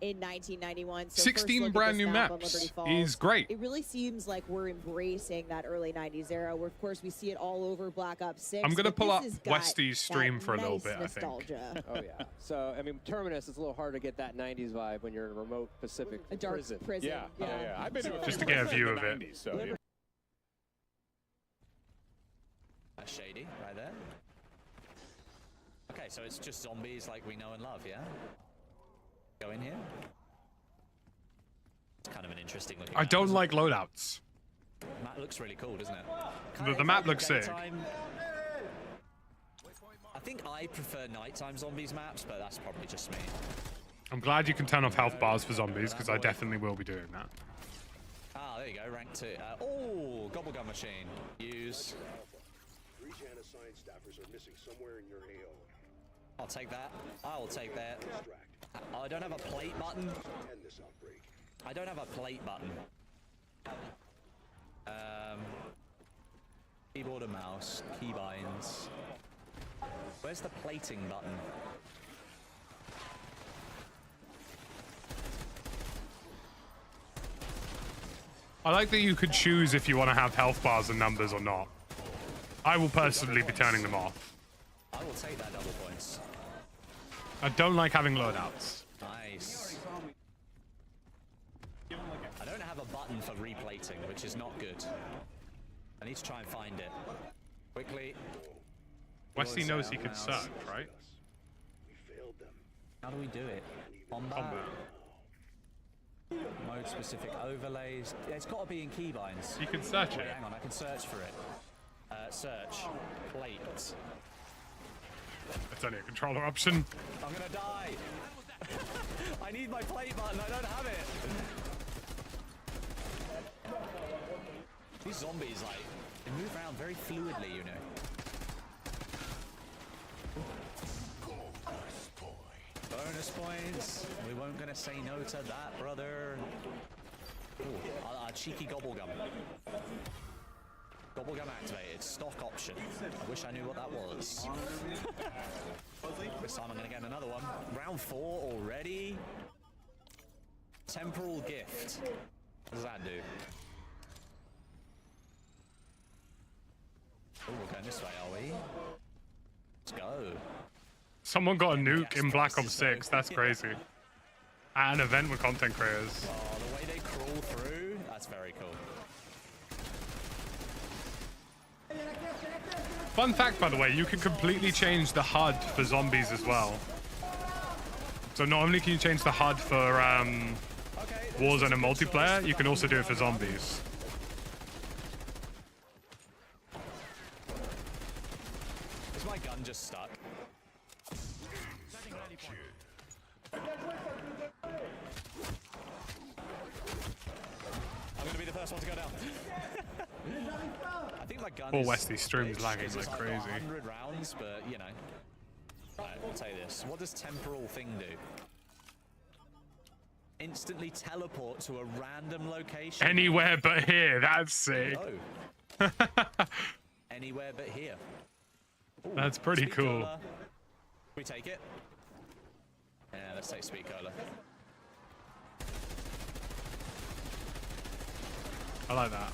in 1991. So 16 first look at brand this new map on maps Liberty Falls. is great. It really seems like we're embracing that early 90s era, where of course we see it all over Black Ops 6. I'm gonna but pull this up has got Westy's that stream for a little nice bit, I think. nostalgia. Oh yeah. So I mean, Terminus is a little hard to get that '90s vibe when you're in a remote Pacific A dark prison. Yeah. I've been to a Just few to get a places view in of the it. 90s, so, yeah. That's shady, right there. Okay, so it's just zombies like we know and love, yeah? Go in here. It's kind of an interesting looking I map, don't isn't like it? loadouts. Map looks really cool, doesn't it? The map looks sick. Daytime. I think I prefer nighttime zombies maps, but that's probably just me. I'm glad you can turn off health bars for zombies, because I definitely will be doing that. Ah, there you go, rank 2. Oh, gobble gun machine. Use. 3 Janus staffers are missing somewhere in your AO. I'll take that. I'll take that. I don't have a plate button. End this outbreak. I don't have a plate button. Keyboard and mouse, keybinds. Where's the plating button? I like that you could choose if you want to have health bars and numbers or not. I will personally be turning them off. I will take that double points. I don't like having loadouts. Nice. I don't have a button for replating, which is not good. I need to try and find it. Quickly. Westy knows he could search, right? How do we do it? Combat. Mode specific overlays. Yeah, it's got to be in keybinds. You can search Wait, it. hang on, I can search for it. Search. Plate. It's only a controller option. I'm gonna die. I need my play button. I don't have it. These zombies, like, they move around very fluidly, you know. Bonus points. We weren't gonna say no to that, brother. Ooh, a cheeky gobble gum. Gobble gum activated. Stock option. I wish I knew what that was. This time I'm gonna get another one. Round 4 already. Temporal gift. What does that do? Oh, we're going this way, are we? Let's go. Someone got a nuke in Black Ops 6. That's crazy. At an event with content creators. Oh, the way they crawl through, that's very cool. Fun fact, by the way, you can completely change the HUD for zombies as well. So not only can you change the HUD for Warzone and multiplayer, you can also do it for zombies. Is my gun just stuck? I'm gonna be the first one to go down. I think my gun Poor is... Westy stream's lagging it's like just crazy. 100 rounds, but you know. Right, we'll take this. What does temporal thing do? Instantly teleport to a random location. Anywhere but here. That's sick. Oh. Anywhere but here. Ooh, That's pretty speed cool. cola. We take it. Yeah, let's take Sweet Cola. I like that.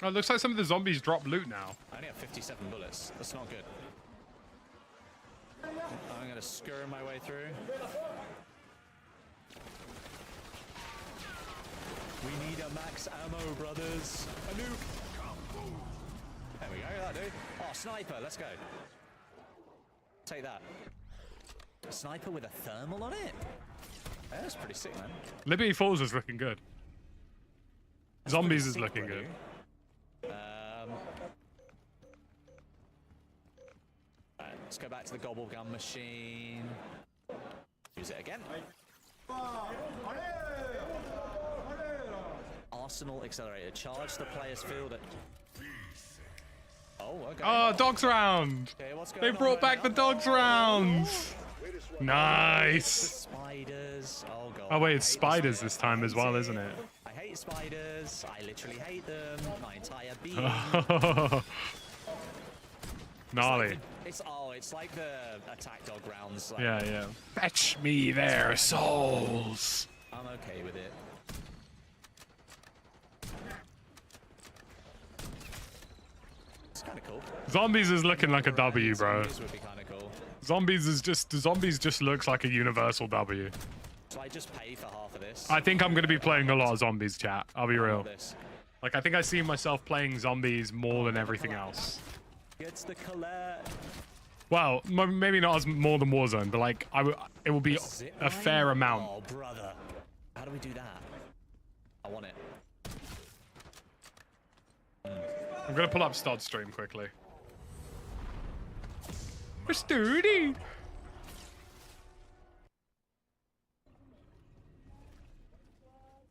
Oh, it looks like some of the zombies drop loot now. I only have 57 bullets. That's not good. I'm gonna scurry my way through. We need a max ammo, brothers. A nuke. There we go, that dude. Oh, sniper, let's go. Take that. A sniper with a thermal on it? Yeah, that's pretty sick, man. Liberty Falls is looking good. Zombies is looking good. Right, let's go back to the gobble gun machine. Use it again. Arsenal accelerator. Charge the player's field at... Oh, okay. Oh, dogs round. Okay, what's They going brought on back right the now? dogs rounds. The Nice. spiders. Oh god. Oh wait, I it's hate the spiders this time as well, isn't it? I hate spiders. I literally hate them. My entire being. Gnarly. It's like the attack dog rounds. Like, Yeah, yeah. Fetch me their souls. I'm okay with it. It's kind of cool. Zombies is looking like a W, bro. Zombies would be kind of cool. Zombies just looks like a universal W. So I just pay for half of this. I think I'm gonna be playing a lot of zombies, chat. I'll be real. This. Like I think I see myself playing zombies more than everything else. Gets the collect. Well, maybe not as more than Warzone, but like it will be a fair amount. Oh, brother. How do we do that? I want it. I'm gonna pull up Stod stream quickly. We're sturdy.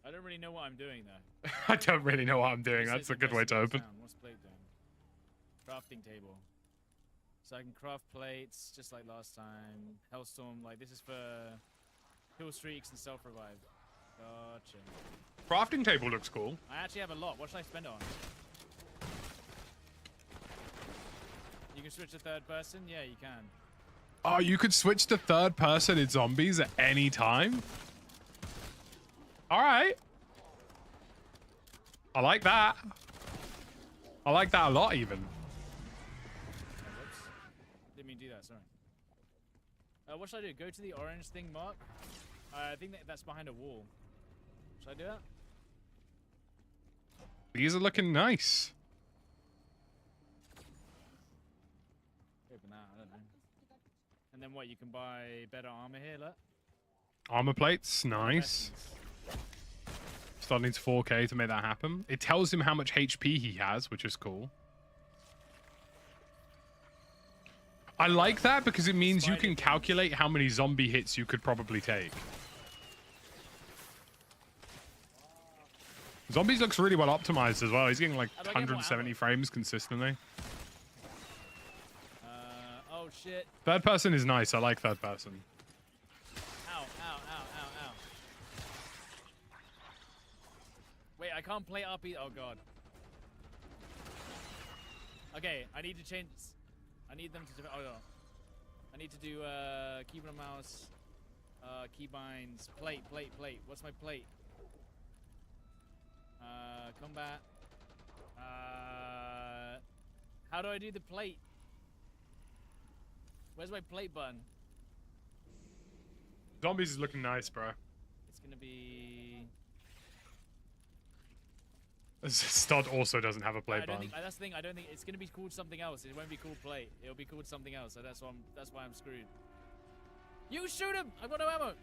I don't really know what I'm doing though. I don't really know what I'm doing. That's a good way to open. What's plate doing? Crafting table. So I can craft plates just like last time. Hellstorm, like this is for kill streaks and self-revive. Gotcha. Crafting table looks cool. I actually have a lot. What should I spend it on? You can switch to third person? Yeah, you can. Oh, you could switch to third person in zombies at any time? All right. I like that. I like that a lot, even. Whoops. Didn't mean to do that, sorry. What should I do? Go to the orange thing, Mark? I think that's behind a wall. Should I do that? These are looking nice. Open that, I don't know. And then what, you can buy better armor here, look. Armor plates, nice. Stod needs 4K to make that happen. It tells him how much HP he has, which is cool. I like that because it means you can calculate how many zombie hits you could probably take. Zombies looks really well optimized as well. He's getting like 170 frames consistently. Oh shit. Third person is nice. I like third person. Ow, ow, ow, ow, ow. Wait, I can't play RP. Oh god. Okay, I need to change. I need them to. Oh no. I need to do keyboard and mouse, keybinds, plate. What's my plate? Combat. How do I do the plate? Where's my plate button? Zombies is looking nice, bro. It's gonna be. Stud also doesn't have a plate button. That's the thing. I don't think it's gonna be called something else. It won't be called plate. It'll be called something else. So that's why I'm screwed. You shoot him! I've got no ammo.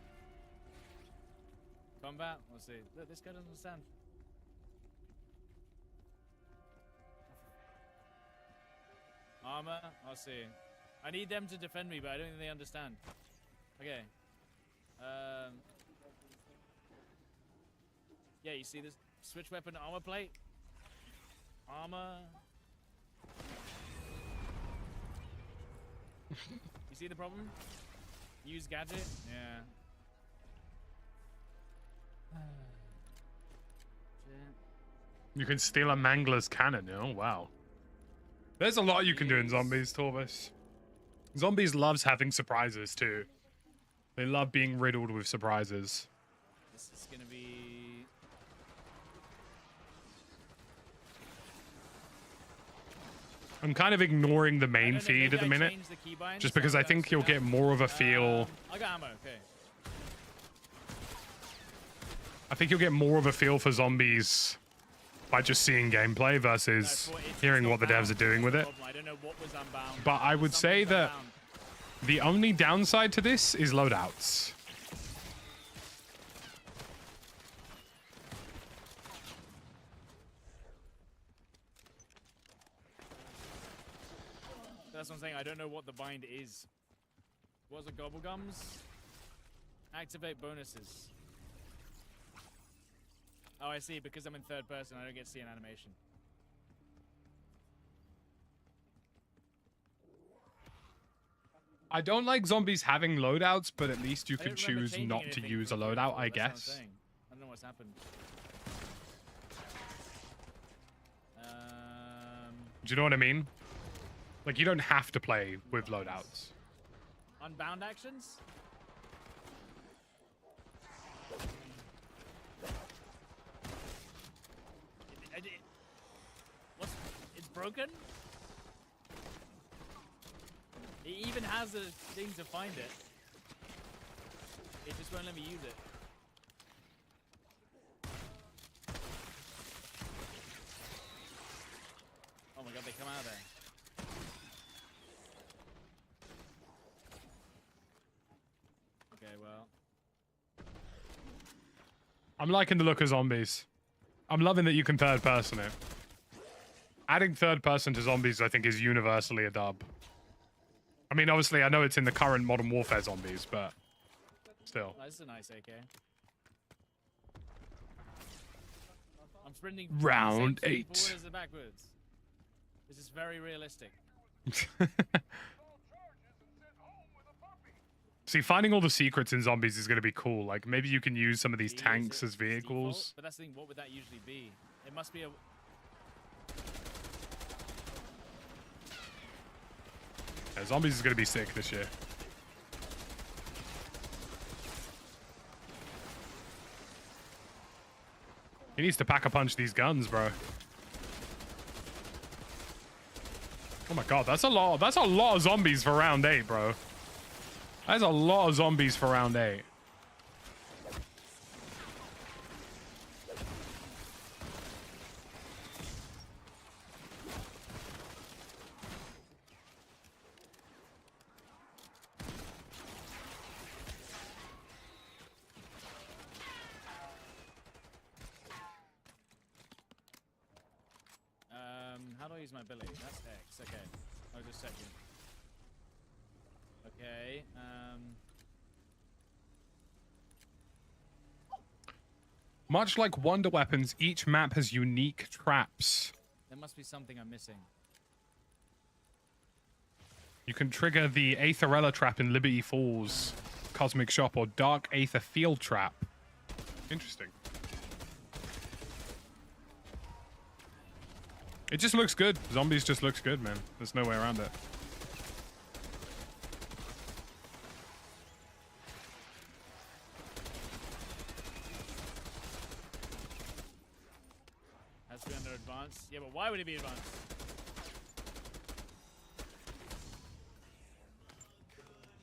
Combat. Let's see. Look, this guy doesn't understand. Armor. I'll see. I need them to defend me, but I don't think they understand. Okay. Yeah, you see this? Switch weapon armor plate. Armor. You see the problem? Use gadget? Yeah. You can steal a mangler's cannon. Oh, wow. There's a lot you can do in zombies, Torvis. Zombies loves having surprises, too. They love being riddled with surprises. This is gonna be... I'm kind of ignoring the main feed at the minute, just because I think you'll get more of a feel. I got ammo, okay. I think you'll get more of a feel for zombies by just seeing gameplay versus hearing what the devs are doing with it. But I would say that the only downside to this is loadouts. That's what I'm saying. I don't know what the bind is. What's the gobblegums? Activate bonuses. Oh, I see. Because I'm in third person, I don't get to see an animation. I don't like zombies having loadouts, but at least you could choose not to use a loadout, I guess. I don't know what's happened. Do you know what I mean? Like, you don't have to play with loadouts. Unbound actions? What's... It's broken? It even has a thing to find it. It just won't let me use it. Oh my god, they come out of there. Okay, well. I'm liking the look of zombies. I'm loving that you can third person it. Adding third person to zombies, I think, is universally a dub. I mean, obviously, I know it's in the current Modern Warfare zombies, but still. Oh, this is a nice AK. I'm sprinting Round 8. forwards and backwards. This is very realistic. See, finding all the secrets in zombies is going to be cool. Like, maybe you can use some of these tanks as vehicles. Default, but that's the thing, what would that usually be? It must be a... Yeah, zombies is going to be sick this year. He needs to pack-a-punch these guns, bro. Oh my god, that's a lot. That's a lot of zombies for round 8, bro. That's a lot of zombies for round 8. How do I use my ability? That's X, okay. I was just checking. Okay. Much like Wonder Weapons, each map has unique traps. There must be something I'm missing. You can trigger the Aetherella trap in Liberty Falls, Cosmic Shop, or Dark Aether Field trap. Interesting. It just looks good. Zombies just looks good, man. There's no way around it. Has to be under advanced. Yeah, but why would it be advanced?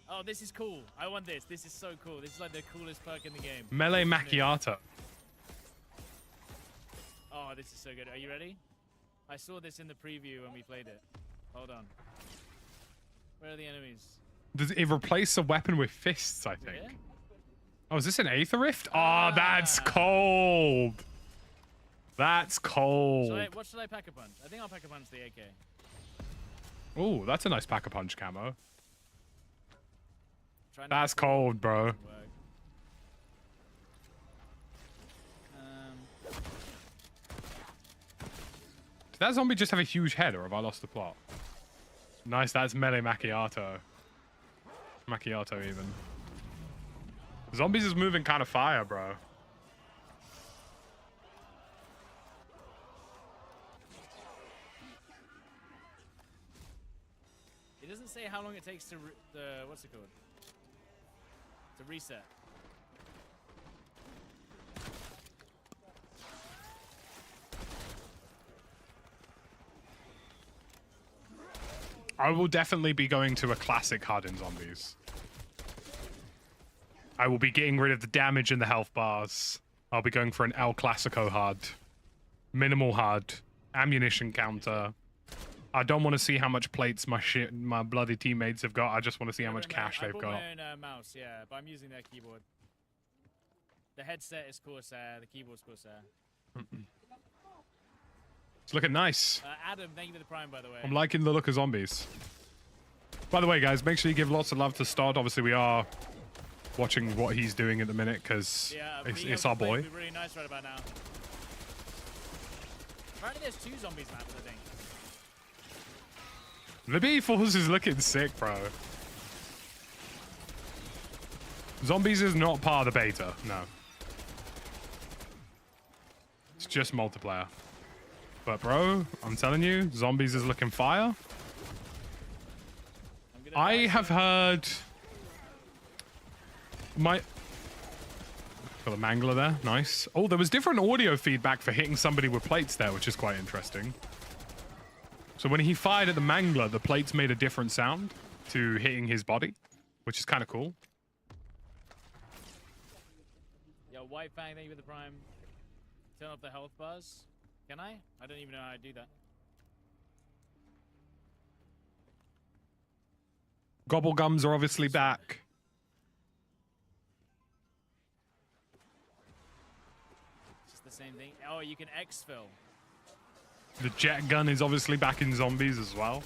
Oh, this is cool. I want this. This is so cool. This is like the coolest perk in the game. Melee Macchiato. Oh, this is so good. Are you ready? I saw this in the preview when we played it. Hold on. Where are the enemies? Does it replace a weapon with fists, I think? Yeah? Oh, is this an Aether Rift? Oh, that's cold. That's cold. What should I pack a punch? I think I'll pack a punch the AK. Oh, that's a nice Pack-a-Punch camo. That's cold, bro. Did that zombie just have a huge head, or have I lost the plot? Nice, that's Melee Macchiato. Macchiato, even. Zombies is moving kind of fire, bro. It doesn't say how long it takes to what's it called? To reset. I will definitely be going to a classic HUD in Zombies. I will be getting rid of the damage and the health bars. I'll be going for an El Clasico HUD. Minimal HUD. Ammunition counter. I don't want to see how much plates my bloody teammates have got. I just want to see how much cash they've got. I bought my own mouse, yeah, but I'm using their keyboard. The headset is Corsair, the keyboard's Corsair. It's looking nice. Adam, thank you for the prime, by the way. I'm liking the look of Zombies. By the way, guys, make sure you give lots of love to Stod. Obviously, we are watching what he's doing at the minute because it's our boy. Would be really nice right about now. Apparently, there's 2 Zombies maps, I think. Liberty Falls is looking sick, bro. Zombies is not part of the beta, no. It's just multiplayer. But bro, I'm telling you, Zombies is looking fire. I have heard got a mangler there, nice. Oh, there was different audio feedback for hitting somebody with plates there, which is quite interesting. So when he fired at the mangler, the plates made a different sound to hitting his body, which is kind of cool. Yo, White Fang, thank you for the prime. Turn off the health bars. Can I? I don't even know how to do that. Gobblegums are obviously back. It's just the same thing. Oh, you can exfil. The jet gun is obviously back in Zombies as well.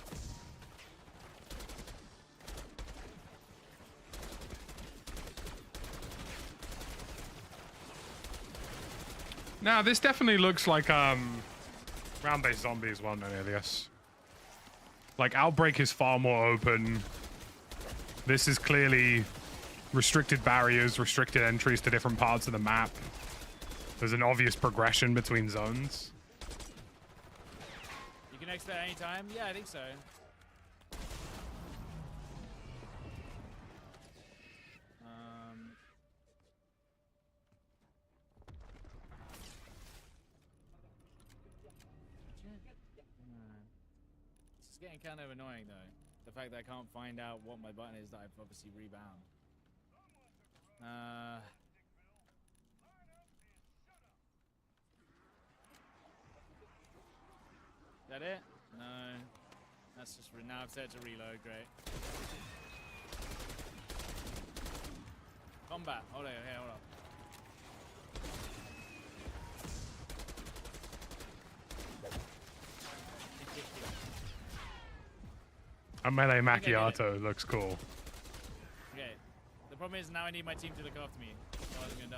Now, this definitely looks like round-based Zombies, well known alias. Like, Outbreak is far more open. This is clearly restricted barriers, restricted entries to different parts of the map. There's an obvious progression between zones. You can exit at any time? Yeah, I think so. This is getting kind of annoying though. The fact that I can't find out what my button is that I've obviously rebound. Is that it? No. That's just now I've set it to reload, great. Combat. Hold on, here, hold on. A Melee Macchiato looks cool. Problem is, now I need my team to look after me, or I'm gonna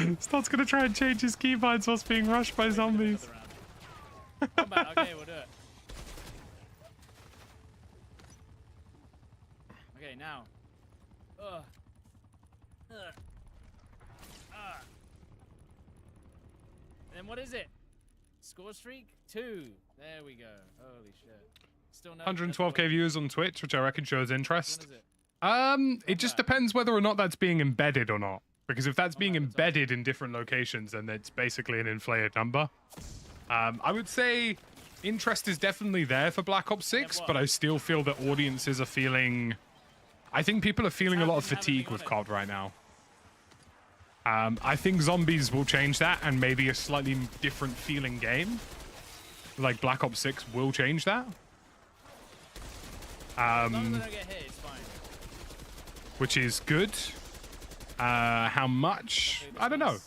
die. Start's gonna try and change his keybinds whilst being rushed by zombies. Combat, okay, we'll do it. Okay, now. And then what is it? Score streak? 2. There we go. Holy shit. Still no 112k viewers on Twitch, which I reckon shows interest. When is it? It just depends whether or not that's being embedded or not. Because if that's being embedded in different locations, then it's basically an inflated number. I would say interest is definitely there for Black Ops 6, but I still feel that audiences are feeling... I think people are feeling a lot of fatigue with COD right now. I think zombies will change that, and maybe a slightly different feeling game. Like Black Ops 6 will change that. Which is good. How much? I don't know.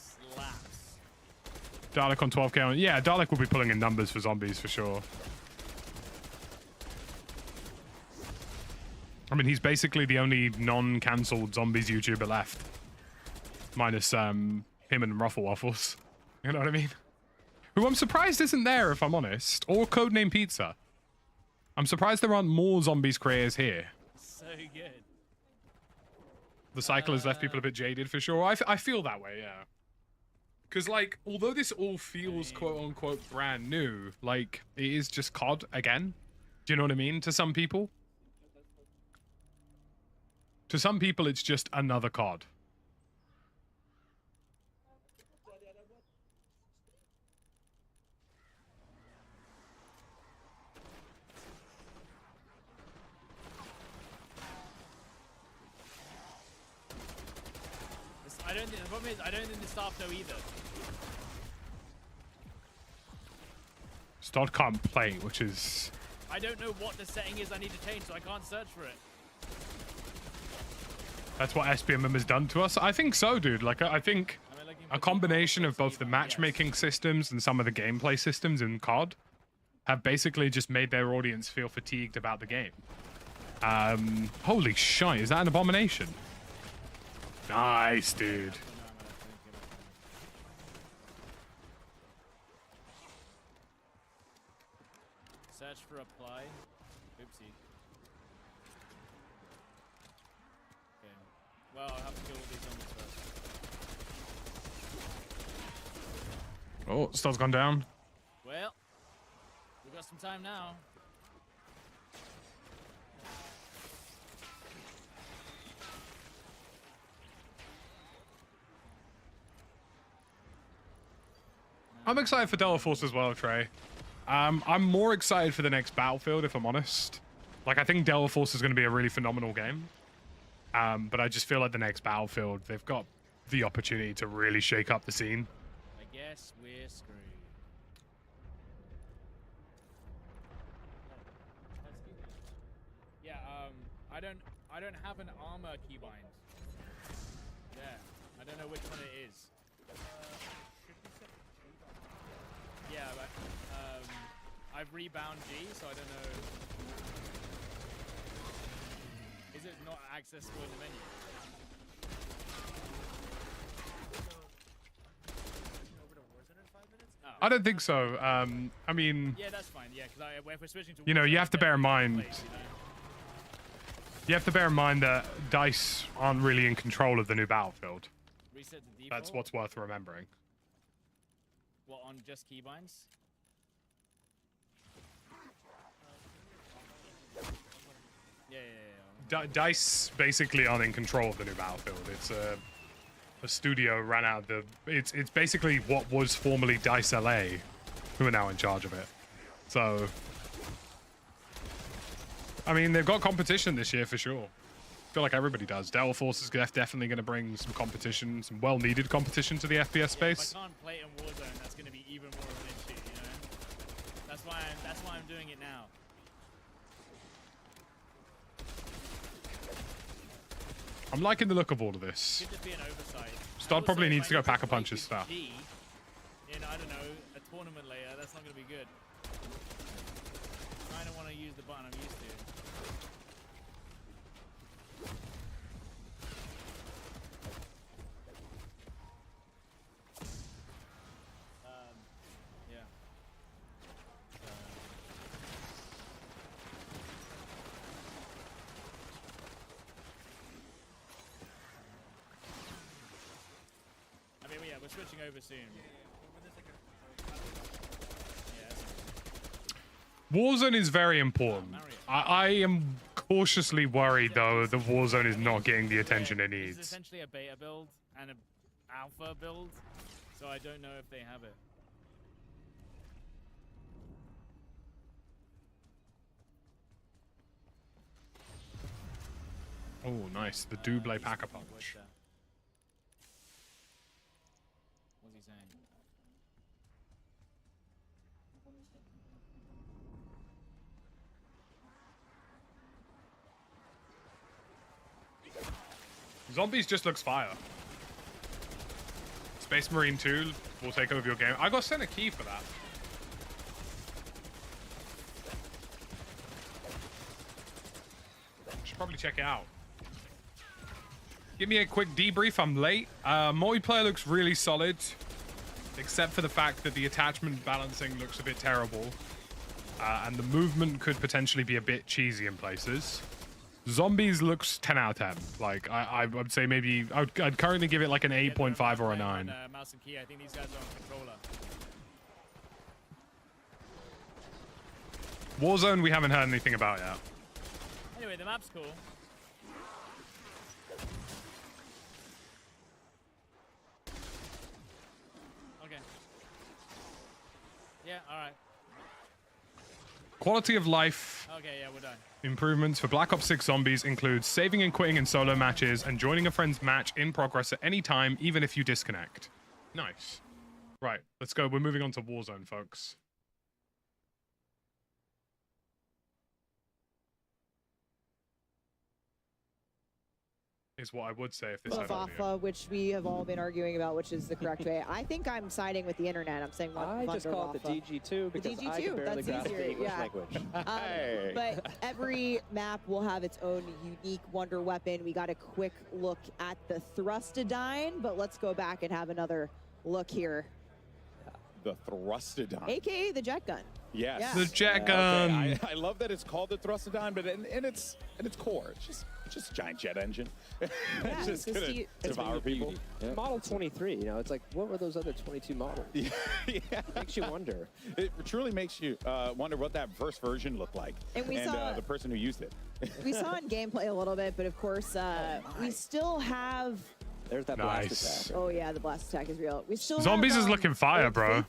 Dalek on 12k. Yeah, Dalek will be pulling in numbers for zombies for sure. I mean, he's basically the only non-cancelled zombies YouTuber left. Minus him and Ruffle Waffles. You know what I mean? Who I'm surprised isn't there, if I'm honest. Or Codename Pizza. I'm surprised there aren't more zombies creators here. So good. The cycle has left people a bit jaded for sure. I feel that way, yeah. Because, like, although this all feels quote-unquote brand new, like, it is just COD again. Do you know what I mean? To some people. To some people, it's just another COD. The problem is, I don't think the staff know either. Stod can't play, which is... I don't know what the setting is I need to change, so I can't search for it. That's what SBMM has done to us. I think so, dude. Like, I think a combination of both the matchmaking systems and some of the gameplay systems in COD have basically just made their audience feel fatigued about the game. Holy shit, is that an abomination? Nice, dude. Search for apply. Oopsie. Okay. Well, I'll have to kill all these zombies first. Oh, Stod's gone down. Well, we've got some time now. I'm excited for Delta Force as well, Trey. I'm more excited for the next Battlefield, if I'm honest. Like, I think Delta Force is going to be a really phenomenal game. But I just feel like the next Battlefield, they've got the opportunity to really shake up the scene. I guess we're screwed. Yeah, I don't have an armor keybind. Yeah, I don't know which one it is. Yeah, but I've rebound G, so I don't know. Is it not accessible in the menu? Oh. I don't think so. I mean... Yeah, that's fine. Yeah, because if we're switching to... You know, you have to bear in mind... Place, you know? You have to bear in mind that DICE aren't really in control of the new Battlefield. Reset to default? That's what's worth remembering. What, on just keybinds? Yeah. DICE basically aren't in control of the new Battlefield. It's a studio ran out of the... It's basically what was formerly DICE LA, who are now in charge of it. So... I mean, they've got competition this year for sure. I feel like everybody does. Delta Force is definitely going to bring some competition, some well-needed competition to the FPS space. If I can't play it in Warzone, that's going to be even more of an issue, you know? That's why I'm doing it now. I'm liking the look of all of this. Could just be an oversight. Stod probably needs to go pack a punch his stuff. G in, I don't know, a tournament later, that's not going to be good. Trying don't want to use the button I'm used to. Yeah. I mean, yeah, we're switching over soon. Warzone is very important. I am cautiously worried, though, that Warzone is not getting the attention it This is needs. essentially a beta build and an alpha build, so I don't know if they have it. Oh, nice. The double pack-a-punch. What's he saying? Zombies just looks fire. Space Marine 2 will take over your game. I got sent a key for that. Should probably check it out. Give me a quick debrief. I'm late. Multiplayer looks really solid, except for the fact that the attachment balancing looks a bit terrible. And the movement could potentially be a bit cheesy in places. Zombies looks 10 out of 10. Like, I would say maybe... I'd currently give it like an 8.5 or a 9. Mouse and key. I think these guys are on controller. Warzone, we haven't heard anything about yet. Anyway, the map's cool. Okay. Yeah, alright. Quality of life Okay, yeah, we're done. improvements for Black Ops 6 Zombies include saving and quitting in solo matches and joining a friend's match in progress at any time, even if you disconnect. Nice. Right, let's go. We're moving on to Warzone, folks. Is what I would say if this had audio. Alpha, which we have all been arguing about, which is the correct way. I think I'm siding with the internet. I'm saying I just call it the DG2 because the DG2, I can barely that's grasp easier, the English yeah. language. But every map will have its own unique wonder weapon. We got a quick look at the Thrustodyne, but let's go back and have another look here. The Thrustodyne. AKA the jet gun. Yes. Yeah. The jet gun. Okay, I love that it's called the Thrustodyne, but in its core, it's just a giant jet engine. It's just gonna devour people. Model 23, you know, it's like, what were those other 22 models? Yeah. Makes you wonder. It truly makes you wonder what that first version looked like, And we saw the person who used it. We saw in gameplay a little bit, but of course, we still have. There's that blast attack. Oh yeah, the blast attack is real. We still Zombies have, is looking fire, bro.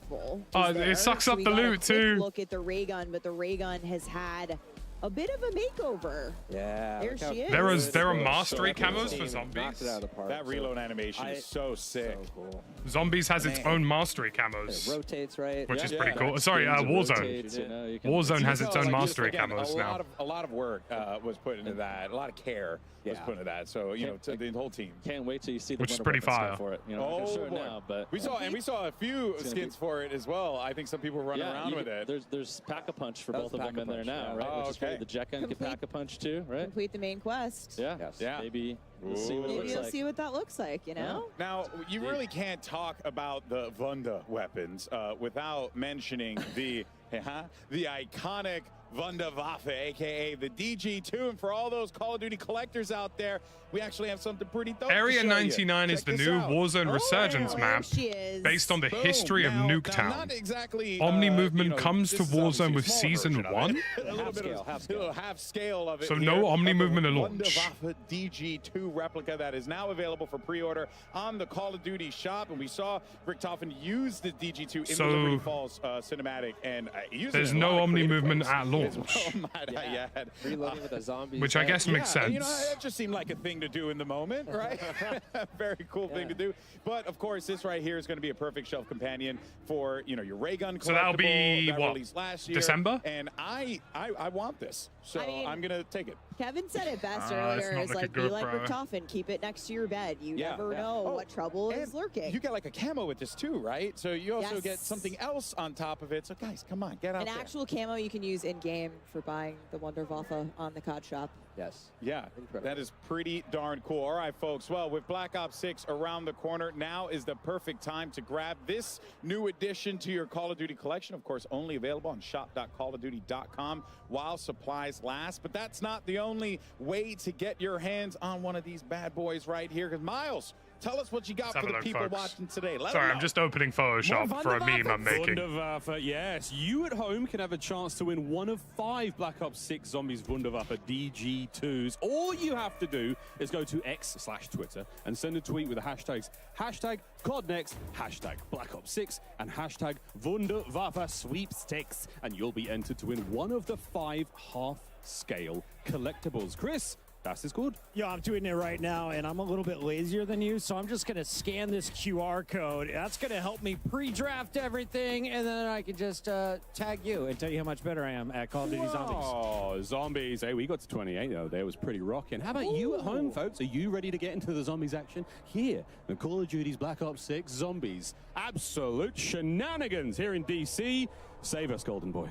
there, It sucks so up we the got a loot, quick too. Look at the ray gun, but the ray gun has had a bit of a makeover. Yeah. There she is. There are mastery camos for zombies. Knocked it out of the park. That reload animation is so sick. So cool. Zombies has its own mastery camos. It rotates, right? Which is pretty cool. Sorry, Warzone. Warzone has its own mastery camos now. A lot of work was put into that. A lot of care was put into that. So, you know, to the whole team. Can't wait till you see the Which is wonder pretty weapon fire. skin for it. You know, Oh, show it boy. now, but we saw a few skins for it as well. I think some people were running around with it. There's Pack-a-Punch for both of them in there now, right? Oh, Which is great. The jet gun can Pack-a-Punch too, right? Complete the main quest. Yeah. Yeah. Maybe we'll see what it Maybe looks you'll like. see what that looks like, you know? Now, you really can't talk about the Wunda weapons without mentioning the iconic Wunderwaffe, aka the DG2. And for all those Call of Duty collectors out there, we actually have something pretty dope. Area to show 99 you. is Check the this new out. Warzone Resurgence map She is. based on the Boom. history of Now, Nuketown. not exactly, Omni movement you know, comes to this is obviously Warzone a with small Season version of 1. it. A little bit of a little half scale of it. So here no Omni of the movement at launch. Wunderwaffe DG2 replica that is now available for pre-order on the Call of Duty shop. And we saw Richtofen use the DG2 in So, the Liberty Falls cinematic, and use there's it in a no lot of Omni creative movement ways at as launch. well, might I add. Reloading with a zombie. Which I guess makes sense. You know, that just seemed like a thing to do in the moment, right? Very cool thing to do. But of course, this right here is going to be a perfect shelf companion for, you know, your ray gun collectible. So that'll be, that what, released last year. December? And I want this, so I mean, I'm going to take it. Kevin said it best It's earlier. not It's looking like, be good, like bro. Richtofen, keep it next to your bed. You Yeah. never Yeah. know Oh, what trouble is lurking. You get like a camo with this too, right? So you also Yes. get something else on top of it. So guys, come on, get out An there. actual camo you can use in game. game for buying the Wunderwaffe on the COD shop. Yes. Yeah, Incredible. that is pretty darn cool. All right, folks. Well, with Black Ops 6 around the corner, now is the perfect time to grab this new addition to your Call of Duty collection. Of course, only available on shop.callofduty.com while supplies last. But that's not the only way to get your hands on one of these bad boys right here. Because Miles, tell us what you got for the people watching today. Sorry, I'm just opening Photoshop for a meme I'm making. Wunderwaffe, yes. You at home can have a chance to win one of 5 Black Ops 6 Zombies Wunderwaffe DG2s. All you have to do is go to X/Twitter and send a tweet with the hashtags #CODNext, #Black Ops 6, and #Wunderwaffe sweepstakes, and you'll be entered to win one of the 5 half-scale collectibles. Chris, that's is good. Yo, I'm tweeting it right now, and I'm a little bit lazier than you, so I'm just going to scan this QR code. That's going to help me pre-draft everything, and then I can just tag you and tell you how much better I am at Call of Duty Zombies. Oh, Zombies. Hey, we got to 28, though. That was pretty rocking. How about you at home, folks? Are you ready to get into the Zombies action? Here, the Call of Duty's Black Ops 6 Zombies. Absolute shenanigans here in DC. Save us, Golden Boy.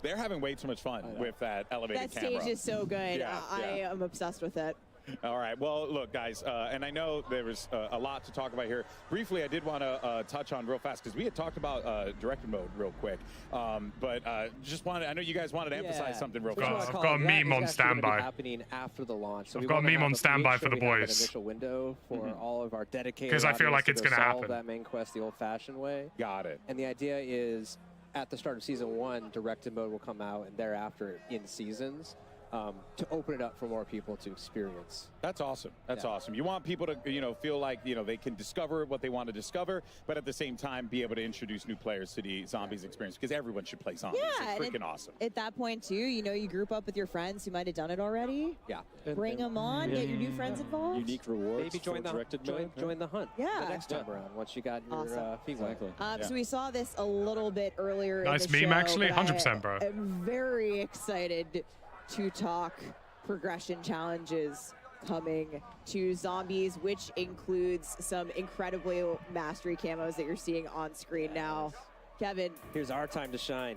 They're having way too much fun with that elevated camera. That stage is so good. Yeah, I am obsessed with it. All right. Well, look, guys, and I know there was a lot to talk about here. Briefly, I did want to touch on real fast because we had talked about directed mode real quick. But just wanted, I know you guys wanted to emphasize something real fast. I've got a meme on standby. Happening after the launch. So I've got a meme on standby for the boys. An initial window for all of our dedicated. Because I feel like it's going to happen. That main quest the old-fashioned way. Got it. And the idea is, at the start of season 1, directed mode will come out, and thereafter in seasons to open it up for more people to experience. That's awesome. That's awesome. You want people to, feel like, they can discover what they want to discover, but at the same time be able to introduce new players to the Zombies experience, because everyone should play Zombies. Yeah, it's freaking awesome. At that point, too, you group up with your friends who might have done it already. Yeah. Bring them on, get your new friends involved. Unique rewards. Maybe join the hunt. Yeah. The next time around, once you got your feet wet. So we saw this a little bit earlier Nice in the meme, show, actually. but 100%, bro. I'm very excited to talk progression challenges coming to Zombies, which includes some incredibly mastery camos that you're seeing on screen now. Kevin. Here's our time to shine.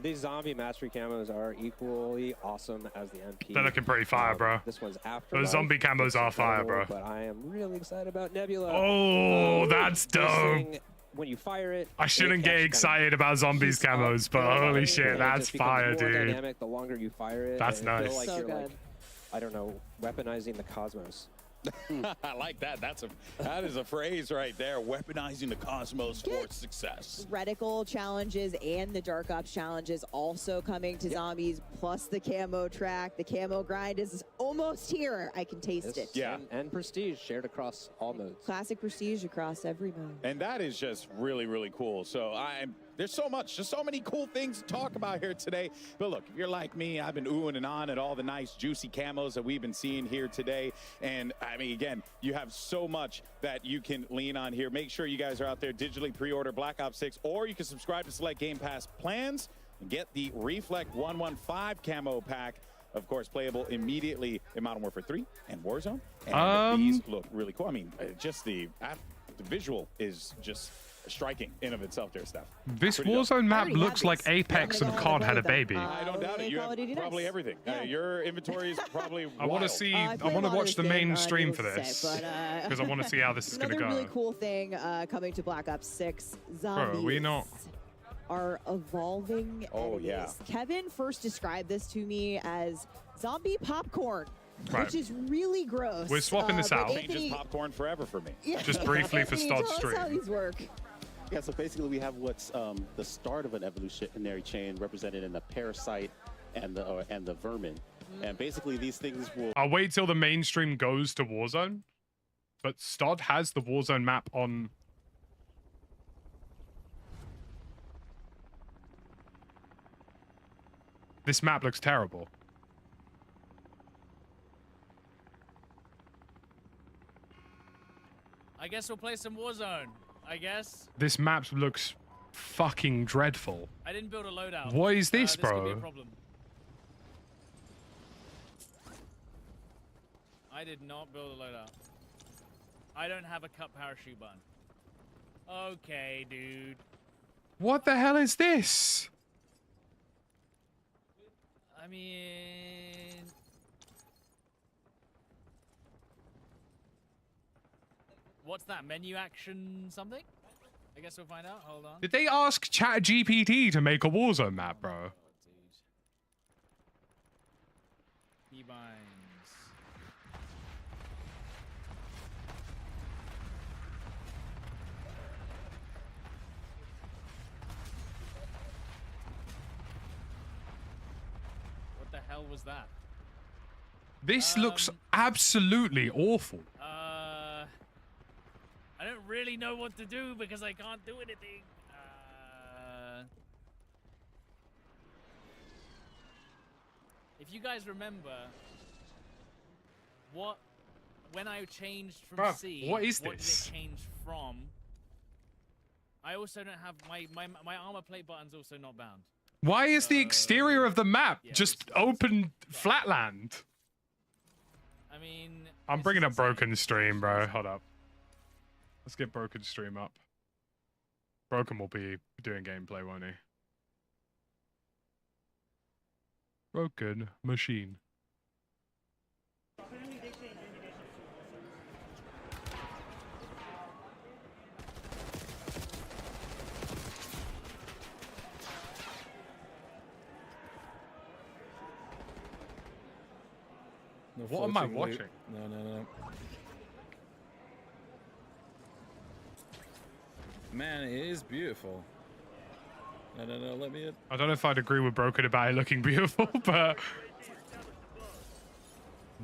These zombie mastery camos are equally awesome as the MP. They're looking pretty fire, bro. This one's after. Those zombie camos are fire, bro. But I am really excited about Nebula. Oh, that's dope. When you fire it, I shouldn't get excited about zombies camos, but holy shit, that's fire, dude. Dynamic, the longer you fire it, that's nice. Feel like you're like, I don't know, weaponizing the cosmos. I like that. That is a phrase right there. Weaponizing the cosmos for success. Reticle challenges and the Dark Ops challenges also coming to Zombies, plus the camo track. The camo grind is almost here. I can taste it. Yeah. And prestige shared across all modes. Classic prestige across every mode. And that is just really, really cool. So there's so much, just so many cool things to talk about here today. But look, if you're like me, I've been oohing and on at all the nice juicy camos that we've been seeing here today. And I mean, again, you have so much that you can lean on here. Make sure you guys are out there, digitally pre-order Black Ops 6, or you can subscribe to select Game Pass plans and get the Reflect 115 camo pack. Of course, playable immediately in Modern Warfare 3 and Warzone. And these look really cool. I mean, just the visual is just striking in of itself there, Steph. This Warzone map looks like Apex and COD had a baby. I don't doubt it. You have probably everything. Your inventory is probably I want to see. I want to watch the main stream for this because I want to see how this is going to go. Another really cool thing coming to Black Ops 6. Zombies. Bro, we not. Are evolving. Oh yeah. Kevin first described this to me as zombie popcorn. Right. Which is really gross. We're swapping this out. Changes popcorn forever for me. Yeah. Just briefly for start tell stream. us how these work. Yeah, so basically we have what's the start of an evolutionary chain represented in the parasite and the vermin. And basically these things will... I'll wait till the mainstream goes to Warzone. But Stod has the Warzone map on... This map looks terrible. I guess we'll play some Warzone. I guess. This map looks fucking dreadful. I didn't build a loadout. What is this, This could be a bro? problem. I did not build a loadout. I don't have a cut parachute button. Okay, dude. What the hell is this? I mean, what's that menu action something? I guess we'll find out. Hold on. Did they ask ChatGPT to make a Warzone map, bro? Keybinds. What the hell was that? This looks absolutely awful. I don't really know what to do because I can't do anything. If you guys remember, when I changed from Bruh, C, what is what this? did it change from? I also don't have my armor plate button's also not bound. Why is the exterior of the map just open flatland? I mean, I'm bringing up Broken Stream, bro. Hold up. Let's get Broken Stream up. Broken will be doing gameplay, won't he? Broken Machine. No What am I floating loot. watching? No. Man, it is beautiful. No, let me in. I don't know if I'd agree with Broken about it looking beautiful, but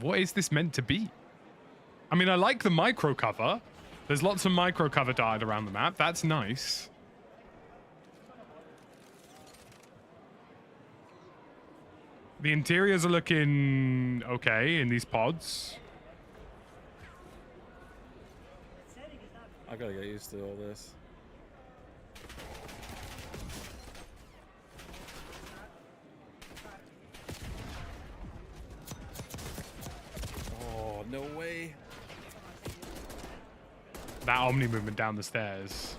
what is this meant to be? I mean, I like the micro cover. There's lots of micro cover dyed around the map. That's nice. The interiors are looking okay in these pods. I gotta get used to all this. Oh, no way. That Omni movement down the stairs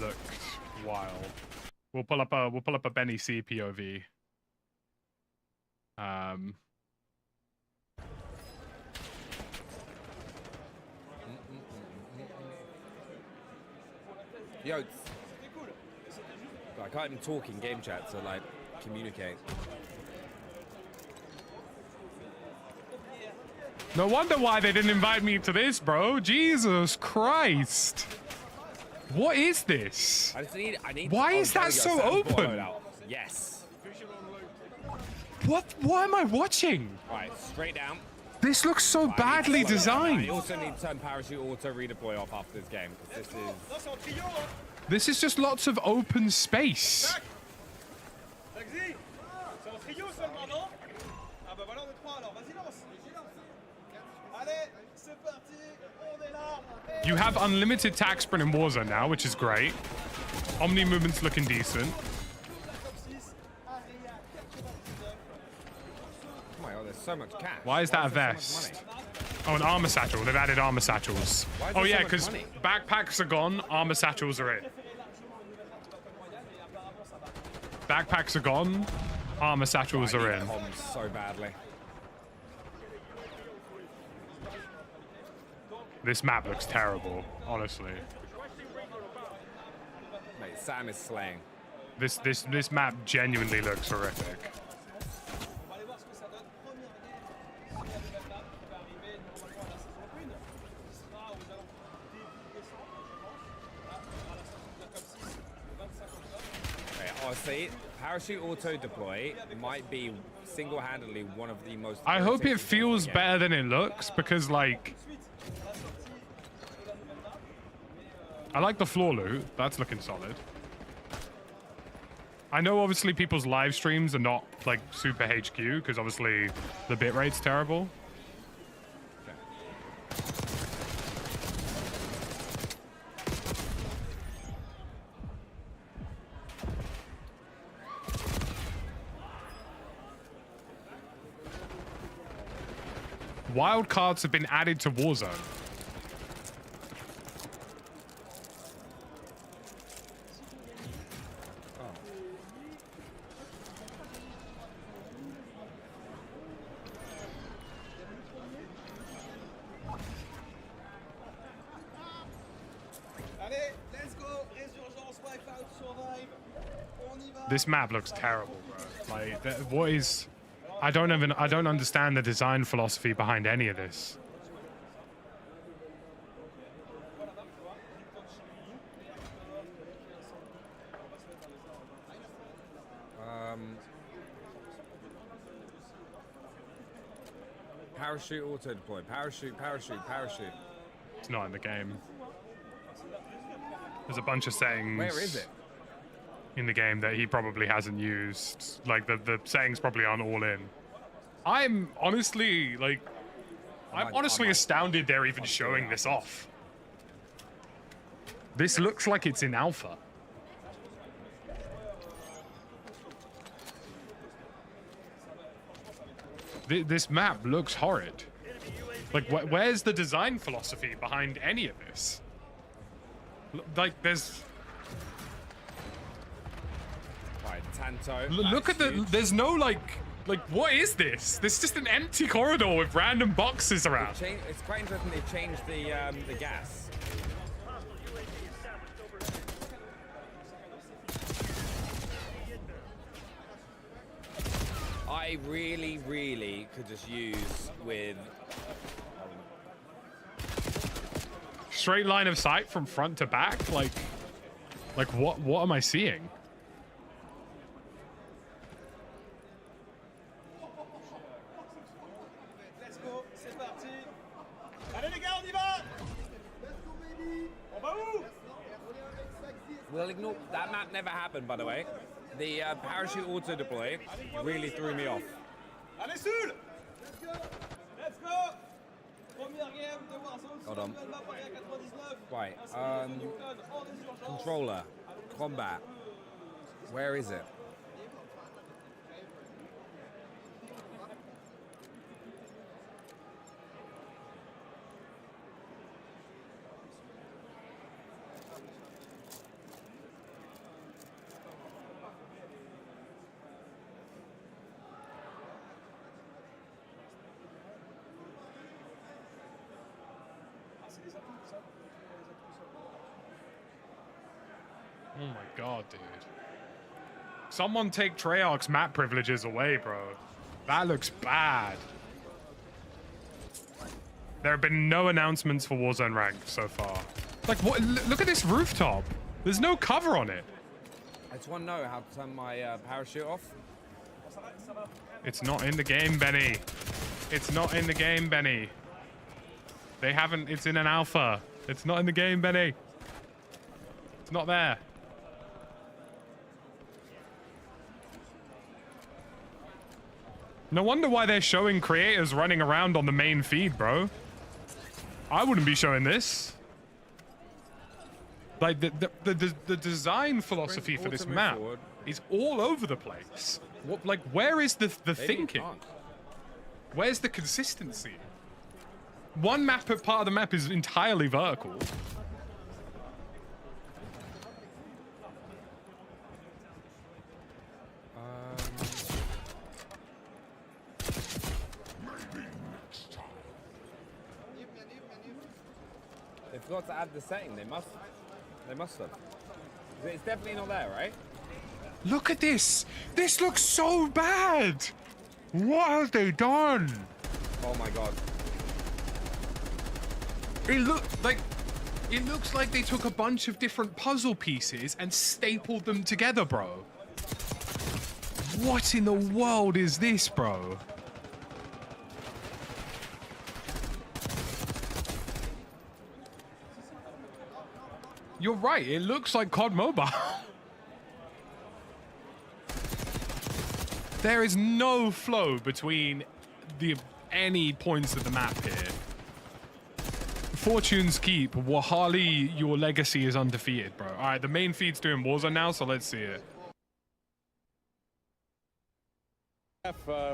looked wild. We'll pull up a Benny C POV. Yo, I can't even talk in game chat, so like, communicate. No wonder why they didn't invite me to this, bro. Jesus Christ. What is this? I need. Why oh, is there that we go, so Sam's open? bought out. Yes. What am I watching? Right, straight down. This looks so badly designed. I also need to turn parachute auto redeploy off after this game, because this is... This is just lots of open space. You have unlimited tack sprint in Warzone now, which is great. Omni movement's looking decent. Oh my god, there's so much cash. Why is that a there so much vest? money? Oh, an armor satchel. They've added armor satchels. Why is Oh there yeah, so much because money? backpacks are gone, armor satchels are in. Backpacks are gone, armor satchels are in. Comms so badly. This map looks terrible, honestly. Mate, Sam is slaying. This map genuinely looks horrific. Okay, honestly, parachute auto deploy might be single-handedly one of the most... I hope it irritating feels things in the game. better than it looks, because like... I like the floor loot. That's looking solid. I know obviously people's live streams are not like super HQ, because obviously the bitrate's terrible. Wild cards have been added to Warzone. This map looks terrible, bro. Like, what is? I don't understand the design philosophy behind any of this. Parachute auto deploy. Parachute, parachute, parachute. It's not in the game. There's a bunch of settings. Where is it? In the game that he probably hasn't used. Like the settings probably aren't all in. I'm honestly like, I'm honestly astounded they're even showing this off. This looks like it's in alpha. This map looks horrid. Like, where's the design philosophy behind any of this? Like, there's... Right, Tanto. Look at the... There's no, like, what is this? There's just an empty corridor with random boxes around. It's quite interesting they've changed the gas. I really could just use with straight line of sight from front to back. Like what am I seeing? Let's go, c'est parti. Allez les gars, on y va. Let's go baby. On va où? We'll ignore that map. Never happened, by the way. The parachute auto deploy really threw me off. Allez Sul. Let's go. Let's go. Première game de Warzone. Hold on. Right. Controller. Combat. Where is it? Oh my god, dude. Someone take Treyarch's map privileges away, bro. That looks bad. There have been no announcements for Warzone Ranked so far. Like, what? Look at this rooftop. There's no cover on it. I just want to know how to turn my parachute off. It's not in the game, Benny. It's not in the game, Benny. They haven't... It's in an alpha. It's not in the game, Benny. It's not there. No wonder why they're showing creators running around on the main feed, bro. I wouldn't be showing this. Like, the design philosophy for this map is all over the place. What, like, where is the thinking? Where's the consistency? One map, part of the map is entirely vertical. They forgot to add the setting. They must have. It's definitely not there, right? Look at this. This looks so bad. What have they done? Oh my god. It looks like they took a bunch of different puzzle pieces and stapled them together, bro. What in the world is this, bro? You're right, it looks like COD Mobile. There is no flow between any points of the map here. Fortune's Keep, Wahali, your legacy is undefeated, bro. All right, the main feed's doing Warzone now, so let's see it.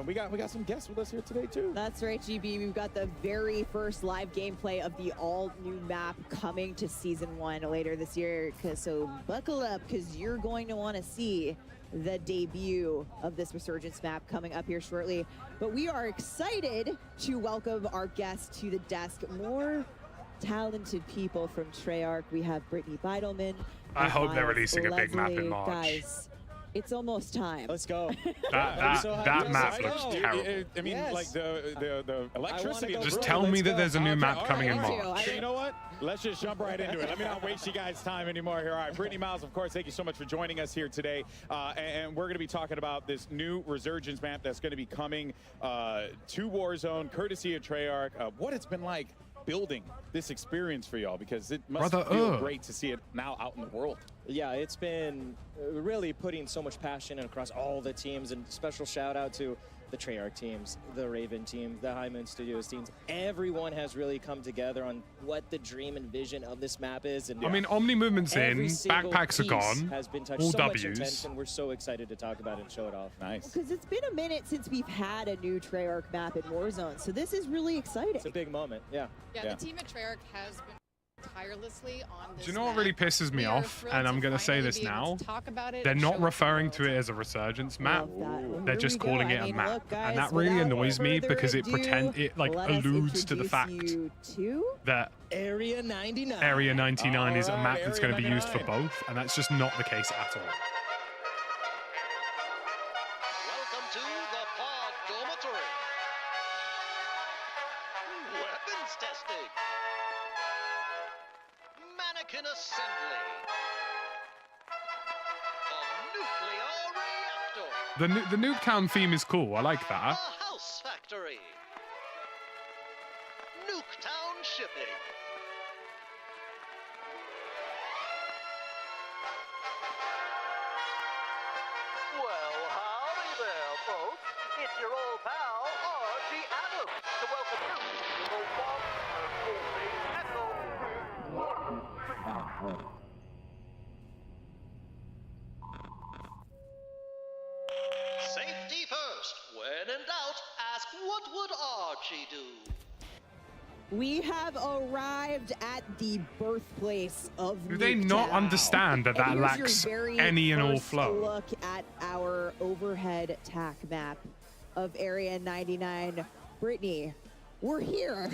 We got some guests with us here today too. That's right, GB. We've got the very first live gameplay of the all-new map coming to Season 1 later this year. So buckle up, because you're going to want to see the debut of this Resurgence map coming up here shortly. But we are excited to welcome our guests to the desk. More talented people from Treyarch. We have Brittany Beidelman. I hope they're releasing a big map in March. Guys, It's almost time. Let's go. That map looks terrible. I mean, like the electricity. Just tell me that there's a new map coming in March. Okay, you know what? Let's just jump right into it. Let me not waste you guys' time anymore here. All right, Brittany Miles, of course, thank you so much for joining us here today. And we're going to be talking about this new Resurgence map that's going to be coming to Warzone, courtesy of Treyarch. What it's been like building this experience for y'all, because it must feel great to see it now out in the world. Yeah, it's been really putting so much passion across all the teams, and special shout out to the Treyarch teams, the Raven teams, the High Moon Studios teams. Everyone has really come together on what the dream and vision of this map is. And I mean, Omni movement's in, backpacks are gone, has been touched all so W's. much attention. We're so excited to talk about it and show it off. Nice. Because it's been a minute since we've had a new Treyarch map in Warzone, so this is really exciting. It's a big moment, yeah. Yeah, the team at Treyarch has been tirelessly on this. Do you know what really pisses me off? And I'm going to say this now. They're not referring to it as a Resurgence map. They're just calling it a map. And that really annoys me because it alludes to the fact that Area 99. Area 99 is a map that's going to be used for both. And that's just not the case at all. Welcome to the pod dormitory. Weapons testing. Mannequin assembly. A nuclear reactor. The Nuketown theme is cool. I like that. A house factory. Nuketown shipping. Well, howdy there, folks. It's your old pal, Archie Adams, to welcome you to the Safety first. When in doubt, ask what would Archie do? We have arrived at the birthplace of Do they not Nuketown. understand that And that here's your lacks very any and all first flow? Look at our overhead TAC map of Area 99. Brittany, we're here.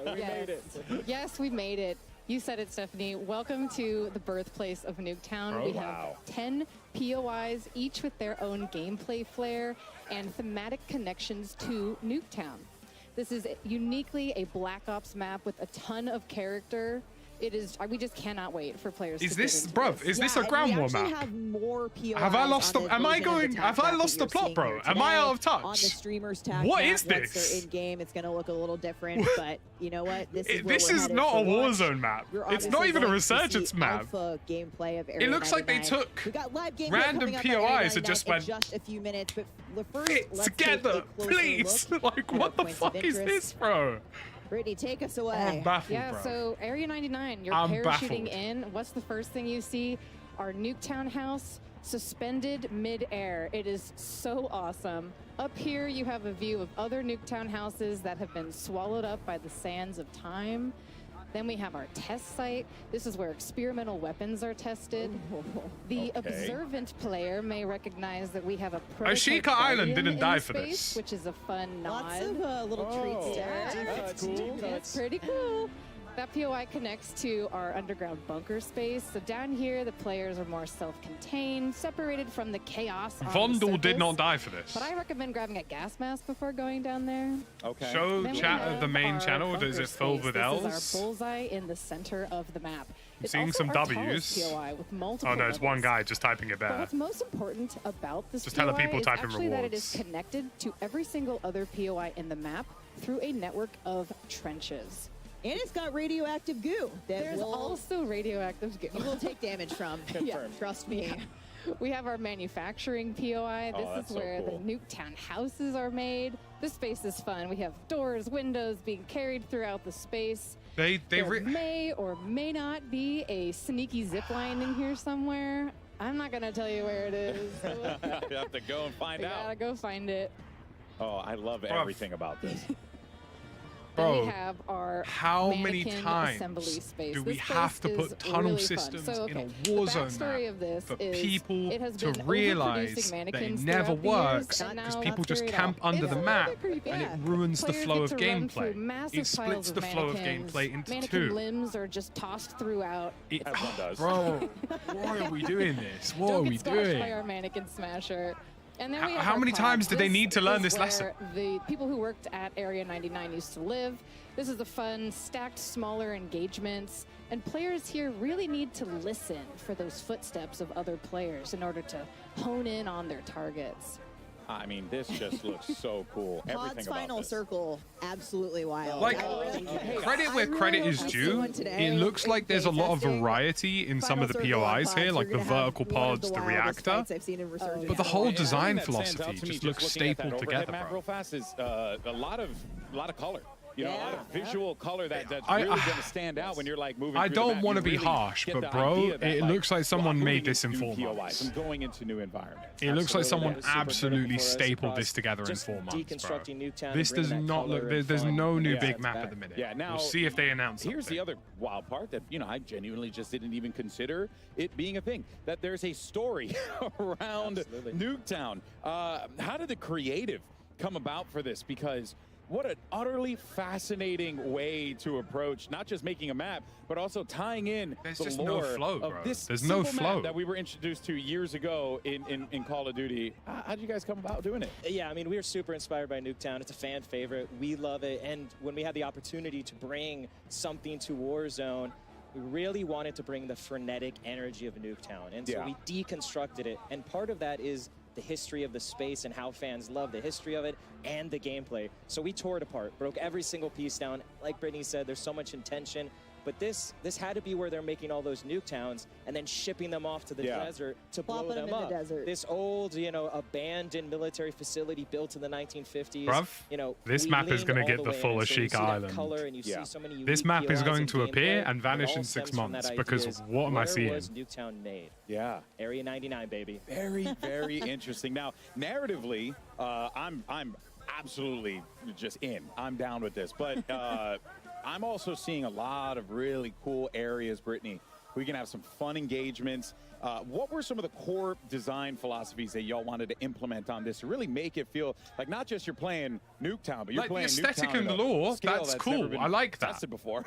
We made it. Yes, we made it. You said it, Stephanie. Welcome to the birthplace of Nuketown. We have 10 POIs, each with their own gameplay flair and thematic connections to Nuketown. This is uniquely a Black Ops map with a ton of character. It is. We just cannot wait for players. Is to this, get into bruv? this. Is this a ground war map? Have more POIs Have I lost the? on Am I version of going? the Have TAC I map lost that the you're plot, seeing bro? here Am I today. out of touch? On the streamers TAC What map, is once this? they're in game, it's going to look a little different, but you know what? This is where This we're is headed not for a launch. Warzone map. You're It's not obviously even a going to see Resurgence map. alpha gameplay of Area It looks like they 99. took We got live gameplay random coming up on Area POIs and just 99 went, in just a few minutes, but first, let's together, take a closer please. look Like, at our what the points of fuck is interest. this, bro? Brittany, take us away. I'm baffled, Yeah, bro. so Area 99, you're I'm parachuting baffled. in. What's the first thing you see? Our Nuketown house suspended mid-air. It is so awesome. Up here, you have a view of other Nuketown houses that have been swallowed up by the sands of time. Then we have our test site. This is where experimental weapons are tested. The observant player may recognize that we have a prototype Ashika Island Guardian didn't in die the for space, this. which is a fun nod. Lots of little treats there. That's cool. That's pretty cool. That POI connects to our underground bunker space. So down here, the players are more self-contained, separated from the chaos on the Vondel did surface. not die for this. But I recommend grabbing a gas mask before going down there. Okay. Show Then we chat of have the main our channel. bunker Is it filled space. with This L's? is our bullseye in the center of the map. It's Seeing also some our W's. tallest POI with multiple Oh no, it's one levels. guy just typing it But there. what's most important about this Just POI telling people is type in actually that it is rewards. connected to every single other POI in the map through a network of trenches. And it's got radioactive goo. That There's will, also radioactive goo. you will take damage from. Yeah. Trust me. We have our manufacturing POI. Oh, This that's is so where cool. the Nuketown houses are made. This space is fun. We have doors, windows being carried throughout the space. They There may or may not be a sneaky zip line in here somewhere. I'm not gonna tell you where it is. You have to go and find We out. gotta go find it. Oh, I love everything about this. Then we Bro. have our our How many mannequin times assembly space. do we This have to place put is tunnel really fun. systems So, okay, in a the Warzone backstory map of this for is people it has to been realize overproducing they mannequins never throughout the years, works and because now people not just scary at camp all. under It's the a map little bit creepy. and it Yeah. ruins the Players flow get of to run through gameplay. massive It splits piles the flow of mannequins. gameplay into Mannequin two. limbs are just tossed throughout. Everyone does. Bro, why are we doing this? What Don't are get we squashed doing? by our mannequin smasher. And then we have How our many pods. times did they This need to learn is this lesson? where the people who worked at Area 99 used to live. This is the fun, stacked, smaller engagements. And players here really need to listen for those footsteps of other players in order to hone in on their targets. I mean, this just looks so cool. Pod's Everything about final this. circle, absolutely wild. Like, Hey, credit where credit hope is to see due. one today It looks like there's a lot of testing. variety in some of the Final circle on POIs here, pods, like you're the gonna have vertical one of pods, the wildest reactor. fights I've seen in Resurgence. But the whole Yeah, and design the thing that stands philosophy out to me just looks looking at that stapled overhead together, map bro. real fast is a lot of color. You know, a lot of visual color that's I- really going to stand out when you're like moving. I through the don't map. want to You be really harsh, get but the bro, idea that, it like, looks like someone I'm made moving this in into 4 POIs. months. I'm going into new environments. It looks like Absolutely. someone That was super absolutely critical for us stapled across this together in just 4 months, bro. deconstructing Nuketown This and bringing does that not color look. and There's fun no new and big sets map back. at the minute. Yeah, now we'll see if they announce Here's something. the other wild part that I genuinely just didn't even consider it being a thing. That there's a story around Nuketown. How did the creative come about for this? Because what an utterly fascinating way to approach not just making a map, but also tying in There's the just no lore flow, of bro. this There's no simple map flow. that we were introduced to years ago in Call of Duty. How did you guys come about doing it? Yeah, I mean, we were super inspired by Nuketown. It's a fan favorite. We love it. And when we had the opportunity to bring something to Warzone, we really wanted to bring the frenetic energy of Nuketown. And so we deconstructed it. And part of that is the history of the space and how fans love the history of it and the gameplay. So we tore it apart, broke every single piece down. Like Brittany said, there's so much intention. But this had to be where they're making all those Nuketowns and then shipping them off to the desert to blow Plopping them them in up. the desert. This old, abandoned military facility built in the 1950s. Bruv, this map is going to get the full Ashika Island. This map is going to appear and vanish in 6 months because what am I seeing? Where was Nuketown made? Yeah. Area 99, baby. Very, very interesting. Now, narratively, I'm absolutely just in. I'm down with this. But I'm also seeing a lot of really cool areas, Brittany. We can have some fun engagements. What were some of the core design philosophies that y'all wanted to implement on this to really make it feel like not just you're playing Nuketown, but you're Like the playing aesthetic Nuketown and the at a lore, scale that's never cool. been I like that. tested before.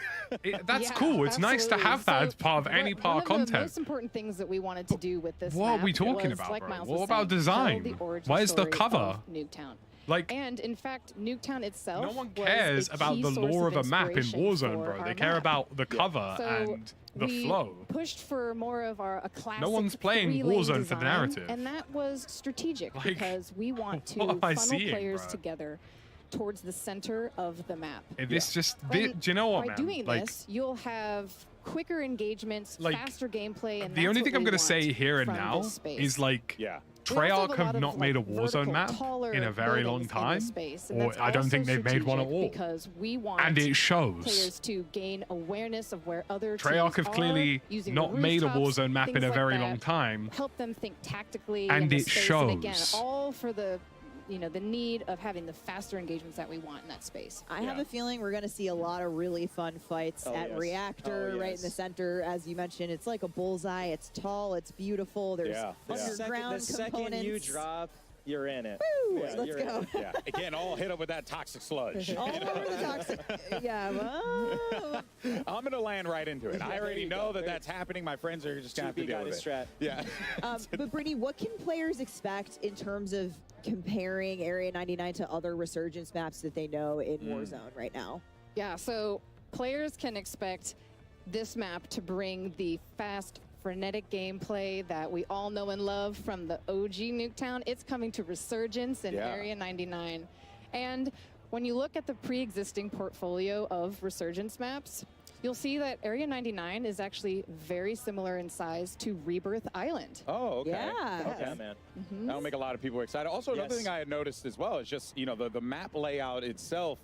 That's Yeah, cool. It's nice to have that as part of any part of One of the content. most important things that we wanted to do with this What are map we talking was, about, like bro? Miles What was about saying, design? tell the origin Where's the story cover? of Nuketown. Like, and in fact, Nuketown itself no one was cares a about key the source lore of a map in inspiration Warzone, for bro. They our care map. about the cover So and the we flow. pushed for more of a classic No one's playing three-lane Warzone for the design, narrative. and that was strategic Like, because we want to what am I funnel seeing, players bro? together towards the center of the map. This just, And do you know what, by man? doing Like, this, you'll have quicker engagements, Like, faster gameplay, and the only that's thing what I'm we going to want say here and from now this space. is like, We also Treyarch have a have lot of, not made a like, Warzone vertical, map taller in a very long buildings in the time, space, and or that's I don't think also they've made one at strategic all. because we want And it shows. players to gain awareness of where other Treyarch teams have are, clearly using not the made a rooftops, Warzone map in things a like very that, long time. help them think tactically And in the it space, and again, shows. all for the the need of having the faster engagements that we want in that space. I have a feeling we're going to see a lot of really fun fights at Reactor, right in the center. As you mentioned, it's like a bullseye. It's tall. It's beautiful. There's underground the second components. you drop, you're in it. Woo! Yeah, Let's you're go. in it. Yeah, again, all hit up with that toxic sludge. All over the toxic. Yeah. Well, I'm going to land right into it. I There already you know go. that that's happening. My friends are just going to have to deal with it. Strat. Yeah. but Brittany, what can players expect in terms of comparing Area 99 to other Resurgence maps that they know in Warzone right now? Yeah, so players can expect this map to bring the fast, frenetic gameplay that we all know and love from the OG Nuketown. It's coming to Resurgence in Area 99. And when you look at the pre-existing portfolio of Resurgence maps, you'll see that Area 99 is actually very similar in size to Rebirth Island. Oh, okay. Yeah. Okay, man. That'll make a lot of people excited. Also, another thing I had noticed as well is just, the map layout itself,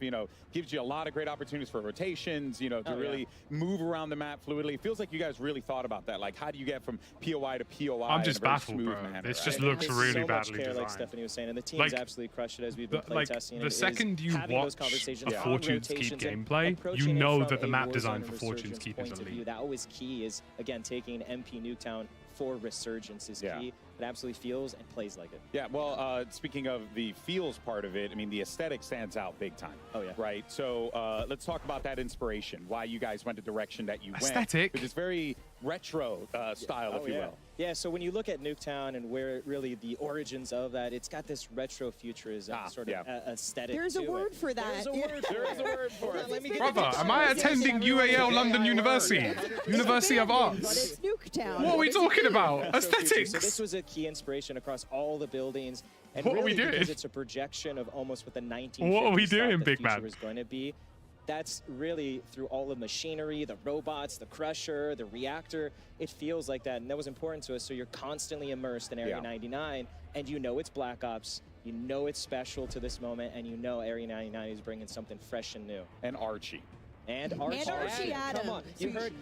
gives you a lot of great opportunities for rotations, to really move around the map fluidly. It feels like you guys really thought about that. Like, how do you get from POI to POI I'm in just a very baffled, smooth bro. manner, This just right? looks really so badly much care, designed. like Stephanie was saying, and the team's absolutely crushed it as we've been playtesting. The second you you having those watch conversations a on Fortune's Keep rotations and gameplay, you approaching it know from that the a map Warzone design and for Fortune's Resurgence Keep is point of view. elite. That always key is, again, taking MP Nuketown for Resurgence is key. It absolutely feels and plays like it. Yeah, well, speaking of the feels part of it, I mean, the aesthetic stands out big time. Oh, yeah. Right? So let's talk about that inspiration, why you guys went the direction that you Aesthetic? went. Because it's very retro style, if you will. Yeah, so when you look at Nuketown and where really the origins of that, it's got this retro futurism sort of aesthetic. There's a to word it. for that. There's a word for There is a word for it. Let me get Brother, am I attending UAL London University? University of But Arts? it's Nuketown. What are we talking about? Retro future. Aesthetics? So this was a key inspiration across all the buildings. And What are we really, because doing? it's a projection of almost what the 1950s What are we thought doing, the big future man? was going to be. That's really through all the machinery, the robots, the crusher, the reactor. It feels like that, and that was important to us. So you're constantly immersed in Area 99, and you know it's Black Ops. You know it's special to this moment, and you know Area 99 is bringing something fresh and new. And Archie. And Archie Adams. Come on,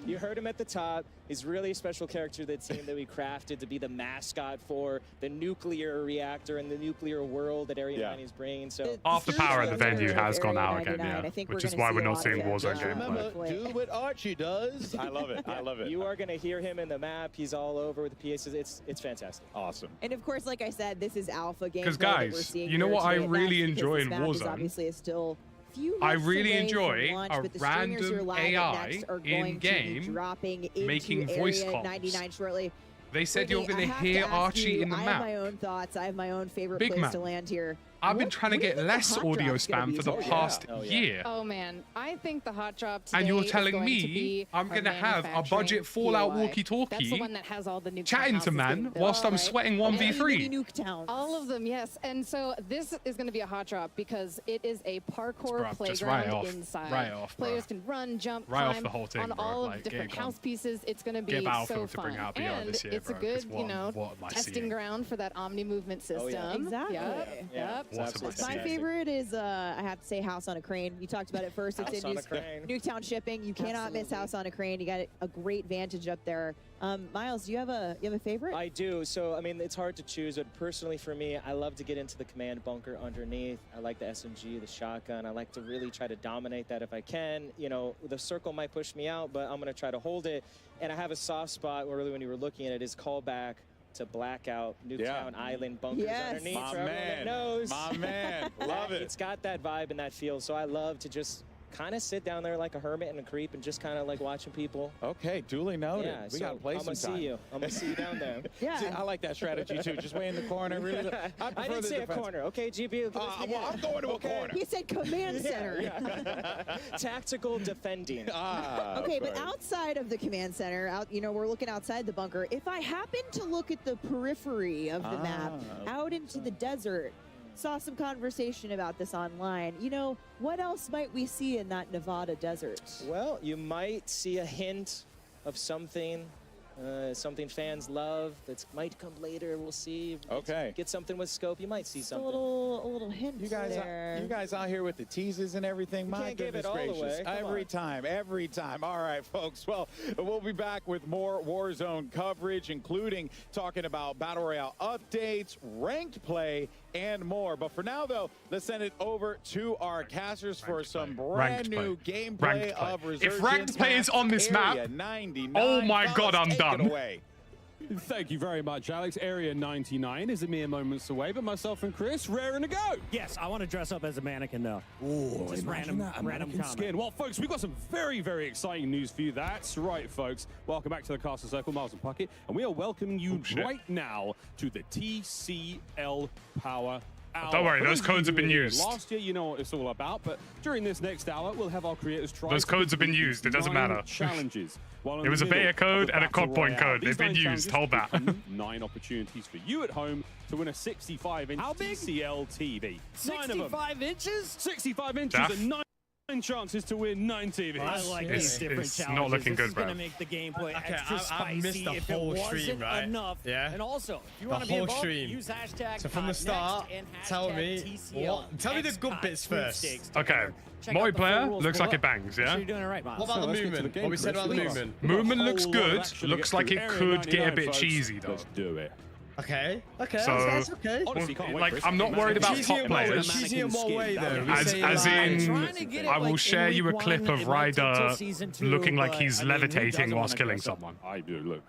you heard him at the top. He's really a special character of the team that we crafted to be the mascot for the nuclear reactor and the nuclear world that Area 9 is bringing. So Half the power of the venue has gone out again, 99. yeah. I think Which we're is gonna why see we're a not lot seeing of that. Warzone Just gameplay. remember, Do what Archie does. I love it. I love it. You are going to hear him in the map. He's all over the PAs. It's fantastic. Awesome. And of course, like I said, this is alpha gameplay. Because that we're guys, seeing you know here what I today. really That's because enjoy this in map is Warzone? obviously is still few I months really away enjoy from launch, a but the streamers you're random live at AI next are going in-game to be dropping into making voice Area comms. 99 shortly. They said you're Brittany, going to I have hear ask Archie you, in the I map. have my own thoughts. I have my own favorite Big place man. to land here. I've been trying to get less audio spam for the past year. Oh man, I think the hot drop today And you're is telling going me to be I'm our going to have a manufacturing budget Fallout POI. walkie-talkie That's the one that has all the new chatting to man whilst I'm sweating 1v3. Nuketown. All of them, yes. And so this is going to be a hot drop because it is a parkour Bruh, just playground right off. inside. Right off, Players bruh. can run, jump, Right off climb the whole thing, on bro. all Like, of different get gone. house pieces. It's going to be Get so Battlefield to bring fun. out VR And this year, it's bro, a good, 'cause what am I testing seeing? ground for that Omni movement system. Exactly. Yep. Yep. My favorite is, I have to say, House on a Crane. You talked about it first. It's House in on a Crane. Nuketown shipping. You cannot miss House on a Crane. You got a great vantage up there. Miles, do you have a favorite? I do. So, I mean, it's hard to choose, but personally for me, I love to get into the command bunker underneath. I like the SMG, the shotgun. I like to really try to dominate that if I can. You know, the circle might push me out, but I'm going to try to hold it. And I have a soft spot, really, when you were looking at it, is callback to Blackout, Nuketown Island bunkers underneath. My for everyone that man. knows. My man. Love it. It's got that vibe and that feel. So I love to just kind of sit down there like a hermit and a creep and just kind of like watching people. Okay, duly noted. Yeah, We got to play I'm some gonna time. see you. I'm gonna see you down there. Yeah. See, I like that strategy too. Just way in the corner. Really, I didn't say a corner. Okay, GB. Well, I'm going to a corner. He said command center. Tactical defending. Okay, but outside of the command center, we're looking outside the bunker. If I happen to look at the periphery of the map, out into the desert, saw some conversation about this online. What else might we see in that Nevada desert? Well, you might see a hint of something fans love that might come later. We'll see. Okay. Get something with scope. You might see Just something. a little hint You guys, there. you guys out here with the teases and everything. My can't give it goodness all gracious! away. Come on. Every time. All right, folks. Well, we'll be back with more Warzone coverage, including talking about Battle Royale updates, ranked play, and more. But for now, though, let's send it over to our casters for some brand new gameplay of Resurgence. If ranked play is on this map, Area 99. oh my God, I'm Take done. it away. Thank you very much, Alex. Area 99 is a mere moments away, but myself and Chris raring to go. Yes, I want to dress up as a mannequin, though. Oh, Just random comment. skin. Well, folks, we've got some very, very exciting news for you. That's right, folks. Welcome back to the Castle Circle, Miles and Puckett, and we are welcoming you right now to the TCL Power Hour. Don't worry, For those of you codes have who been were here used. Last year, you know what it's all about, but during this next hour, we'll have our creators try. Those to codes have been complete used. It doesn't 9 matter. Challenges. While in It was the a beta middle of code the and a Battle COD point Royale. code. These They've been 9 used. challenges Hold that. 9 opportunities for you at home to win a 65-inch TCL TV. 9 of them. 65 inches? 65 inches Daff. and 9 chances to win 9 TVs. I like these different it's challenges. not looking this good, is going bro. to make the gameplay Okay, extra I missed spicy the if whole it wasn't stream, right? enough. Yeah. And also, if you The want to be whole involved, stream. use hashtag So from the start, tell me tell me the good bits first. Okay, multiplayer looks like it bangs, yeah? You're doing it right, Miles. What about the movement? What we said about the movement? Movement looks good. Looks like it could get a bit cheesy, though. Let's do it. Okay. So, that's okay. Honestly, can't wait, like, Chris. I'm not worried about Cheesy top in what way? players. Cheesy in what way, though? As in, I will share you a clip of Ryder looking like he's levitating whilst killing someone. I do. Look,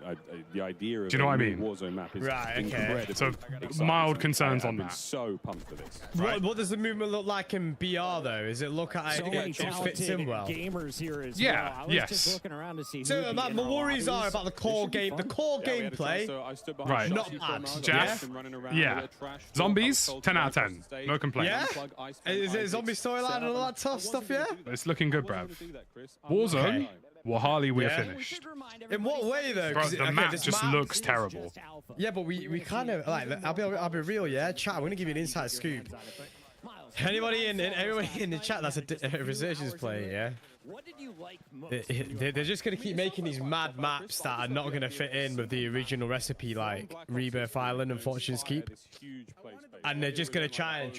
the idea of Do you know what I a new mean? Warzone map is Right, okay. incredibly So, exciting. mild concerns I've on been that. so pumped for this. What does the movement look like in BR, though? Is it look like So it many fits in talented well? gamers here as Yeah, well. I was yes. just looking around to see who So, would be like, in my our worries are lobbies. about the core game, the core gameplay. Right. Not bad. Jeff? Yeah. Zombies, 10 out of 10. No complaints. Yeah? Is it zombie storyline and all that tough stuff, yeah? It's looking good, bruv. Warzone, Wahali, we're Yeah. finished. In what way, though? Bro, 'Cause the okay, map this just looks terrible. Yeah, but we kind of like. I'll be real, yeah. Chat. I'm gonna give you an inside scoop. Anybody everybody in the chat that's a resurgence player, yeah. What did you like most? They're just gonna keep making these mad maps that are not gonna fit in with the original recipe, like Rebirth Island and Fortune's Keep. And they're just gonna try,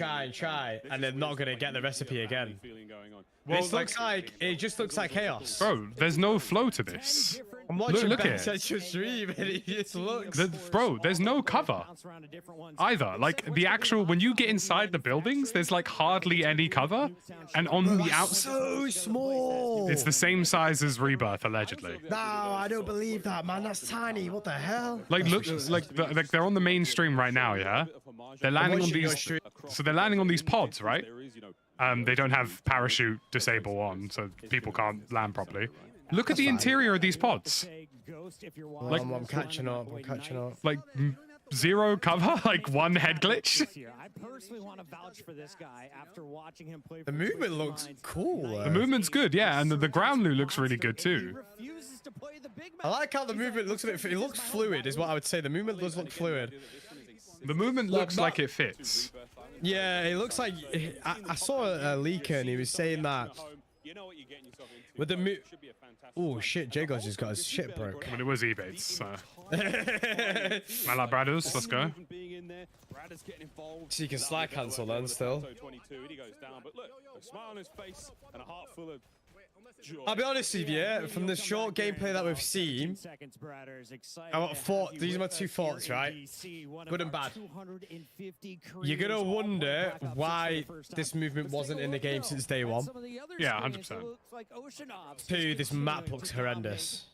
and they're not gonna get the recipe again. Well, This looks like it just looks like chaos. Bro, there's no flow to this. I'm watching look Ben at it. Central stream, and it just looks. Bro, there's no cover either. Like the actual, when you get inside the buildings, there's like hardly any cover, and on the outside, so small. it's the same size as Rebirth allegedly. No, I don't believe that, man. That's tiny. What the hell? Like look, like they're on the mainstream right now, yeah. They're landing on these, so they're landing on these pods, right? They don't have parachute disable on, so people can't land properly. Look at the interior of these pods. Like, I'm catching up. Like zero cover, like one head glitch. I personally want to vouch for this guy after watching him play. The movement looks cool. The movement's good, yeah, and the ground loot looks really good too. I like how the movement looks a bit. It looks fluid, is what I would say. The movement does look fluid. The movement looks like it fits. Yeah, it looks like. I saw a leaker and he was saying that. With the oh shit, Jago's just got his shit broke. I mean, it was Ebates, so. I like Bradders, let's go. So you can slide cancel then still. I'll be honest with you, from the short gameplay that we've seen, I got these are my two thoughts, right? Good and bad. You're gonna wonder why this movement wasn't in the game since day one. Yeah, 100%. Two, this map looks horrendous.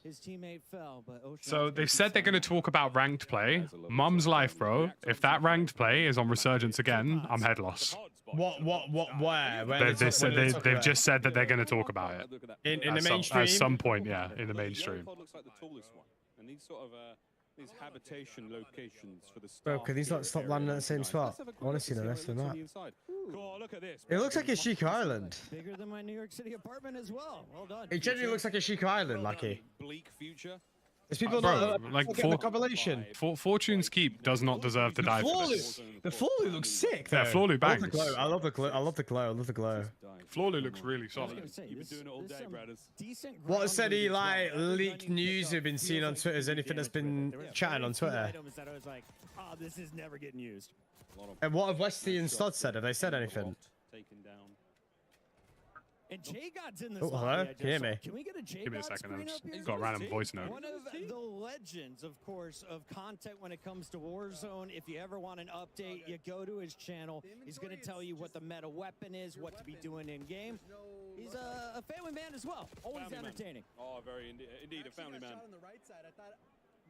So they've said they're going to talk about ranked play. Mum's life, bro. If that ranked play is on Resurgence again, I'm head loss. Where? They've just said that they're going to talk about it. In the mainstream? At some point, yeah, in the mainstream. And these sort of these habitation locations for the Bro, can these not stop landing at the same spot? I want to see the rest of the map. It looks like a Chico Island. Bigger than my New York City apartment as well. Well done. It genuinely looks like a Chico Island, Lucky. Bleak future. There's people Bro, not like the compilation. Fortune's Keep does not deserve to die for this. The floor loot looks sick. Yeah, floor loot bangs. I love the glow. Floor loot looks really solid. You've been doing it all day, brothers. What said he like leaked news you've been seeing on Twitter? Is anything that's been chatting on Twitter? I was like, oh, this is never getting used. And what have Westy and Stod said? Have they said anything? Taken down. And J-God's in this. Oh, hello? Can you hear me? Can we get a J-God Give me a second. screen I've up here? just got a random voice note. One of the legends, of course, of content when it comes to Warzone. If you ever want an update, you go to his channel. He's going to tell you what the meta weapon is, what to be doing in game. He's a family man as well. Always entertaining. Oh, very indeed a family man.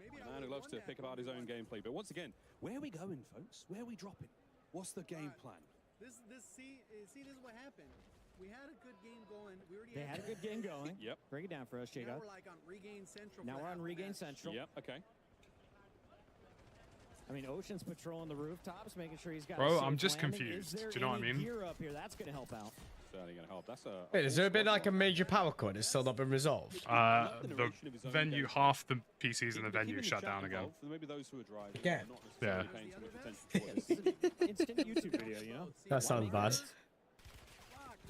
A man who loves to pick about his own gameplay. But once again, where are we going, folks? Where are we dropping? What's the game plan? See, this is what happened. We had a good game going. They had a good game going. Yep. Break it down for us, J-God. Now we're like on Regain Central. Now we're on Regain Central. Yep, okay. I mean, Ocean's patrolling the rooftops, making sure he's got. Bro, a safe I'm just landing. confused. Is there Do you know what I any mean? Gear up here, that's going to help out. Certainly going to help. That's a. Wait, has there been like a major power cut? It's still not been resolved. The venue, half the PCs in the venue shut down again. Maybe those who are driving. Again? Yeah. Instant YouTube video, you know? That sounds bad.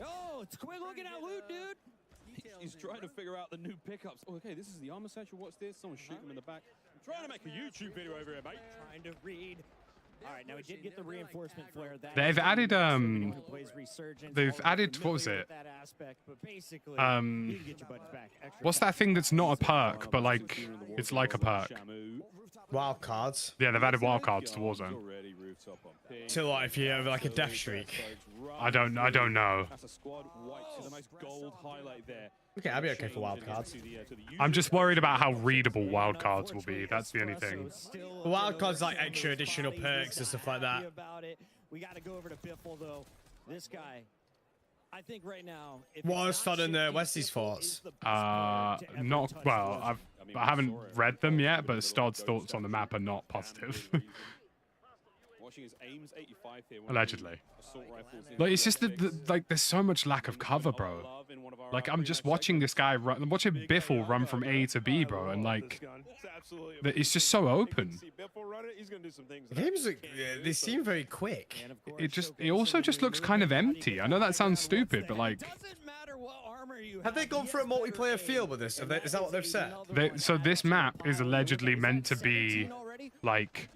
Oh, it's quick looking at loot, dude. He's trying to figure out the new pickups. Oh, okay, this is the armor satchel. What's this? Someone's shooting him in the back. I'm trying to make a YouTube video over here, mate. Trying to read All right, now we did get the reinforcement flare. They've added what was it? What's that thing that's not a perk, but like it's like a perk? Wild cards. Yeah, they've added wild cards to Warzone. So like if you have like a death streak. I don't know. That's a squad white, so the nice gold highlight there. Okay, I'll be okay for wild cards. I'm just worried about how readable wild cards will be. That's the only thing. Wild cards like extra additional perks and stuff like that. We got to go over to Biffle though. This guy, I think right now. What was fun in Wesley's thoughts? Not well. I haven't read them yet, but Stodd's thoughts on the map are not positive. Allegedly. Like it's just like there's so much lack of cover, bro. Like I'm just watching this guy run, watching Biffle run from A to B, bro, and like it's just so open. The games they seem very quick. It also just looks kind of empty. I know that sounds stupid, but like. Have they gone for a multiplayer field with this? Is that what they've said? So this map is allegedly meant to be like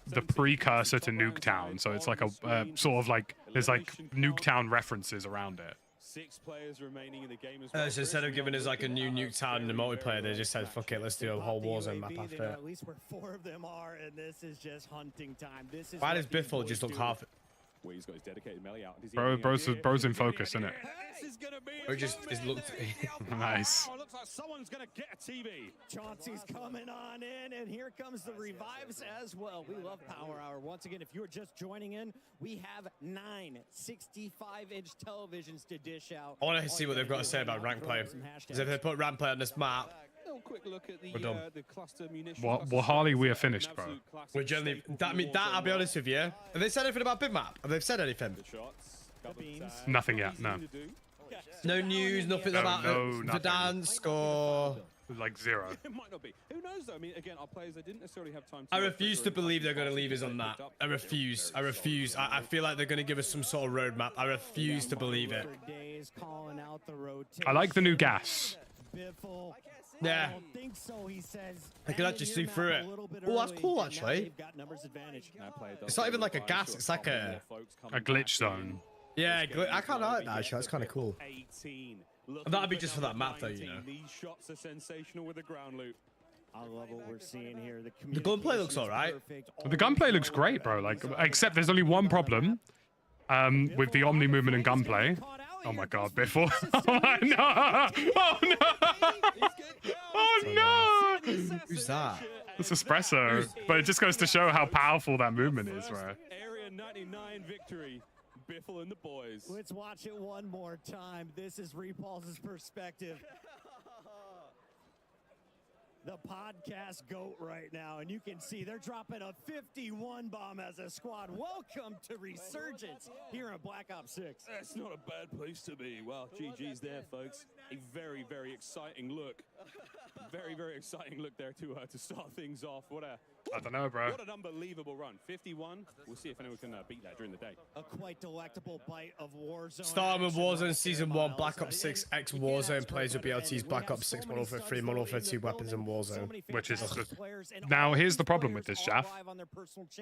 the precursor to Nuketown. So it's like a sort of like there's like Nuketown references around it. 6 players remaining in the game as well. So instead of giving us like a new Nuketown in the multiplayer, they just said, "Fuck it, let's do a whole Warzone map after it." At least where 4 of them are, and this is just hunting time. This is why does Biffle just look half? Well, he's got his dedicated melee out. Bro's in focus, isn't it? Or just is looked nice. Looks like someone's gonna get a TV. Chauncey's coming on in, and here comes the revives as well. We love Power Hour. Once again, if you're just joining in, we have 9 65-inch televisions to dish out. I want to see what they've got to say about rank play. Because if they put rank play on this map, quick look at the, we're done. The cluster munitions. Well, Harley, we are finished, bro. We're generally. I'll be honest with you. Have they said anything about Big Map? Have they said anything? Nothing yet. No. No news. Nothing about the dance or. Like 0. It might not be. Who knows though? I mean, again, our players, they didn't necessarily have time to... I refuse to believe they're going to leave us on that. I refuse. I feel like they're going to give us some sort of roadmap. I refuse to believe it. I like the new gas. Yeah. I can actually see through it. Oh, that's cool, actually. It's not even like a gas. It's like a glitch zone. Yeah, I kind of like that, actually. That's kind of cool. That'd be just for that map, though, you know. These shots are sensational with the ground loot. I love what we're seeing here. The gunplay looks alright. The gunplay looks great, bro. Like, except there's only one problem with the Omni movement and gunplay. Oh my God, Biffle! Oh no! Oh no! Oh no! Who's that? It's Espresso, but it just goes to show how powerful that movement is, bro. Area 99 victory. Biffle and the boys. Let's watch it one more time. This is Repulse's perspective. The podcast GOAT right now, and you can see they're dropping a 51 bomb as a squad. Welcome to Resurgence here in Black Ops 6. That's not a bad place to be. Well, GG's there, folks. A very, very exciting look. Very, very exciting look there to start things off. I don't know, bro. What an unbelievable run. 51. We'll see if anyone can beat that during the day. A quite delectable bite of Warzone. Starting with Warzone Season 1, Black Ops 6 X Warzone players will be able to use Black Ops 6, Modern Warfare 3, Modern Warfare 2 weapons in Warzone. Which is... Now, here's the problem with this, Jaff.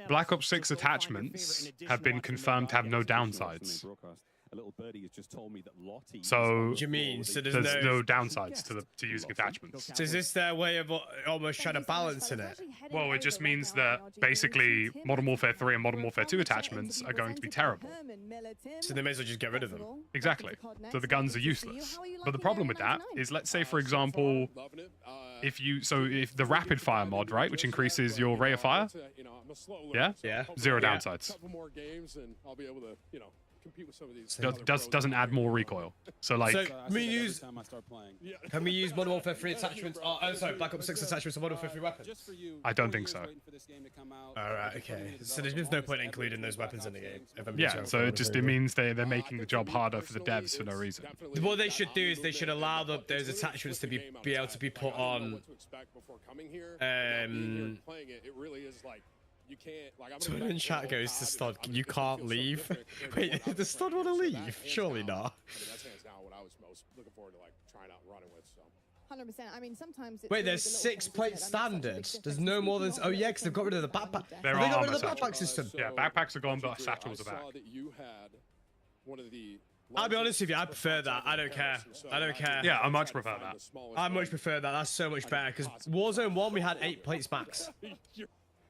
Black Ops 6 attachments have been confirmed to have no downsides. A little birdie has just told me that Lottie... So, what do you mean? So there's no downsides to using attachments. So is this their way of almost trying to balance in it? Well, it just means that basically Modern Warfare 3 and Modern Warfare 2 attachments are going to be terrible. So they may as well just get rid of them. Exactly. So the guns are useless. But the problem with that is, let's say, for example, if the rapid fire mod, right, which increases your rate of fire, yeah, 0 downsides. Couple more games and I'll be able to, compete with some of these. Doesn't add more recoil. So like, can we use Modern Warfare 3 attachments? Oh, sorry, Black Ops 6 attachments to Modern Warfare 3 weapons? I don't think so. Alright, okay. So there's just no point in including those weapons in the game. Yeah, so it means they're making the job harder for the devs for no reason. What they should do is they should allow those attachments to be able to be put on. You can't, Someone in chat goes to Stod, you can't leave. Wait, does Stod want to leave? Surely not. That's hands down what I was most looking forward to trying out and running with. So 100%. I mean, sometimes it's Wait, really there's the little 6 things, plate isn't it? That makes such a standard. big There's difference. no more than. People Oh not yeah, because they've got rid of the backpack. There Have they are got rid of the armor backpack system? Yeah, backpacks are gone, but satchels are I back. saw that you had one of the I'll be honest with you, I prefer that. I don't care. I don't care. Yeah, I much prefer that. I much prefer that. That's so much better. Because Warzone 1, we had 8 plates max.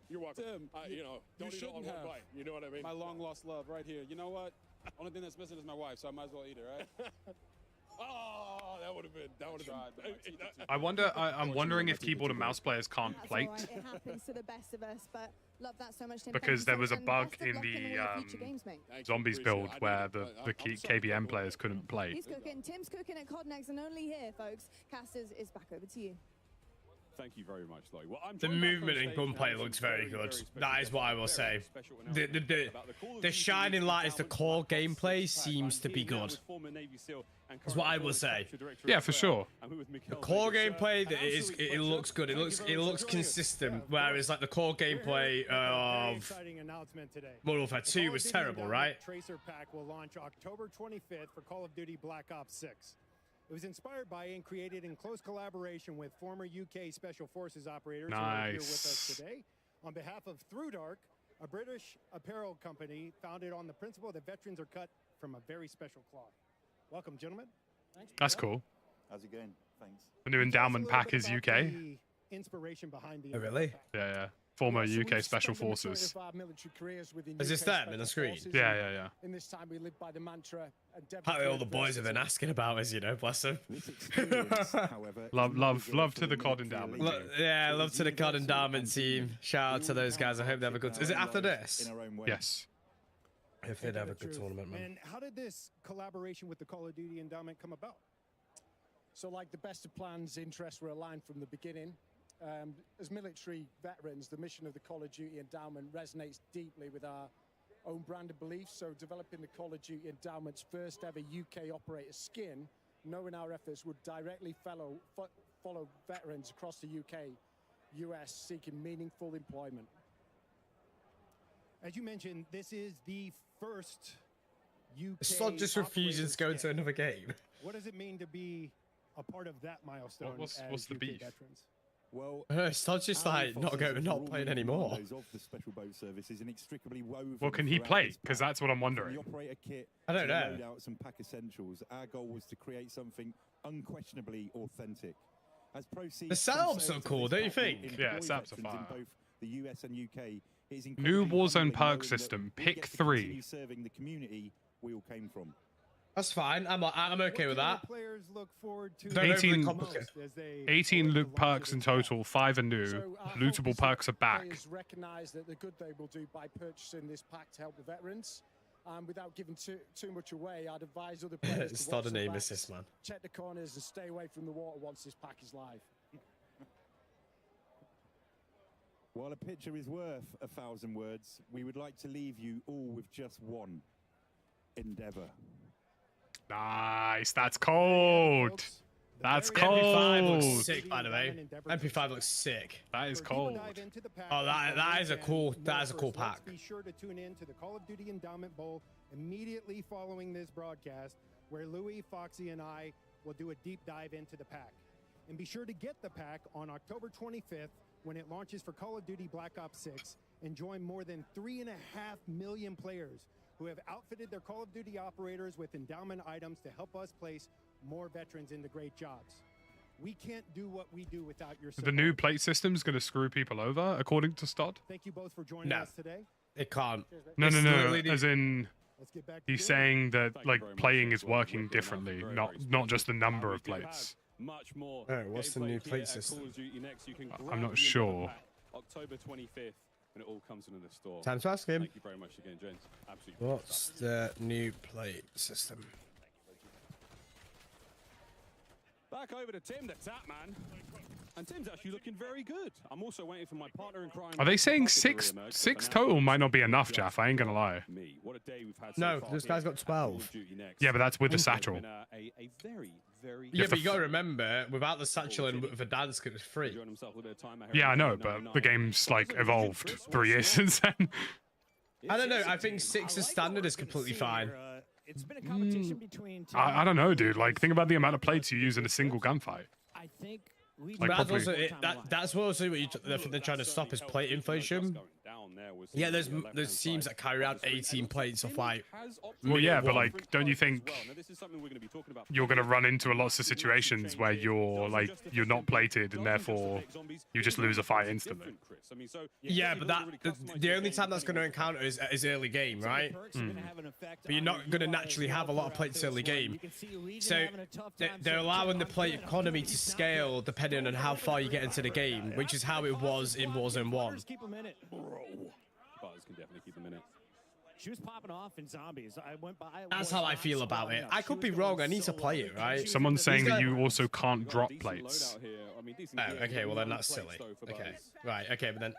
You're welcome. Tim, You know, don't eat it all in one bite. You know what I mean? My long lost love right here. You know what? Only thing that's missing is my wife, so I might as well eat her, right? Oh, that would have been. I wonder. I'm wondering if keyboard and mouse players can't That's plate all right. It happens to the best of us, but love that so much, Tim. because Thank there you was so a much, bug and best of in luck the all your future games, mate. zombies build where the KBM players couldn't play. He's cooking. Tim's cooking at COD next, and only here, folks. Casters is back over to you. Thank you very much, Lloyd. Well, I'm The joined back on movement in stage gunplay now with looks some very good. special That is what I will guests, say. very special The announcement about the Call of the Duty shining light is the Balance core Battle gameplay 6 pack. seems I'm to be here now good. with former Navy SEAL and That's what I current will Force say. Capture Director Yeah, as for well. sure. I'm here with The Mikhail core Vegas. gameplay, An it absolute looks good. It looks consistent. Whereas like the core gameplay of Exciting announcement today. Modern Warfare The 2 Call of was Duty terrible, Endowment right? Tracer Pack will launch October 25th for Call of Duty Black Ops 6. It was inspired by and created in close collaboration with former UK Special Forces operators who are here with us Nice. today. On behalf of Through Dark, a British apparel company founded on the principle that veterans are cut from a very special cloth. Welcome, gentlemen. That's cool. How's it going? Thanks. The new endowment pack is About UK. the inspiration behind the Oh, really? Yeah, yeah. Former So UK we've Special spent the majority Forces. of our military careers within Is this UK them in the Special screen? Forces, Yeah, and yeah, yeah. In this time, we live by the mantra. Apparently all the boys have been asking about us, you know, bless them. Love to the COD endowment. Yeah, love to the COD endowment team. Shout out to those guys. I hope they have a good. Is it after this? Yes. If they'd have a good tournament, man. And how did this collaboration with the Call of Duty Endowment come about? So, like the best of plans, interests were aligned from the beginning. As military veterans, the mission of the Call of Duty Endowment resonates deeply with our own brand of beliefs. So, developing the Call of Duty Endowment's first ever UK operator skin, knowing our efforts would directly follow veterans across the UK, US seeking meaningful employment. As you mentioned, this is the first UK. It's not just refusing to go into another game. What does it mean to be a part of that milestone? What's as the UK beef? Veterans? Well, It's not just like not playing anymore. Of the Special Boat Service is inextricably woven Well, can he throughout play? this Because pack. that's what I'm From wondering. the operator kit I don't to the know. loadouts and pack essentials, our goal was to create something unquestionably authentic. As proceeds The from setup's sales so of cool, this don't you pack will think? Yeah, employ setup's are veterans in fire. both the US and UK. It is New incredibly Warzone humbling perk knowing that system. we Pick get to 3. continue serving the community we all came from. That's fine. I'm okay with that. Players look forward to Don't overly 18 complicate. as they 18 loot perks in total. 5 are new. So our Lootable focus perks are back. Players recognise that the good they will do by purchasing this pack to help the veterans. Without giving too much away, I'd advise other players It's to not watch a the name backs, assist, man. check the corners, and stay away from the water once this pack is live. While a picture is worth 1,000 words, we would like to leave you all with just one: endeavour. Nice. That's cold. That's MP5 cold. looks sick, by the way. MP5 looks sick. That is cold. Oh, that is a cool pack. Be sure to tune in to the Call of Duty Endowment Bowl immediately following this broadcast, where Louis, Foxy, and I will do a deep dive into the pack. And be sure to get the pack on October 25th when it launches for Call of Duty Black Ops 6 and join more than 3.5 million players who have outfitted their Call of Duty operators with endowment items to help us place more veterans into great jobs. We can't do what we do without your support. The new plate system is going to screw people over, according to Stod. Thank you both for joining No. us today. It can't. No, It's no, no. literally the- As in, Let's get back to he's it. saying that Thank you like very much. playing is Well, we're working good enough, differently, very, not very not just the number We of do have plates. Much more. Oh, what's the gameplay new here plate at system? Call of Duty next. You can I'm grab not the sure. pack October 25th when it all comes into the store. Time to ask him. Thank you very much again, gents. Absolutely. What's the new plate system? Back over to Tim, the tap man. And Tim's actually looking very good. I'm also waiting for my partner in crime. Are they saying Bucket to six reemerge, but six for now, total might not be enough, just Jaff? I ain't gonna lie. Me. What a day we've had so No, far this here guy's got at Call 12. of Duty next. Yeah, but that's with the It's satchel. been a very, very Yeah, but you got to remember, without the satchel and with Verdansk, it was free. enjoying himself a little bit of time out here Yeah, I in know, 99. but the game's like evolved 3 years since then. I don't know. I think 6 as standard is completely fine. It's been a competition between I don't know, dude. Like, think about the amount of plates you use in a single gunfight. I I think we Like, But probably- that's also what they're trying to stop is plate inflation. Yeah, there's teams that carry out 18 plates off like. Well, yeah, but one. like, don't you think you're going to run into lots of situations where you're not plated and therefore you just lose a fight instantly? Yeah, but the only time that's going to encounter is early game, right? But you're not going to naturally have a lot of plates early game. So they're allowing the plate economy to scale depending on how far you get into the game, which is how it was in Warzone 1. Butters can definitely keep them in it. She was popping off in zombies. I went by. That's how I feel about it. I could be wrong. I need to play it, right? Someone's saying that you also can't drop plates. Oh, okay, well then that's silly. Okay, right, okay, but then...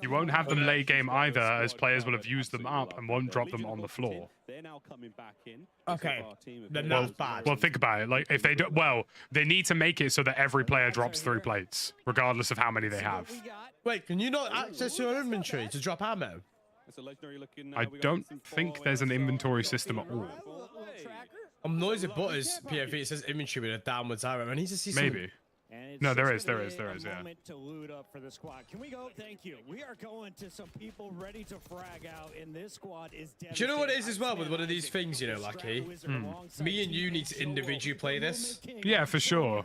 You won't have them late game either, as players will have used them up and won't drop them on the floor. They're now coming back in. Okay, then that's bad. Well, think about it. Like, if they do, well, they need to make it so that every player drops 3 plates, regardless of how many they have. Wait, can you not access your inventory to drop ammo? I don't think there's an inventory system at all. On Noisy Butters POV, it says inventory with a downwards arrow. I need to see some... Maybe. No, there is, yeah. To loot up for the squad. Can we go? Thank you. We are going to some people ready to frag out, and this squad is devastating. Do you know what it is as well with one of these things, you know, Lucky? Me and you need to individually play this. Yeah, for sure.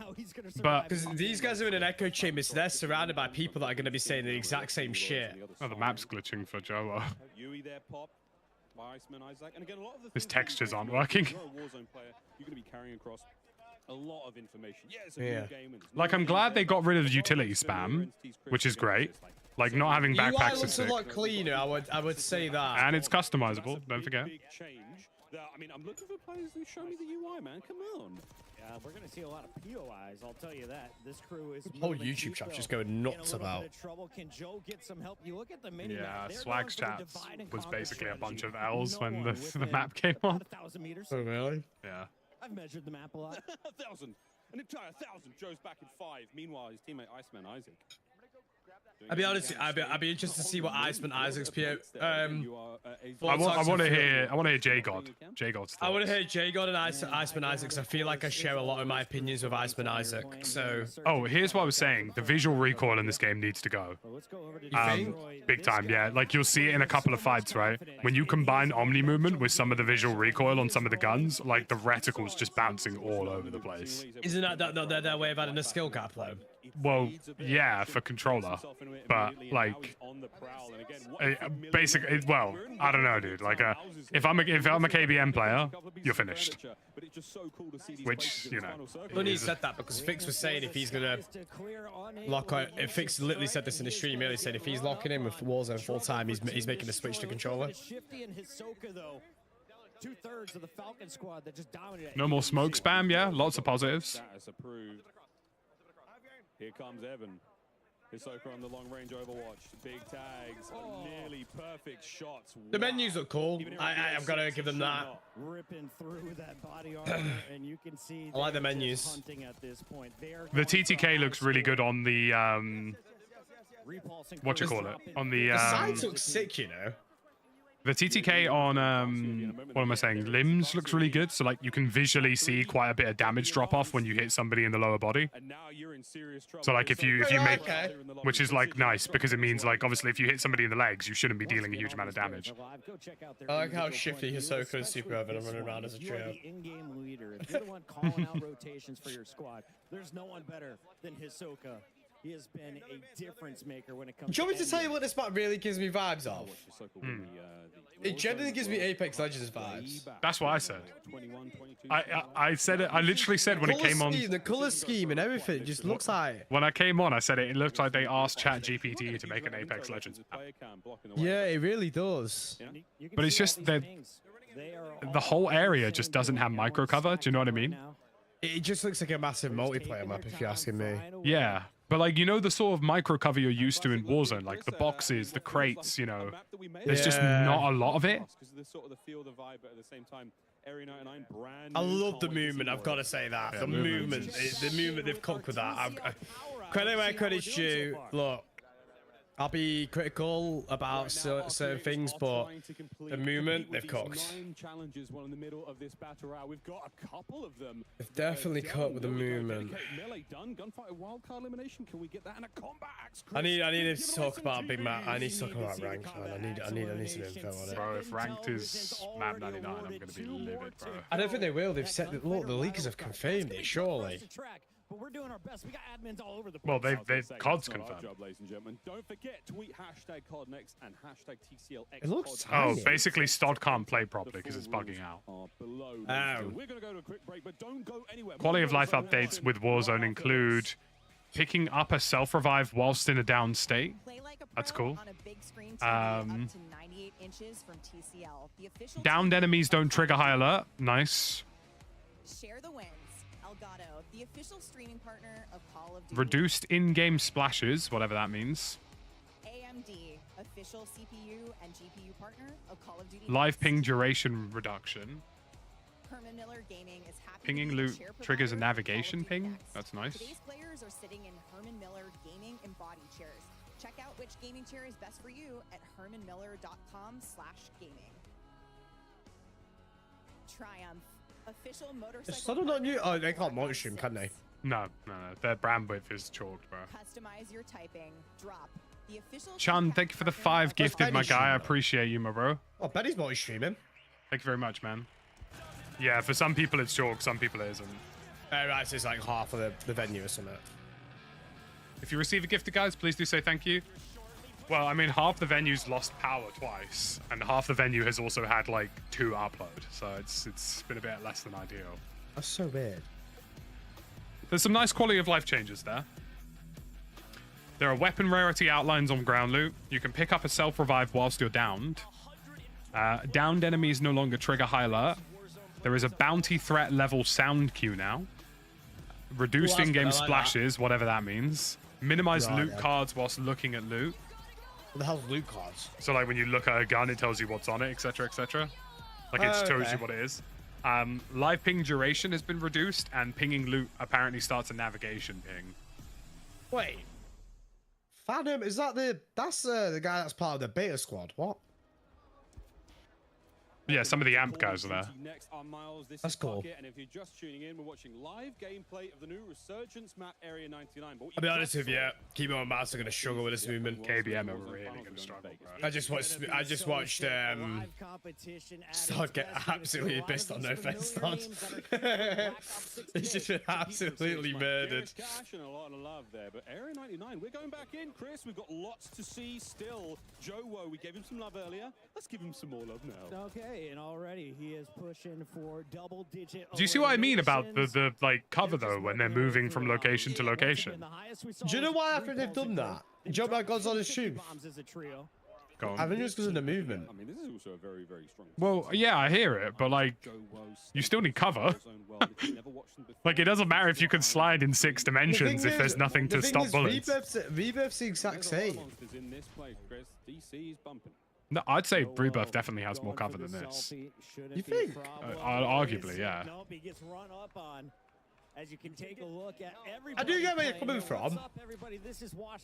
But because these guys are in an echo chamber, so they're surrounded by people that are going to be saying the exact same shit. Oh, the map's glitching for Joa. Yui there, Pop. Iceman, Isaac. And again, a lot of the His textures aren't working. You're a Warzone player. You're going to be carrying across a lot of information. Yeah, it's a new game. Like, I'm glad they got rid of utility spam, which is great. Like, not having backpacks UI is looks a sick. lot cleaner, I would say that. And it's customizable, don't forget. I mean, I'm looking for players who show me the UI, man. Come on. Yeah, we're going to see a lot of POIs, I'll tell you that. This crew is... The whole YouTube chat's just going nuts about. Can Joe get some help? You look at the mini Yeah, Swag's chat was basically a bunch of L's when the map came on. 1,000 meters. Oh, really? Yeah. I've measured the map a lot. 1,000. An entire 1,000. Joe's back in 5. Meanwhile, his teammate Iceman Isaac. I'll be honest, I'd be interested to see what Iceman Isaac's PO. I want to hear J-God. J-God's I want to hear J-God and Iceman Isaac. I feel like I share a lot of my opinions with Iceman Isaac. So. Oh, here's what I was saying. The visual recoil in this game needs to go. Big time, yeah. Like, you'll see it in a couple of fights, right? When you combine Omni movement with some of the visual recoil on some of the guns, like, the reticle's just bouncing all over the place. Isn't that their way of adding a skill gap, though? Well, yeah, for controller, but like, basically, well, I don't know, dude. Like, if I'm a KBM player, you're finished. Which, you know. Funny he said that because Fix was saying if he's gonna lock out. Fix literally said this in the stream. Really said if he's locking in with Warzone full time, he's making a switch to controller. Two-thirds of the Falcon squad that just dominated. No more smoke spam, yeah. Lots of positives. Here comes Evan. Hisoka on the long-range Overwatch. Big tags. Nearly perfect shots. The menus look cool. I've got to give them that. Ripping through that body armor, and you can see I like the menus. hunting at this point. The TTK looks really good on the what you call it? On the sides look sick, you know. The TTK on, what am I saying? Limbs looks really good. So, like, you can visually see quite a bit of damage drop off when you hit somebody in the lower body. So, like, if you make, which is, like, nice because it means, like, obviously, if you hit somebody in the legs, you shouldn't be dealing a huge amount of damage. I like how shifty Hisoka and Super Evan are running around as a trio. In-game leader. If you're the one calling out rotations for your squad, there's no one better than Hisoka. He has been a difference maker when it comes. Do you want me to tell you what this map really gives me vibes of? It generally gives me Apex Legends vibes. That's what I said. I said it. I literally said when it came on. The color scheme and everything just looks like. When I came on, I said it. It looked like they asked ChatGPT to make an Apex Legends map. Yeah, it really does. But it's just that the whole area just doesn't have micro cover. Do you know what I mean? It just looks like a massive multiplayer map, if you're asking me. Yeah. But, like, you know, the sort of micro cover you're used to in Warzone, like the boxes, the crates, you know, there's just not a lot of it. I love the movement, I've got to say that. The movement they've cooked with that. Credit where credit's due. Look, I'll be critical about certain things, but the movement they've cooked. 9 challenges while in the middle of this battle royale. We've got a couple of them. They've definitely cooked with the movement. Melee done. Gunfighter wildcard elimination. Can we get that in a combat axe? I need to talk about Big Mac. I need to talk about rank, man. I need some info on it. Bro, if ranked is map 99, I'm gonna be livid, bro. I don't think they will. They've said that. Look, the leakers have confirmed it. Surely. But we're doing our best. We got admins all over the place. Well, they've COD's confirmed. Job, ladies and gentlemen. Don't forget, tweet #COD next and #TCL. It looks Oh, basically Stod can't play properly because it's bugging out. We're gonna go to a quick break, but don't go anywhere. Quality of life updates with Warzone include picking up a self-revive whilst in a down state. That's cool. Downed enemies don't trigger high alert. Nice. Share the wins. Elgato, the official streaming partner of Call of Duty. Reduced in-game splashes, whatever that means. AMD, official CPU and GPU partner of Call of Duty. Live ping duration reduction. Herman Miller Gaming is happy Pinging to be loot chair triggers a provider of navigation Call of Duty ping. Next. That's nice. Today's players are sitting in Herman Miller Gaming embodied chairs. Check out which gaming chair is best for you at hermanmiller.com/gaming. Triumph. Official motorcycle. It's not new. Oh, they can't monitor stream, can they? No. Their brand width is chalked, bro. Customize your typing. Drop. The official Chan, thank you for the 5 gifted, my guy. I appreciate you, my bro. Oh, Benny's multi streaming. Thank you very much, man. Yeah, for some people it's chalk, some people it isn't. Right, so it's like half of the venue or something. If you receive a gifted, guys, please do say thank you. Well, I mean, half the venue's lost power twice, and half the venue has also had like 2 upload, so it's been a bit less than ideal. That's so weird. There's some nice quality of life changes there. There are weapon rarity outlines on ground loot. You can pick up a self-revive whilst you're downed. Downed enemies no longer trigger high alert. There is a bounty threat level sound cue now. Reduced in-game splashes, whatever that means. Minimize loot cards whilst looking at loot. What the hell's loot cards? So like when you look at a gun, it tells you what's on it, etc., etc. Like it shows you what it is. Live ping duration has been reduced, and pinging loot apparently starts a navigation ping. Wait. Phantom, is that that's the guy that's part of the beta squad? What? Yeah, some of the amp guys are there. That's cool. And if you're just tuning in, we're watching live gameplay of the new Resurgence map Area 99. I'll be honest with you, keep on mouse are gonna struggle with this movement. KBM are really gonna struggle, bro. I just watched Stod get absolutely pissed on no offense, Stod. He's just been absolutely murdered. Cash and a lot of love there, but Area 99, we're going back in, Chris. We've got lots to see still. Joe Woe, we gave him some love earlier. Let's give him some more love now. Okay, and already he is pushing for double-digit. Do you see what I mean about the like cover though when they're moving from location to location? Do you know why I think they've done that? Joe about God's on his shoe. I think it's because of the movement. I mean, this is also a very, very strong. Well, yeah, I hear it, but like, you still need cover. Like, it doesn't matter if you can slide in 6 dimensions if there's nothing to stop bullets. Rebirth's the exact same. No, I'd say Rebirth definitely has more cover than this. You think? Arguably, yeah. As you can take a look at I do get where you're coming from.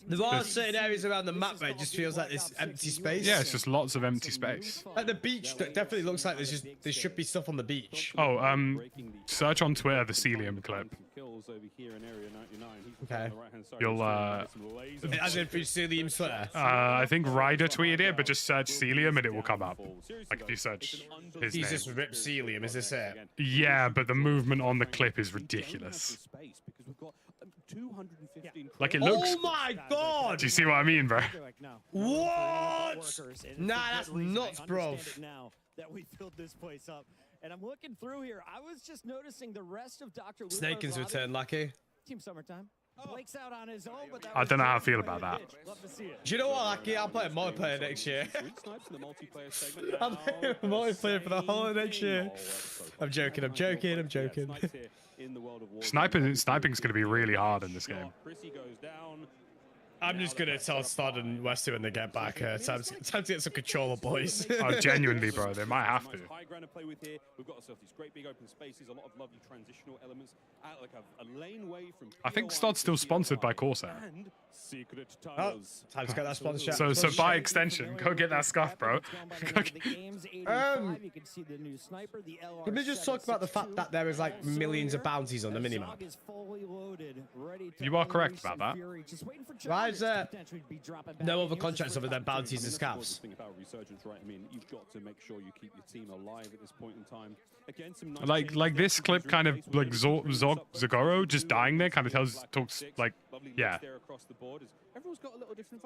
There are certain areas around the map where it just feels like this empty space. Yeah, it's just lots of empty space. Like the beach, that definitely looks like there should be stuff on the beach. Oh, search on Twitter the Celium clip. Okay. You'll as in for Celium Twitter. I think Ryder tweeted it, but just search Celium and it will come up. Like if you search his He's name. just ripped Celium, is this it? Yeah, but the movement on the clip is ridiculous. Like it looks. Oh my god! Do you see what I mean, bro? What? Nah, that's nuts, bro. That we filled this place up, and I'm looking through here. I was just noticing the rest of Dr. Snakin's return, Lucky. Team Summertime. Blake's out on his own, but I don't know how I feel about that. Love to see it. Do you know what, Lucky? I'll play multiplayer next year. I'll play multiplayer for the whole of next year. I'm joking. Sniping's going to be really hard in this game. I'm just gonna tell Stod and Westy when they get back. Time to get some controller, boys. Oh, genuinely, bro. They might have to. High ground to play with here. We've got ourselves these great big open spaces, a lot of lovely transitional elements, like a laneway from. I think Stod's still sponsored by Corsair. And secret Oh, tunnels. time to get that sponsorship. So by extension, go get that scuff, bro. Can we just talk about the fact that there is like millions of bounties on the minimap? You are correct about that. Why is there no other contracts other than bounties and scavs? Thing about resurgence, right? I mean, you've got to make sure you keep your team alive at this point in time. Again, some nice Like this clip kind of like Zagoro just dying there kind of talks like, yeah.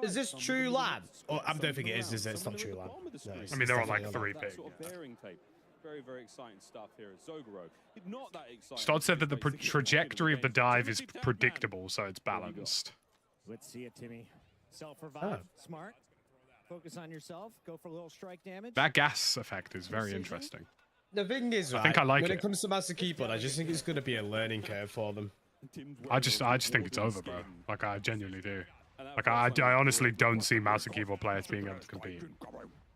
Is this true land? Oh, I don't think it is it? It's not true land. No, I mean, they're on like 3 big. Very, very exciting stuff here at Zogoro. Not that exciting. Stod said that the trajectory of the dive is predictable, so it's balanced. Let's see it, Timmy. Self-revive. Smart. Focus on yourself. Go for a little strike damage. That gas effect is very interesting. The thing is, right, I think I like when it. it comes to Master Keyboard, I just think it's going to be a learning curve for them. I just think it's over, bro. Like, I genuinely do. Like, I honestly don't see mouse and keyboard players being able to compete.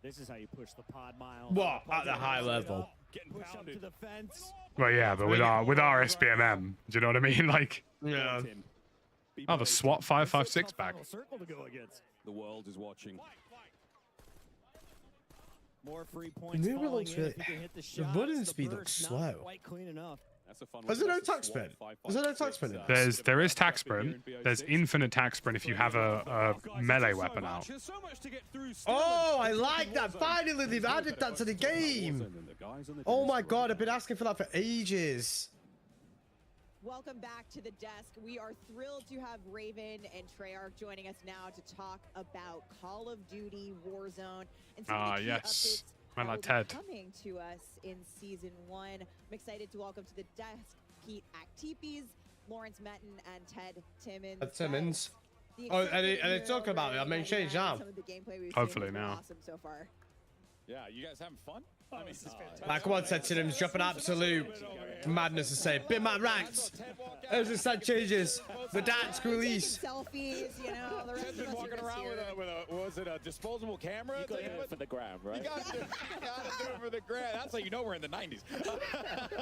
This is how you push the pod mile. What? At the high level? Push up to the fence. Well, yeah, but with our SPMM, do you know what I mean? Like, yeah. Oh, the SWAT 556 back. Circle to go against. The world is watching. More free points. Maybe looks really. The running speed looks slow. Quite clean enough. Is there no tack sprint? Is there no tack sprint in this? There is tack sprint. There's infinite tack sprint if you have a melee weapon out. Oh, I like that. Finally, they've added that to the game. Oh my god, I've been asking for that for ages. Welcome back to the desk. We are thrilled to have Raven and Treyarch joining us now to talk about Call of Duty Warzone and some of the key updates Man like that will be Ted. coming to us in Season 1. I'm excited to welcome to the desk Pete Actipes, Lawrence Metten, and Ted Timmons. Timmons. Oh, and they're talking about it. I mean, change now. Hopefully now. Awesome so far. Yeah, you guys having fun? I mean, Like, come on, Ted Timmons, drop an absolute madness to say. Bit mad ranks. As the sun changes, the dance release. Selfies, you know, the rest of us walking around with a was it a disposable camera? You gotta do it for the gram, right? You gotta do it for the gram. That's how you know we're in the 90s.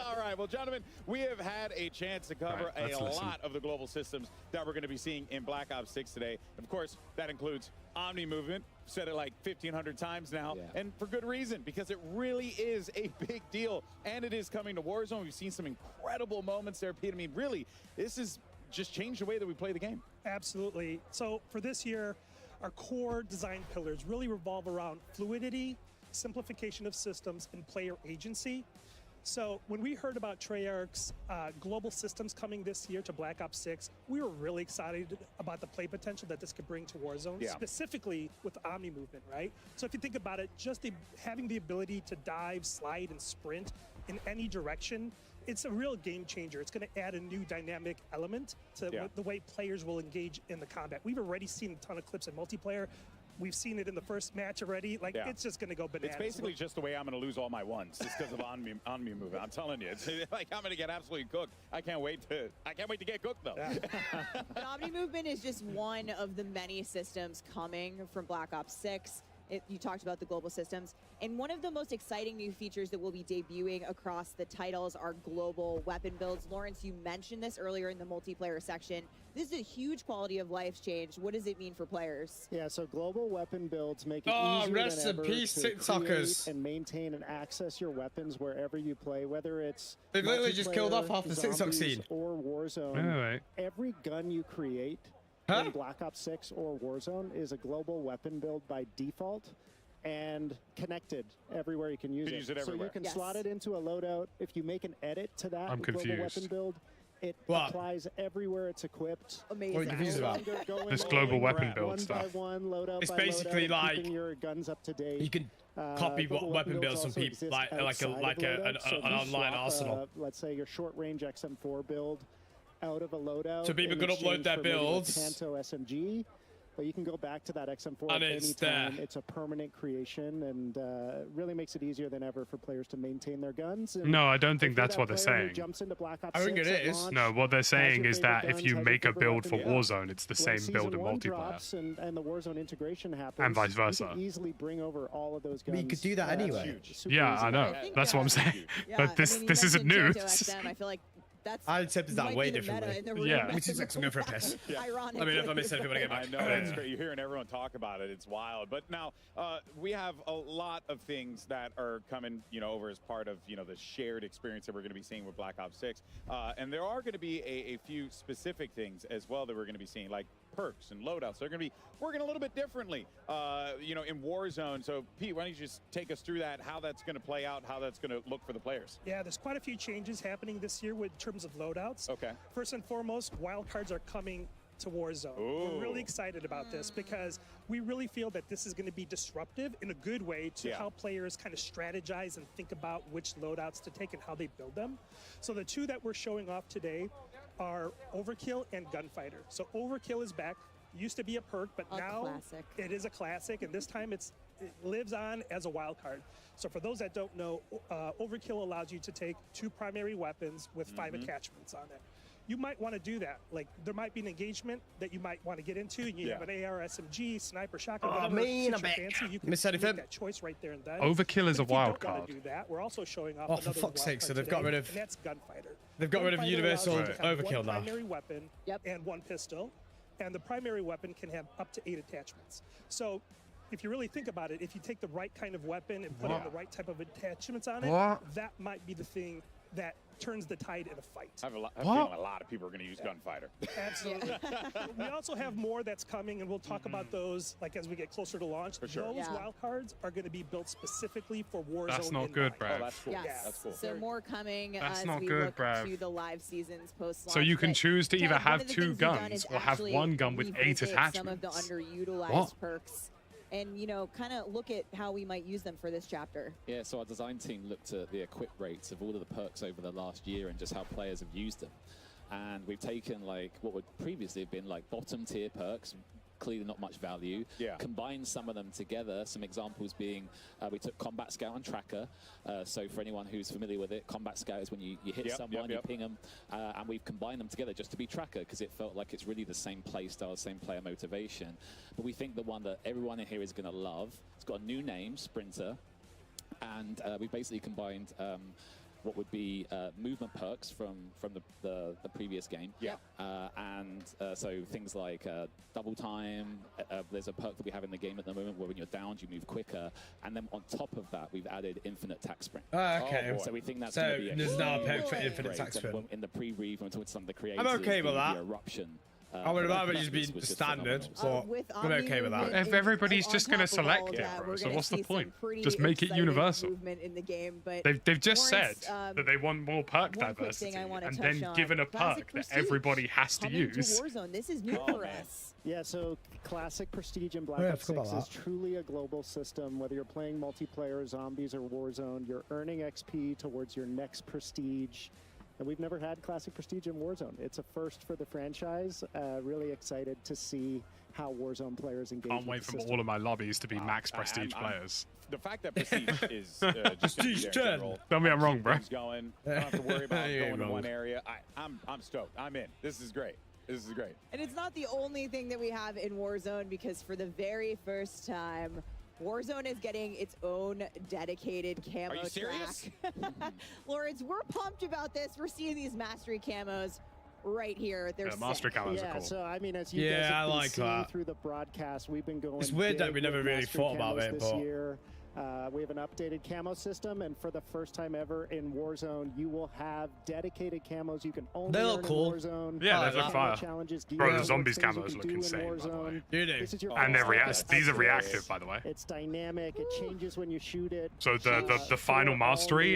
All right, well, gentlemen, we have had a chance to cover a lot of the global systems that we're going to be seeing in Black Ops 6 today. Of course, that includes Omni movement. Said it like 1,500 times now, and for good reason, because it really is a big deal, and it is coming to Warzone. We've seen some incredible moments there, Pete. I mean, really, this has just changed the way that we play the game. Absolutely. So for this year, our core design pillars really revolve around fluidity, simplification of systems, and player agency. So when we heard about Treyarch's global systems coming this year to Black Ops 6, we were really excited about the play potential that this could bring to Warzone, specifically with Omni movement, right? So if you think about it, just having the ability to dive, slide, and sprint in any direction, it's a real game changer. It's going to add a new dynamic element to the way players will engage in the combat. We've already seen a ton of clips in multiplayer. We've seen it in the first match already. Like, it's just going to go bananas. It's basically just the way I'm going to lose all my ones, just because of Omni movement. I'm telling you, it's like I'm going to get absolutely cooked. I can't wait to get cooked though. But Omni movement is just one of the many systems coming from Black Ops 6. You talked about the global systems. And one of the most exciting new features that will be debuting across the titles are global weapon builds. Lawrence, you mentioned this earlier in the multiplayer section. This is a huge quality of life change. What does it mean for players? Yeah, so global weapon builds make it easier rest than in ever peace, to TikTokers. create and maintain and access your weapons wherever you play, whether it's They've literally just killed off half the TikTok zombies scene. or Warzone. Right. Every gun you create in Black Ops 6 or Warzone is a global weapon build by default and connected everywhere you can use it. So you can slot it into a loadout. If you make an edit to that global weapon build, it applies everywhere it's equipped. Amazing. What are you confused about? This global weapon build stuff. One by one, loadout It's by basically loadout, like keeping your guns up to date. you can copy Global weapon builds builds from also people exist like an outside of loadouts. So if you online swap, arsenal. let's say your short range XM4 build out of a loadout. So people in could upload exchange their for maybe a builds. Tanto SMG. but you can go back to that XM4 And at it's any there. time. It's a permanent creation, and really makes it easier than ever for players to maintain their guns. And No, I don't think if you're that's that what they're player who saying. jumps into Black Ops I think 6 it at is. launch, No, what they're has saying your is favorite that if guns, you has your make a favorite build for weapon, Warzone, it's the when same build in Season 1 multiplayer. drops and the Warzone integration happens, And vice you versa. can easily bring over all of those I guns. mean, you could do that anyway. super Yeah, easy. I know. That's what I'm saying. But this isn't new. I feel like that's I interpreted that might way be the meta differently. in the room. Yeah. Let me 2 seconds, I'm going for a piss. Ironically. Let me know if I miss anything when I get I back. know, it's great. You're hearing everyone talk about it. It's wild. But now we have a lot of things that are coming, over as part of, the shared experience that we're going to be seeing with Black Ops 6. And there are going to be a few specific things as well that we're going to be seeing, like perks and loadouts. They're going to be working a little bit differently, in Warzone. So, Pete, why don't you just take us through that, how that's going to play out, how that's going to look for the players? Yeah, there's quite a few changes happening this year in terms of loadouts. Okay. First and foremost, wildcards are coming to Warzone. We're really excited about this because we really feel that this is going to be disruptive in a good way to how players kind of strategize and think about which loadouts to take and how they build them. So the two that we're showing off today are Overkill and Gunfighter. So Overkill is back. Used to be a perk, but now it is a classic, and this time it lives on as a wild card. So for those that don't know, Overkill allows you to take 2 primary weapons with 5 attachments on it. You might want to do that. Like, there might be an engagement that you might want to get into, and you have an AR, SMG, sniper, shotgun, whatever man, suits your fancy. You can Miss make anything? that choice right there and then. Overkill is But a if you wild don't wanna card. do that, we're also showing off Oh, for another fuck's wild sake, so card they've got today, rid of- and that's Gunfighter. They've got rid of Gunfighter universal allows you to have overkill one now. primary weapon and 1 pistol, and the primary weapon can have up to 8 attachments. So if you really think about it, if you take the right kind of weapon and put on the right type of attachments on it, that might be the thing that turns the tide in a fight. I have a feeling a lot of people are going to use Gunfighter. Absolutely. We also have more that's coming, and we'll talk about those as we get closer to launch. For sure. Those wild cards are going to be built specifically for Warzone. That's not in good, mind. Brad. Oh, that's cool. Yes. That's cool. So more coming That's as not we good, look Brav. to the live seasons post-launch. So you can But choose to Ted, either one have of the 2 things we've done guns is or have actually 1 gun with 8 revisit attachments. Some of the underutilized What? perks, and kind of look at how we might use them for this chapter. Yeah, so our design team looked at the equip rates of all of the perks over the last year and just how players have used them. And we've taken what would previously have been bottom tier perks, clearly not much value, combined some of them together. Some examples being we took Combat Scout and Tracker. So for anyone who's familiar with it, Combat Scout is when you hit someone, you ping them, and we've combined them together just to be Tracker because it felt like it's really the same play style, same player motivation. But we think the one that everyone in here is going to love, it's got a new name, Sprinter, and we basically combined what would be movement perks from the previous game. So things like double time. There's a perk that we have in the game at the moment where when you're downed, you move quicker. And then on top of that, we've added infinite tack sprint. Okay. So we think that's So going to be there's now a perk for huge infinite upgrade. tack And sprint. when- in the pre-read, when we talked to some of the creators, I'm okay with the that. eruption. I would rather perk just be was just standard, phenomenal. but I'm okay with that. If everybody's just going to select it, that, bro, we're so gonna what's the see some point? pretty Just make it exciting universal. movement in the game, but They've just said Lawrence, that they want more perk one quick diversity, thing I wanna and touch then on. given a Classic perk that Prestige everybody has to coming to use. Warzone. This is new for us. Yeah, so Classic Prestige in Black Yeah, I Ops forgot 6 about is truly a global system. Whether you're playing multiplayer, zombies, or Warzone, you're earning XP towards your next Prestige. And we've never had Classic Prestige in Warzone. It's a first for the franchise. Really excited to see how Warzone players engage Can't with wait the for system. all of my lobbies to be max prestige players. The fact that Prestige is just gonna be there in Prestige 10. general, Tell me I'm wrong, keep bro. things going. I don't have to worry about You ain't going to wrong. one area. I'm stoked. I'm in. This is great. This is great. And it's not the only thing that we have in Warzone, because for the very first time, Warzone is getting its own dedicated camo Are you serious? track. Lawrence, we're pumped about this. We're seeing these mastery camos right here. They're Yeah, mastery sick. camos are Yeah, cool. so I mean, as you Yeah, guys have I been like seeing that. through the broadcast, we've been going. It's weird that big we never with really mastery thought about camos it, this but- year. We have an updated camo system, and for the first time ever in Warzone, you will have dedicated camos you can only They earn look cool. in Warzone. Yeah, they like look that. fire. Challenges, Bro, the gear, zombies things you camos can look do in insane, by the way. Warzone. Do they? This is your And they're first these are update. reactive, by the way. It's dynamic. It changes when you shoot it. So the final mastery,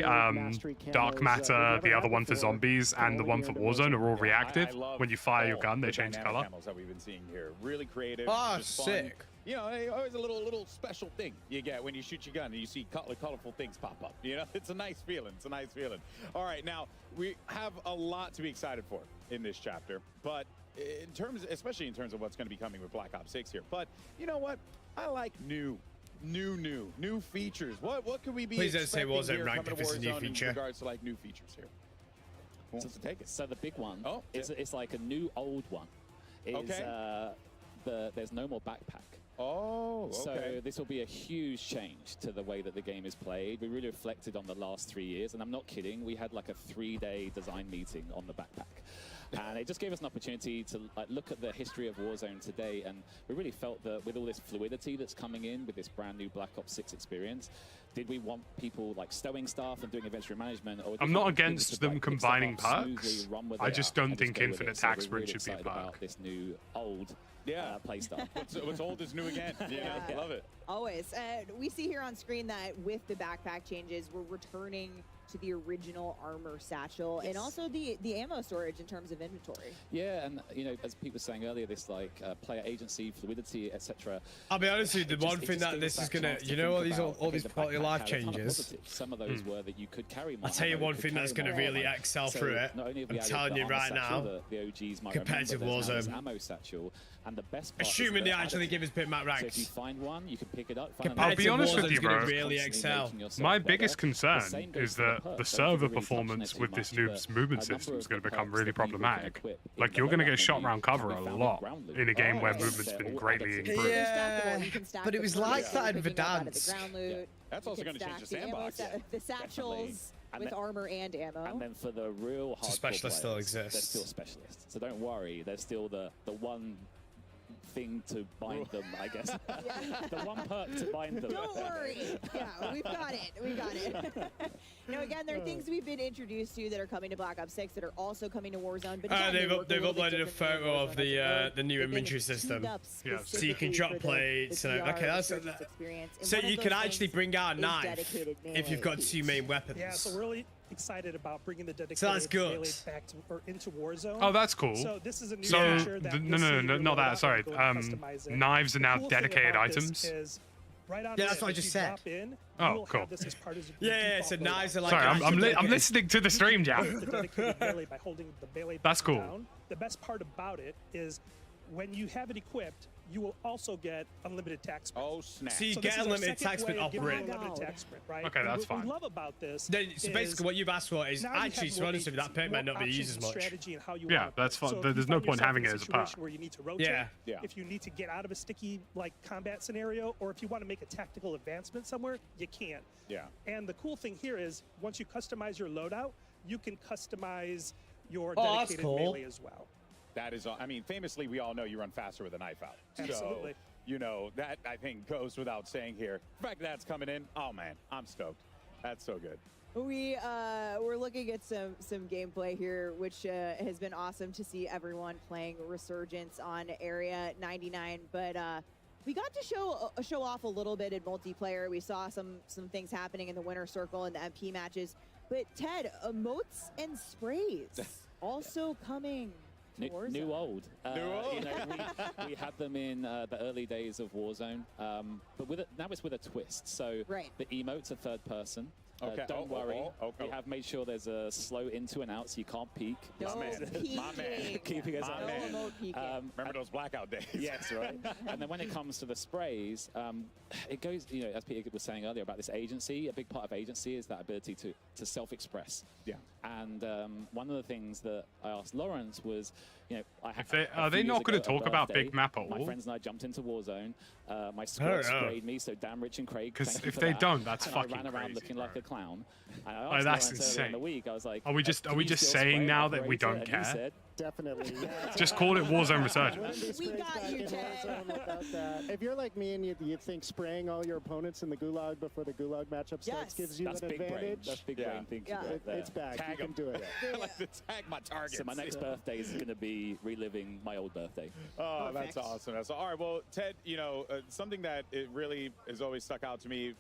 Dark Matter, the other one for zombies, and the one for Warzone are all reactive. I love When you fire your all gun, they the change dynamic color. camos that we've been seeing here. Really creative. Ah, just fun. sick. you know, always a little special thing you get when you shoot your gun and you see colorful things pop up. You know, it's a nice feeling. It's a nice feeling. All right, now we have a lot to be excited for in this chapter, but especially in terms of what's going to be coming with Black Ops 6 here. But you know what? I like new features. What could we be Please don't say expecting Warzone here ranked coming if to it's a new Warzone feature. in regards to like new features here? Who wants to take it? So the big one, oh, it's like a new old one. There's no more backpack. Oh, okay. So this will be a huge change to the way that the game is played. We really reflected on the last 3 years, and I'm not kidding. We had like a 3-day design meeting on the backpack. And it just gave us an opportunity to look at the history of Warzone today, and we really felt that with all this fluidity that's coming in with this brand new Black Ops 6 experience, did we want people like stowing stuff and doing inventory management? Or I'm not against them combining perks. I just don't think infinite tax sprint should be a perk. This new old play style. What's old is new again. Yeah, love it. Always. We see here on screen that with the backpack changes, we're returning to the original armor satchel and also the ammo storage in terms of inventory. Yeah, and you know, as Pete was saying earlier, this like player agency, fluidity, etc. I'll be honest with you, the one thing that this is gonna, you know, all these quality of life changes. Some of those were that you could carry more. I'll tell you one thing that's gonna really excel through it. I'm telling you right now, compared to Warzone. Ammo satchel, and the best part assuming they actually give us bitmap ranks. So if you find one, you can pick it up. I'll be honest with you, bro. Really excel. My biggest concern is that the server performance with this new movement system is going to become really problematic. Like, you're going to get shot around cover a lot in a game where movement's been greatly improved. Yeah, but it was like that in Verdansk. That's also going to change the sandbox. The satchels with armor and ammo. And then for the real hardcore specialists still players, exist. There's still specialists. So don't worry, there's still the one thing to bind them, I guess. The one perk to bind them. Don't worry. Yeah, we've got it. We got it. You know, again, there are things we've been introduced to that are coming to Black Ops 6 that are also coming to Warzone. But again, they've uploaded a photo of the new inventory system, so you can drop plates. And okay, that's so you can actually bring out a knife if you've got 2 main weapons. Yeah, so we're really excited about bringing the dedicated that's good. melee back to, or into Warzone. Oh, that's cool. So this is a new so feature that no, not that. Sorry. Knives are now dedicated items. Right yeah, that's what I just said. Oh, cool. Yeah, so knives are like. Sorry, I'm listening to the stream, Jack. That's cool. Down. The best part about it is when you have it equipped, you will also get unlimited tax sprint. Oh, snap. So you get unlimited tax sprint off rip. Right? Okay, that's fine. What we love about this so basically what you've asked for is actually, so honestly, that perk might not be used as much. Yeah, that's fine. So there's no point having it as a perk. Where you need to rotate, yeah. If you need to get out of a sticky like combat scenario, or if you want to make a tactical advancement somewhere, you can. Yeah. And the cool thing here is once you customize your loadout, you can customize your dedicated melee as well. That is, I mean, famously, we all know you run faster with a knife out. Absolutely. So, you know, that I think goes without saying here. The fact that's coming in, oh man, I'm stoked. That's so good. We're looking at some gameplay here, which has been awesome to see everyone playing Resurgence on Area 99. But we got to show off a little bit in multiplayer. We saw some things happening in the winner circle and the MP matches. But Ted, emotes and sprays also coming. New old. You know, we had them in the early days of Warzone, but now it's with a twist. So the emotes are third person. Okay. Don't worry. We have made sure there's a slow into and out, so you can't peek. No peeking. My man. Keeping us My man. Remember those blackout days? Yes, right. And then when it comes to the sprays, it goes, you know, as Peter was saying earlier about this agency, a big part of agency is that ability to self-express. Yeah. And one of the things that I asked Lawrence was, you know, are they not going to talk about big map at all? My friends and I jumped into Warzone. My squad sprayed me, so Dan, Rich, and Craig. Because if they don't, that's and fucking I ran around crazy, looking like a clown. And I Oh, that's insane. in the week, I was like, are we just saying now that we don't care? Said, definitely. Yeah. Just call it Warzone Resurgence. We got you, Ted. If you're like me and you think spraying all your opponents in the gulag before the gulag matchup starts gives you an advantage. That's big brain thinking. Right there. It's back. Tag you can do it. I like to tag my targets. So my next birthday is going to be reliving my old birthday. Oh, Perfect. that's awesome. All right, well, Ted, you know, something that it really has always stuck out to me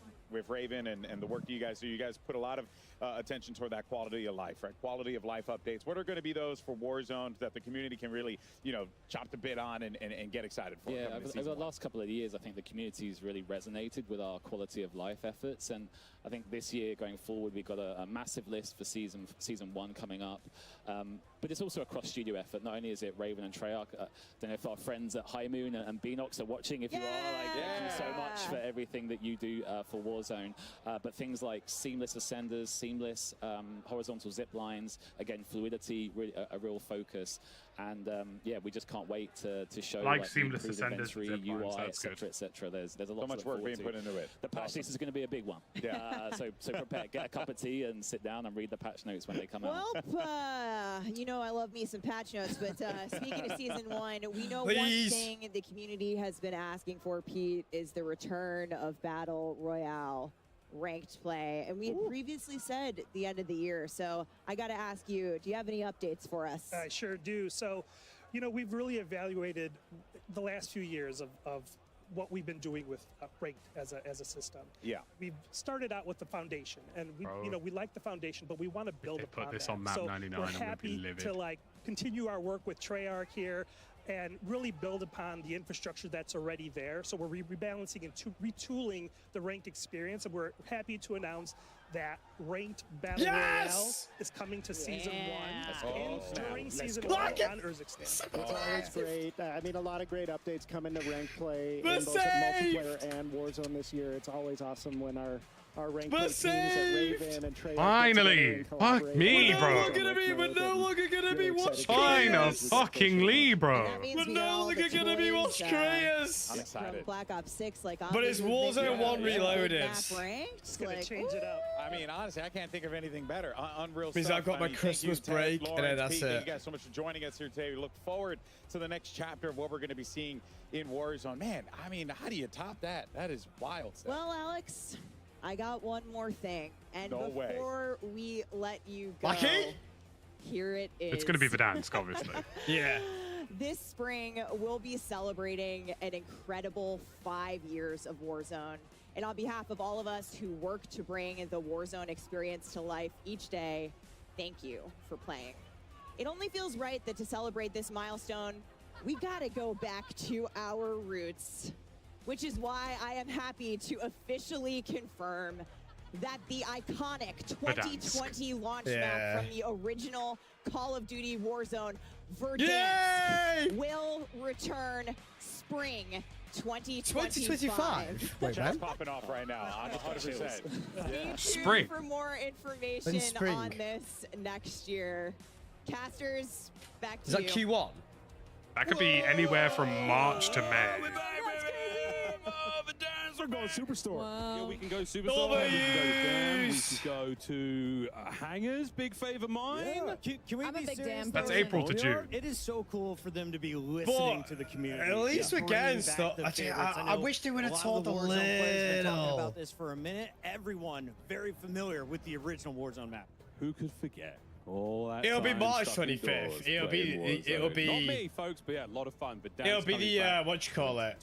Raven and the work that you guys do. You guys put a lot of attention toward that quality of life, right? Quality of life updates. What are going to be those for Warzone that the community can really, you know, chop the bit on and get excited for? Yeah, over the last couple of years, I think the community's really resonated with our quality of life efforts, and I think this year going forward, we've got a massive list for season 1 coming up. But it's also a cross-studio effort. Not only is it Raven and Treyarch, I don't know if our friends at High Moon and Beanox are watching. If you are, like, thank you so much for everything that you do for Warzone. But things like seamless ascenders, seamless horizontal zip lines, again, fluidity, really a real focus. And yeah, we just can't wait to show like seamless ascenders, UI, etc., etc. There's a lot so much work being put into it. The patch notes is going to be a big one. Yeah. So prepare, get a cup of tea, and sit down and read the patch notes when they come out. Well, you know I love me some patch notes, but speaking of season 1, we know one thing the community has been asking for, Pete, is the return of Battle Royale ranked play, and we had previously said the end of the year. So I got to ask you, do you have any updates for us? I sure do. So, you know, we've really evaluated the last few years of what we've been doing with ranked as a system. Yeah, we've started out with the foundation, and we you know, we like the foundation, but we want to build upon put this that. on map so 99, we're I'm gonna be happy livid. to like continue our work with Treyarch here and really build upon the infrastructure that's already there. So we're rebalancing and retooling the ranked experience, and we're happy to announce that ranked Battle Royale is coming to season 1 and during season 1 on Urzikstan. It's always great. I mean, a lot of great updates coming to ranked play in both multiplayer and Warzone this year. It's always awesome when our ranked play teams at Raven and Treyarch finally, fuck me, bro. We're no longer gonna be watch fucking bro. We're no longer gonna be watch creators. I'm excited. Black Ops 6, like, but it's Warzone 1 Reloaded. It's gonna change it up. I mean, honestly, I can't think of anything better. Unreal Because stuff. I've got my Christmas break, and then that's it. Thank you guys so much for joining us here today. We look forward to the next chapter of what we're going to be seeing in Warzone. Man, I mean, how do you top that? That is wild stuff. Well, Alex, I got one more thing. And No before we let you go, here it is. It's going to be Verdansk, obviously. Yeah. This spring, we'll be celebrating an incredible 5 years of Warzone. And on behalf of all of us who work to bring the Warzone experience to life each day, thank you for playing. It only feels right that to celebrate this milestone, we gotta go back to our roots, which is why I am happy to officially confirm that the iconic 2020 launch map from the original Call of Duty Warzone, Verdansk, will return spring 2025. Wait, that's popping off right now. I'm 100%. Stay tuned for more information on this next year. Casters, back to you. Is that Q1? That could be anywhere from March to May. We're going Superstore. Wow. Yeah, we can go Superstore. We can go with Dan. We can go to Hangers. Big favor mine. Yeah. Can we I'm be a big serious? Dan That's person. April to June. It is so cool for them to be listening to the community. At least we're getting stuff. I wish they would have told a little. Talking about this for a minute. Everyone very familiar with the original Warzone map. Who could forget? All that It'll be time March stuck 25th. indoors It'll playing be. Warzone. Not me, folks, but yeah, a lot of fun. But It'll be the what you call it?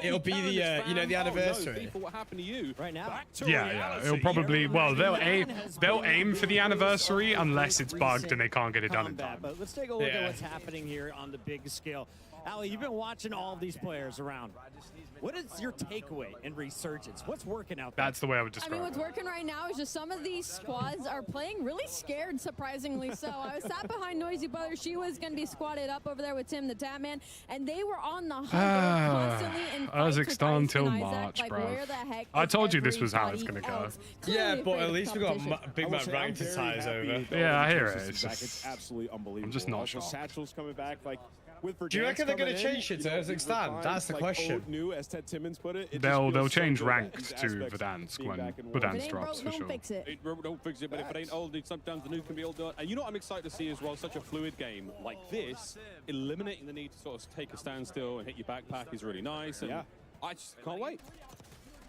It'll be the you know, the anniversary. FIFA, what happened to you right now? Yeah. It'll probably, well, they'll aim for the anniversary unless it's bugged and they can't get it done in time. But let's take a look at what's happening here on the big scale. Ali, you've been watching all of these players around. What is your takeaway in Resurgence? What's working out there? That's the way I would describe it. I mean, what's working right now is just some of these squads are playing really scared, surprisingly so. I was sat behind Noisy Brother. She was going to be squatted up over there with Tim the Tatman, and they were on the hunt constantly in fights with Urzikstan till Isaac. March, Like, bro. where the heck I is told you this was how it's everybody going to go. else? Yeah, Clearly but afraid at of least we got competition. Big Mac rank to ties over. Yeah, I hear it. It's It's absolutely unbelievable. I'm just not Also, shocked. Satchel's coming back. Like, with Do you reckon they're going to change it to Urzikstan? That's the question. New, as Ted Timmons put it. They'll change ranked to Verdansk when Verdansk drops for sure. Don't fix it. Don't fix it, but if it ain't old, sometimes the new can be old. And you know what I'm excited to see as well? Such a fluid game like this, eliminating the need to sort of take a standstill and hit your backpack is really nice. And I just can't wait.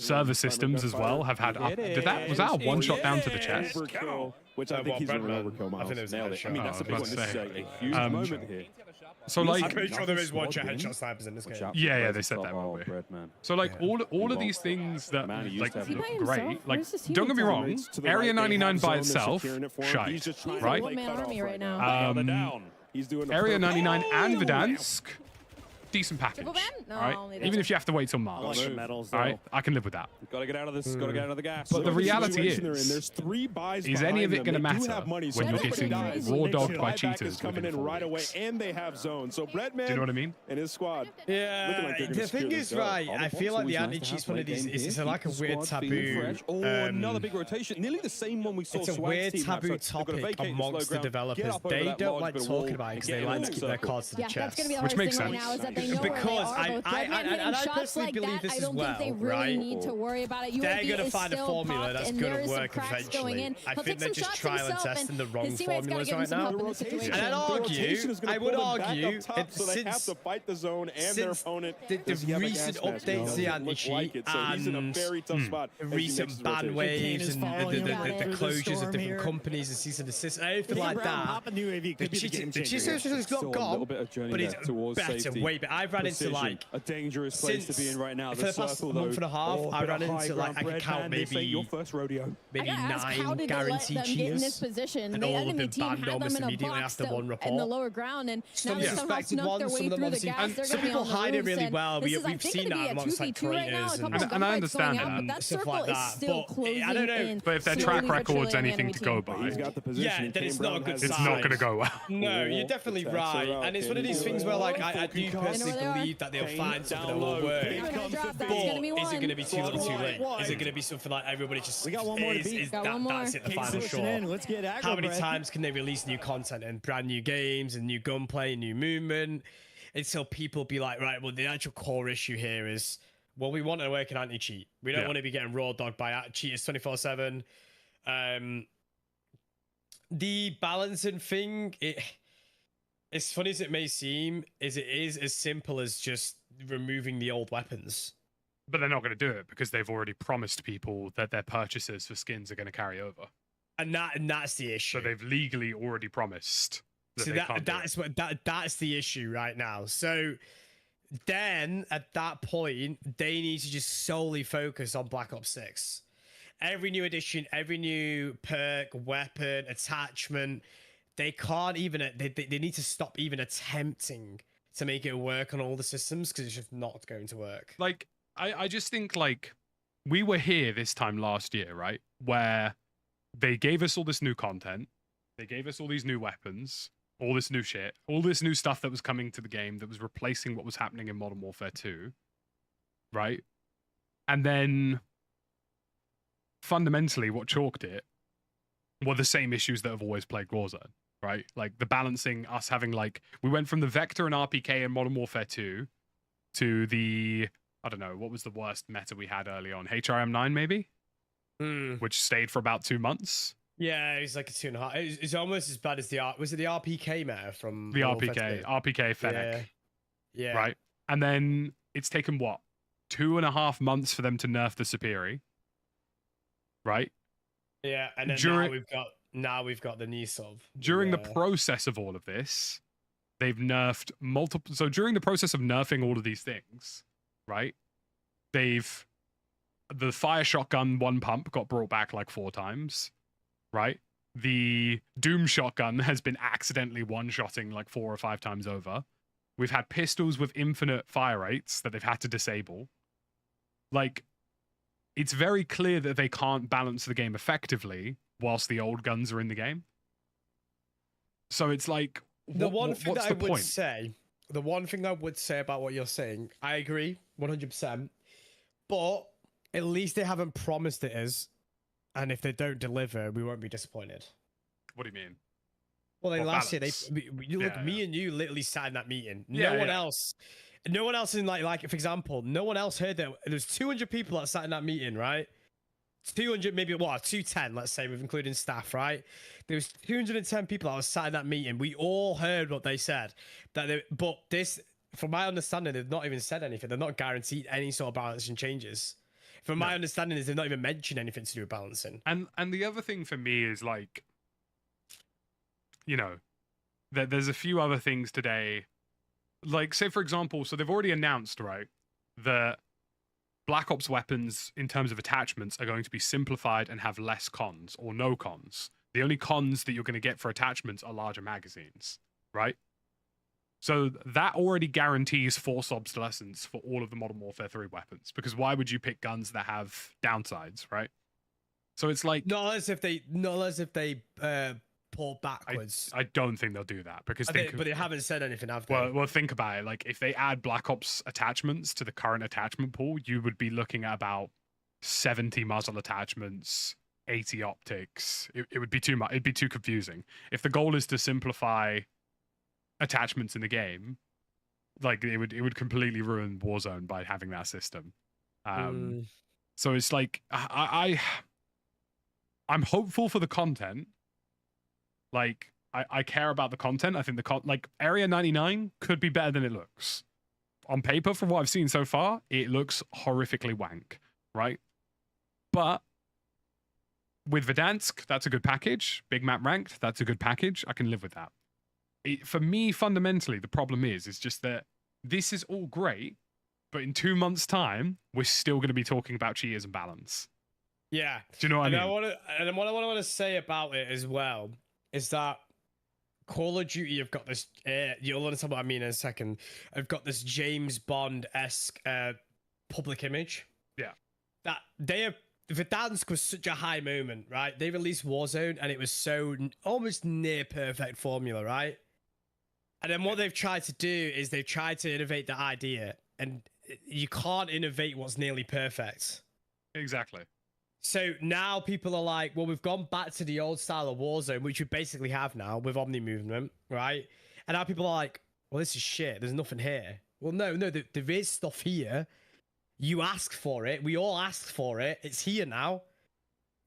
server systems as well have had up. Was that a one shot down to the chest? Which I think he's an overkill, Miles. I think it was a headshot. I mean, that's a big one. This is a huge moment here. So like, I'm pretty sure there is one shot headshot snipers in this game. Yeah, they said that, won't we? So like all of these things that like look great. Like, don't get me wrong, Area 99 by itself, shite, right? One-man army right now. Area 99 and Verdansk, decent package. Triple ban? No, all right? only Even if you have to wait till March. Medals, all right, I can live with that. Got to get out of this. Got to get out of the gas. But the reality is, there's 3 buys. is any of it going to matter money, so when you're everybody getting dies. raw dogged by Buyback cheaters is coming in right away, and they have zone. So Breadman, Do you know what I mean? and his squad. Yeah, like the thing is, right, I feel like the anti-cheat's one of these, it's like a weird taboo. Another big rotation. Nearly the same one we saw. It's a weird taboo topic amongst the developers. They don't like talking about it because they like to keep their cards to the chest. That's going to be the hardest thing right now is that they know where they are. I personally believe this as well, I don't think they really need to worry about it. They're going to find a formula that's going to work eventually. I think they're just trial and testing the wrong formulas right now. And I'd argue, so they have to fight the zone and their opponent. The recent updates to the anti-cheat and recent ban waves and the closures of different companies and cease and desist, anything like that. The cheat social is not gone, but it's better, way better. I've ran into like a dangerous place to be in right now. For the past month and a half, I ran into like I could count maybe your first rodeo, maybe 9 guaranteed cheaters, and all have been banned almost immediately after one report. In the lower ground, and some now suspected ones, some of them obviously, some people hide it really well. We've seen that amongst like creators and I understand that stuff like that. But I don't know. But if their track record's anything to go by, yeah, then it's not a good sign. It's not going to go well. No, you're definitely right. And it's one of these things where like I do personally believe that they'll find something that will work. But is it going to be too little too late? Is it going to be something like everybody just we got one more to beat. That's it, the final shot? Let's get aggro, How many times can they release new content and brand new games and new gunplay and new movement until people be like, right, well, the actual core issue here is, well, we want to work an anti-cheat. We don't want to be getting raw dogged by cheaters 24/7. The balancing thing, as funny as it may seem, it is as simple as just removing the old weapons. But they're not going to do it because they've already promised people that their purchases for skins are going to carry over. And that's the issue. So they've legally already promised that so they can't do it. That's the issue right now. So then at that point, they need to just solely focus on Black Ops 6. Every new addition, every new perk, weapon, attachment, they can't even, they need to stop even attempting to make it work on all the systems because it's just not going to work. Like, I just think, like, we were here this time last year, right? Where they gave us all this new content. They gave us all these new weapons, all this new shit, all this new stuff that was coming to the game that was replacing what was happening in Modern Warfare 2, right? And then fundamentally what chalked it were the same issues that have always plagued Warzone, right? Like the balancing, us having like, we went from the Vector and RPK in Modern Warfare 2 to the, I don't know, what was the worst meta we had early on? HRM9 maybe? Which stayed for about 2 months. Yeah, it was like a 2.5. It's almost as bad as was it the RPK meta from the RPK Fennec? Yeah. Right. And then it's taken what, 2.5 months for them to nerf the Superi, right? Yeah, and then now we've got the new sort of during the process of all of this, they've nerfed multiple. So during the process of nerfing all of these things, right? The fire shotgun 1 pump got brought back like 4 times. Right? The Doom shotgun has been accidentally one-shotting like 4 or 5 times over. We've had pistols with infinite fire rates that they've had to disable. Like, it's very clear that they can't balance the game effectively whilst the old guns are in the game. So it's like, the one thing I would say about what you're saying, I agree 100%. But at least they haven't promised it is. And if they don't deliver, we won't be disappointed. What do you mean? Well, like last year, me and you literally sat in that meeting. No one else in like for example, no one else heard that. There's 200 people that sat in that meeting, right? 200, maybe 210, let's say, with including staff, right? There was 210 people that was sat in that meeting. We all heard what they said. But this, from my understanding, they've not even said anything. They're not guaranteed any sort of balancing changes. From my understanding is they've not even mentioned anything to do with balancing. And the other thing for me is like, you know, there's a few other things today. Like, say, for example, so they've already announced, right, that Black Ops weapons in terms of attachments are going to be simplified and have less cons or no cons. The only cons that you're going to get for attachments are larger magazines, right? So that already guarantees forced obsolescence for all of the Modern Warfare 3 weapons. Because why would you pick guns that have downsides, right? So it's like not as if they pull backwards. I don't think they'll do that because but they haven't said anything, have they? Well, think about it. Like if they add Black Ops attachments to the current attachment pool, you would be looking at about 70 muzzle attachments, 80 optics. It would be too much. It'd be too confusing. If the goal is to simplify attachments in the game, like it would completely ruin Warzone by having that system. So it's like I'm hopeful for the content. Like I care about the content. I think like Area 99 could be better than it looks. On paper, from what I've seen so far, it looks horrifically wank, right? But with Verdansk, that's a good package. Big map ranked, that's a good package. I can live with that. For me, fundamentally, the problem is just that this is all great, but in 2 months' time, we're still going to be talking about cheaters and balance. Yeah. Do you know what I mean? And what I want to say about it as well is that Call of Duty have got this, you'll understand what I mean in a second, I've got this James Bond-esque public image. Yeah. That they have, Verdansk was such a high moment, right? They released Warzone and it was so almost near perfect formula, right? And then what they've tried to do is they've tried to innovate the idea, and you can't innovate what's nearly perfect. Exactly. So now people are like, well, we've gone back to the old style of Warzone, which we basically have now with Omni movement, right? And now people are like, well, this is shit. There's nothing here. Well, no, there is stuff here. You asked for it. We all asked for it. It's here now.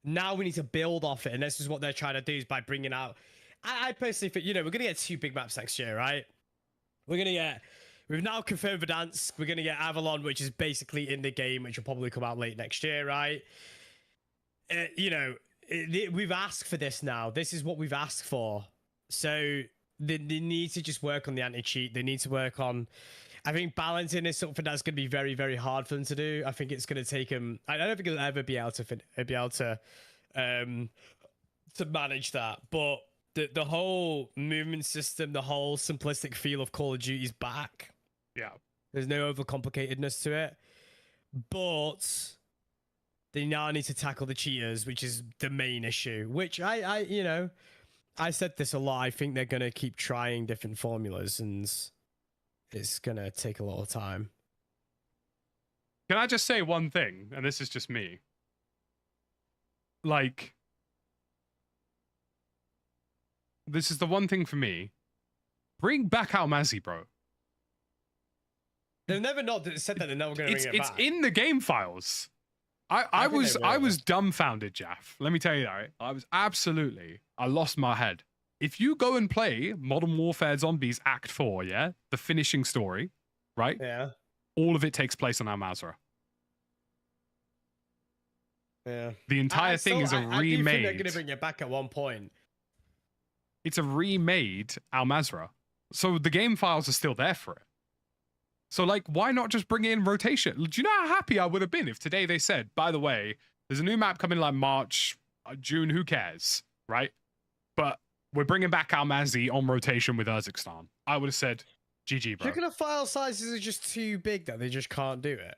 Now we need to build off it. And this is what they're trying to do, is by bringing out... I personally think, we're going to get 2 big maps next year, right? We've now confirmed Verdansk. We're going to get Avalon, which is basically in the game, which will probably come out late next year, right? We've asked for this now. This is what we've asked for. So they need to just work on the anti-cheat. They need to work on... I think balancing is something that's going to be very, very hard for them to do. I think it's going to take them... I don't think they'll ever be able to manage that. But the whole movement system, the whole simplistic feel of Call of Duty is back. Yeah. There's no overcomplicatedness to it. But they now need to tackle the cheaters, which is the main issue. Which I said this a lot. I think they're going to keep trying different formulas, and it's going to take a lot of time. Can I just say one thing? And this is just me. Like, this is the one thing for me. Bring back Almazi, bro. They've never not said that they're never going to bring it back. It's in the game files. I was dumbfounded, Jaff. Let me tell you that. Right? I lost my head. If you go and play Modern Warfare Zombies Act 4, yeah, the finishing story, right? Yeah. All of it takes place on Al Mazrah. Yeah. The entire thing is a remade. I do think they're going to bring it back at one point. It's a remade Al Mazrah. So the game files are still there for it. So, like, why not just bring it in rotation? Do you know how happy I would have been if today they said, by the way, there's a new map coming like March, June, who cares, right? But we're bringing back Almazi on rotation with Urzikstan. I would have said, GG, bro. Look at the file sizes are just too big that they just can't do it.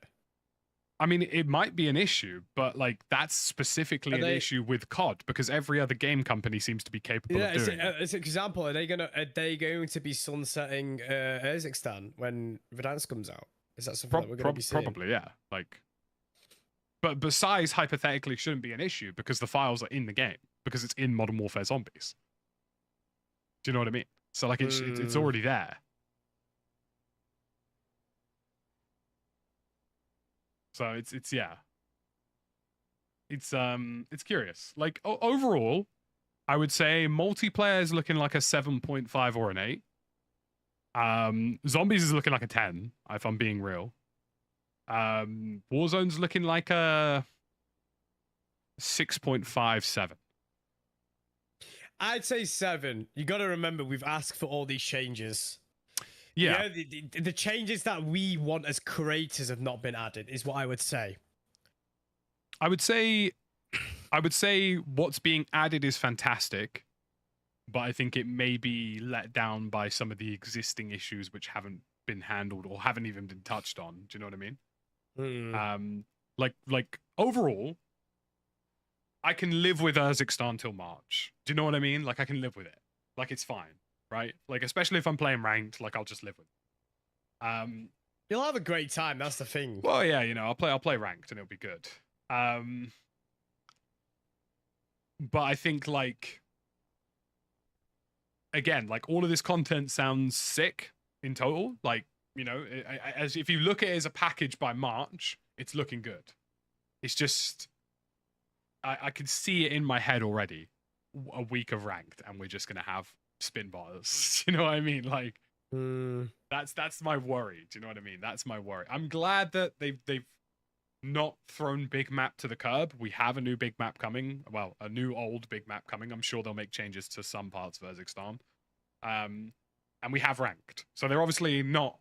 I mean, it might be an issue, but like that's specifically an issue with COD because every other game company seems to be capable of doing it. As an example, are they going to be sunsetting Urzikstan when Verdansk comes out? Is that something that we're going to be seeing? Probably, yeah. Like, but size hypothetically shouldn't be an issue because the files are in the game because it's in Modern Warfare Zombies. Do you know what I mean? So like it's already there. So it's yeah. It's curious. Like overall, I would say multiplayer is looking like a 7.5 or an 8. Zombies is looking like a 10, if I'm being real. Warzone's looking like a 6.5, 7. I'd say 7. You got to remember, we've asked for all these changes. Yeah. The changes that we want as creators have not been added, is what I would say. I would say what's being added is fantastic. but I think it may be let down by some of the existing issues which haven't been handled or haven't even been touched on. Do you know what I mean? Like overall, I can live with Urzikstan till March. Do you know what I mean? Like I can live with it. Like it's fine, right? Like especially if I'm playing ranked, like I'll just live with it. You'll have a great time. That's the thing. Well, yeah, you know, I'll play ranked and it'll be good. But I think like again, like all of this content sounds sick in total. Like, you know, as if you look at it as a package by March, it's looking good. It's just I can see it in my head already. A week of ranked, and we're just gonna have spin bars. You know what I mean? Like that's my worry. Do you know what I mean? That's my worry. I'm glad that they've not thrown big map to the curb. We have a new big map coming. Well, a new old big map coming. I'm sure they'll make changes to some parts of Urzikstan. And we have ranked. So they're obviously not,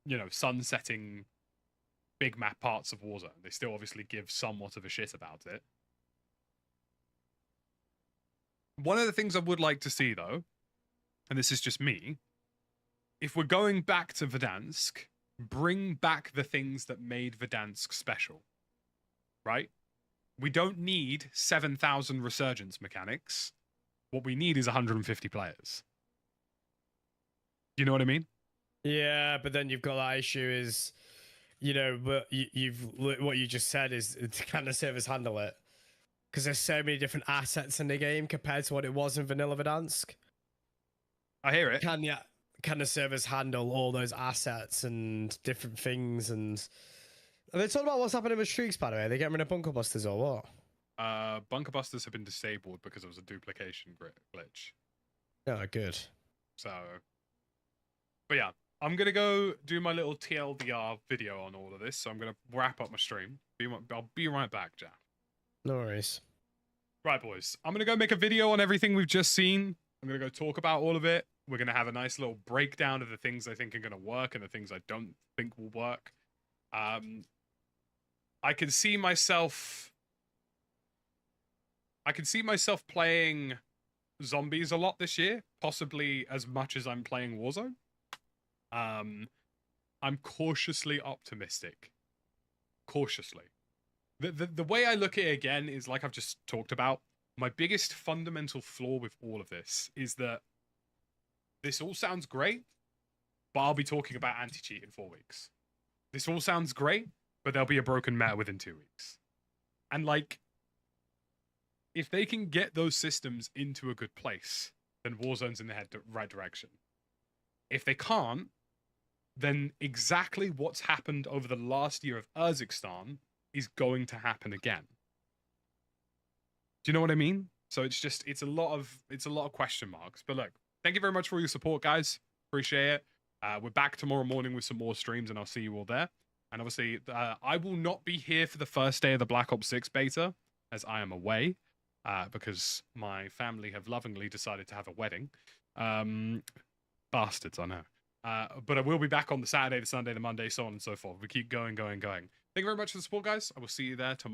you know, sunsetting big map parts of Warzone. They still obviously give somewhat of a shit about it. One of the things I would like to see, though, and this is just me, if we're going back to Verdansk, bring back the things that made Verdansk special, right? We don't need 7,000 resurgence mechanics. What we need is 150 players. You know what I mean? Yeah, but then you've got that issue is, you know, what you just said is can the servers handle it? Because there's so many different assets in the game compared to what it was in vanilla Verdansk. I hear it. Can the servers handle all those assets and different things? And are they talking about what's happening with streaks, by the way? Are they getting rid of bunker busters or what? Bunker busters have been disabled because it was a duplication glitch. Oh, good. So, but yeah, I'm gonna go do my little TLDR video on all of this. So I'm gonna wrap up my stream. I'll be right back, Jack. No worries. Right, boys. I'm gonna go make a video on everything we've just seen. I'm gonna go talk about all of it. We're gonna have a nice little breakdown of the things I think are gonna work and the things I don't think will work. I can see myself playing zombies a lot this year, possibly as much as I'm playing Warzone. I'm cautiously optimistic. Cautiously. The way I look at it again is like I've just talked about. My biggest fundamental flaw with all of this is that this all sounds great, but I'll be talking about anti-cheat in 4 weeks. This all sounds great, but there'll be a broken meta within 2 weeks. And like, if they can get those systems into a good place, then Warzone's in the right direction. If they can't, then exactly what's happened over the last year of Urzikstan is going to happen again. Do you know what I mean? So it's a lot of question marks. But look, thank you very much for all your support, guys. Appreciate it. We're back tomorrow morning with some more streams, and I'll see you all there. And obviously, I will not be here for the first day of the Black Ops 6 beta, as I am away, because my family have lovingly decided to have a wedding. Bastards, I know. But I will be back on the Saturday, the Sunday, the Monday, so on and so forth. We keep going. Thank you very much for the support, guys. I will see you there tomorrow.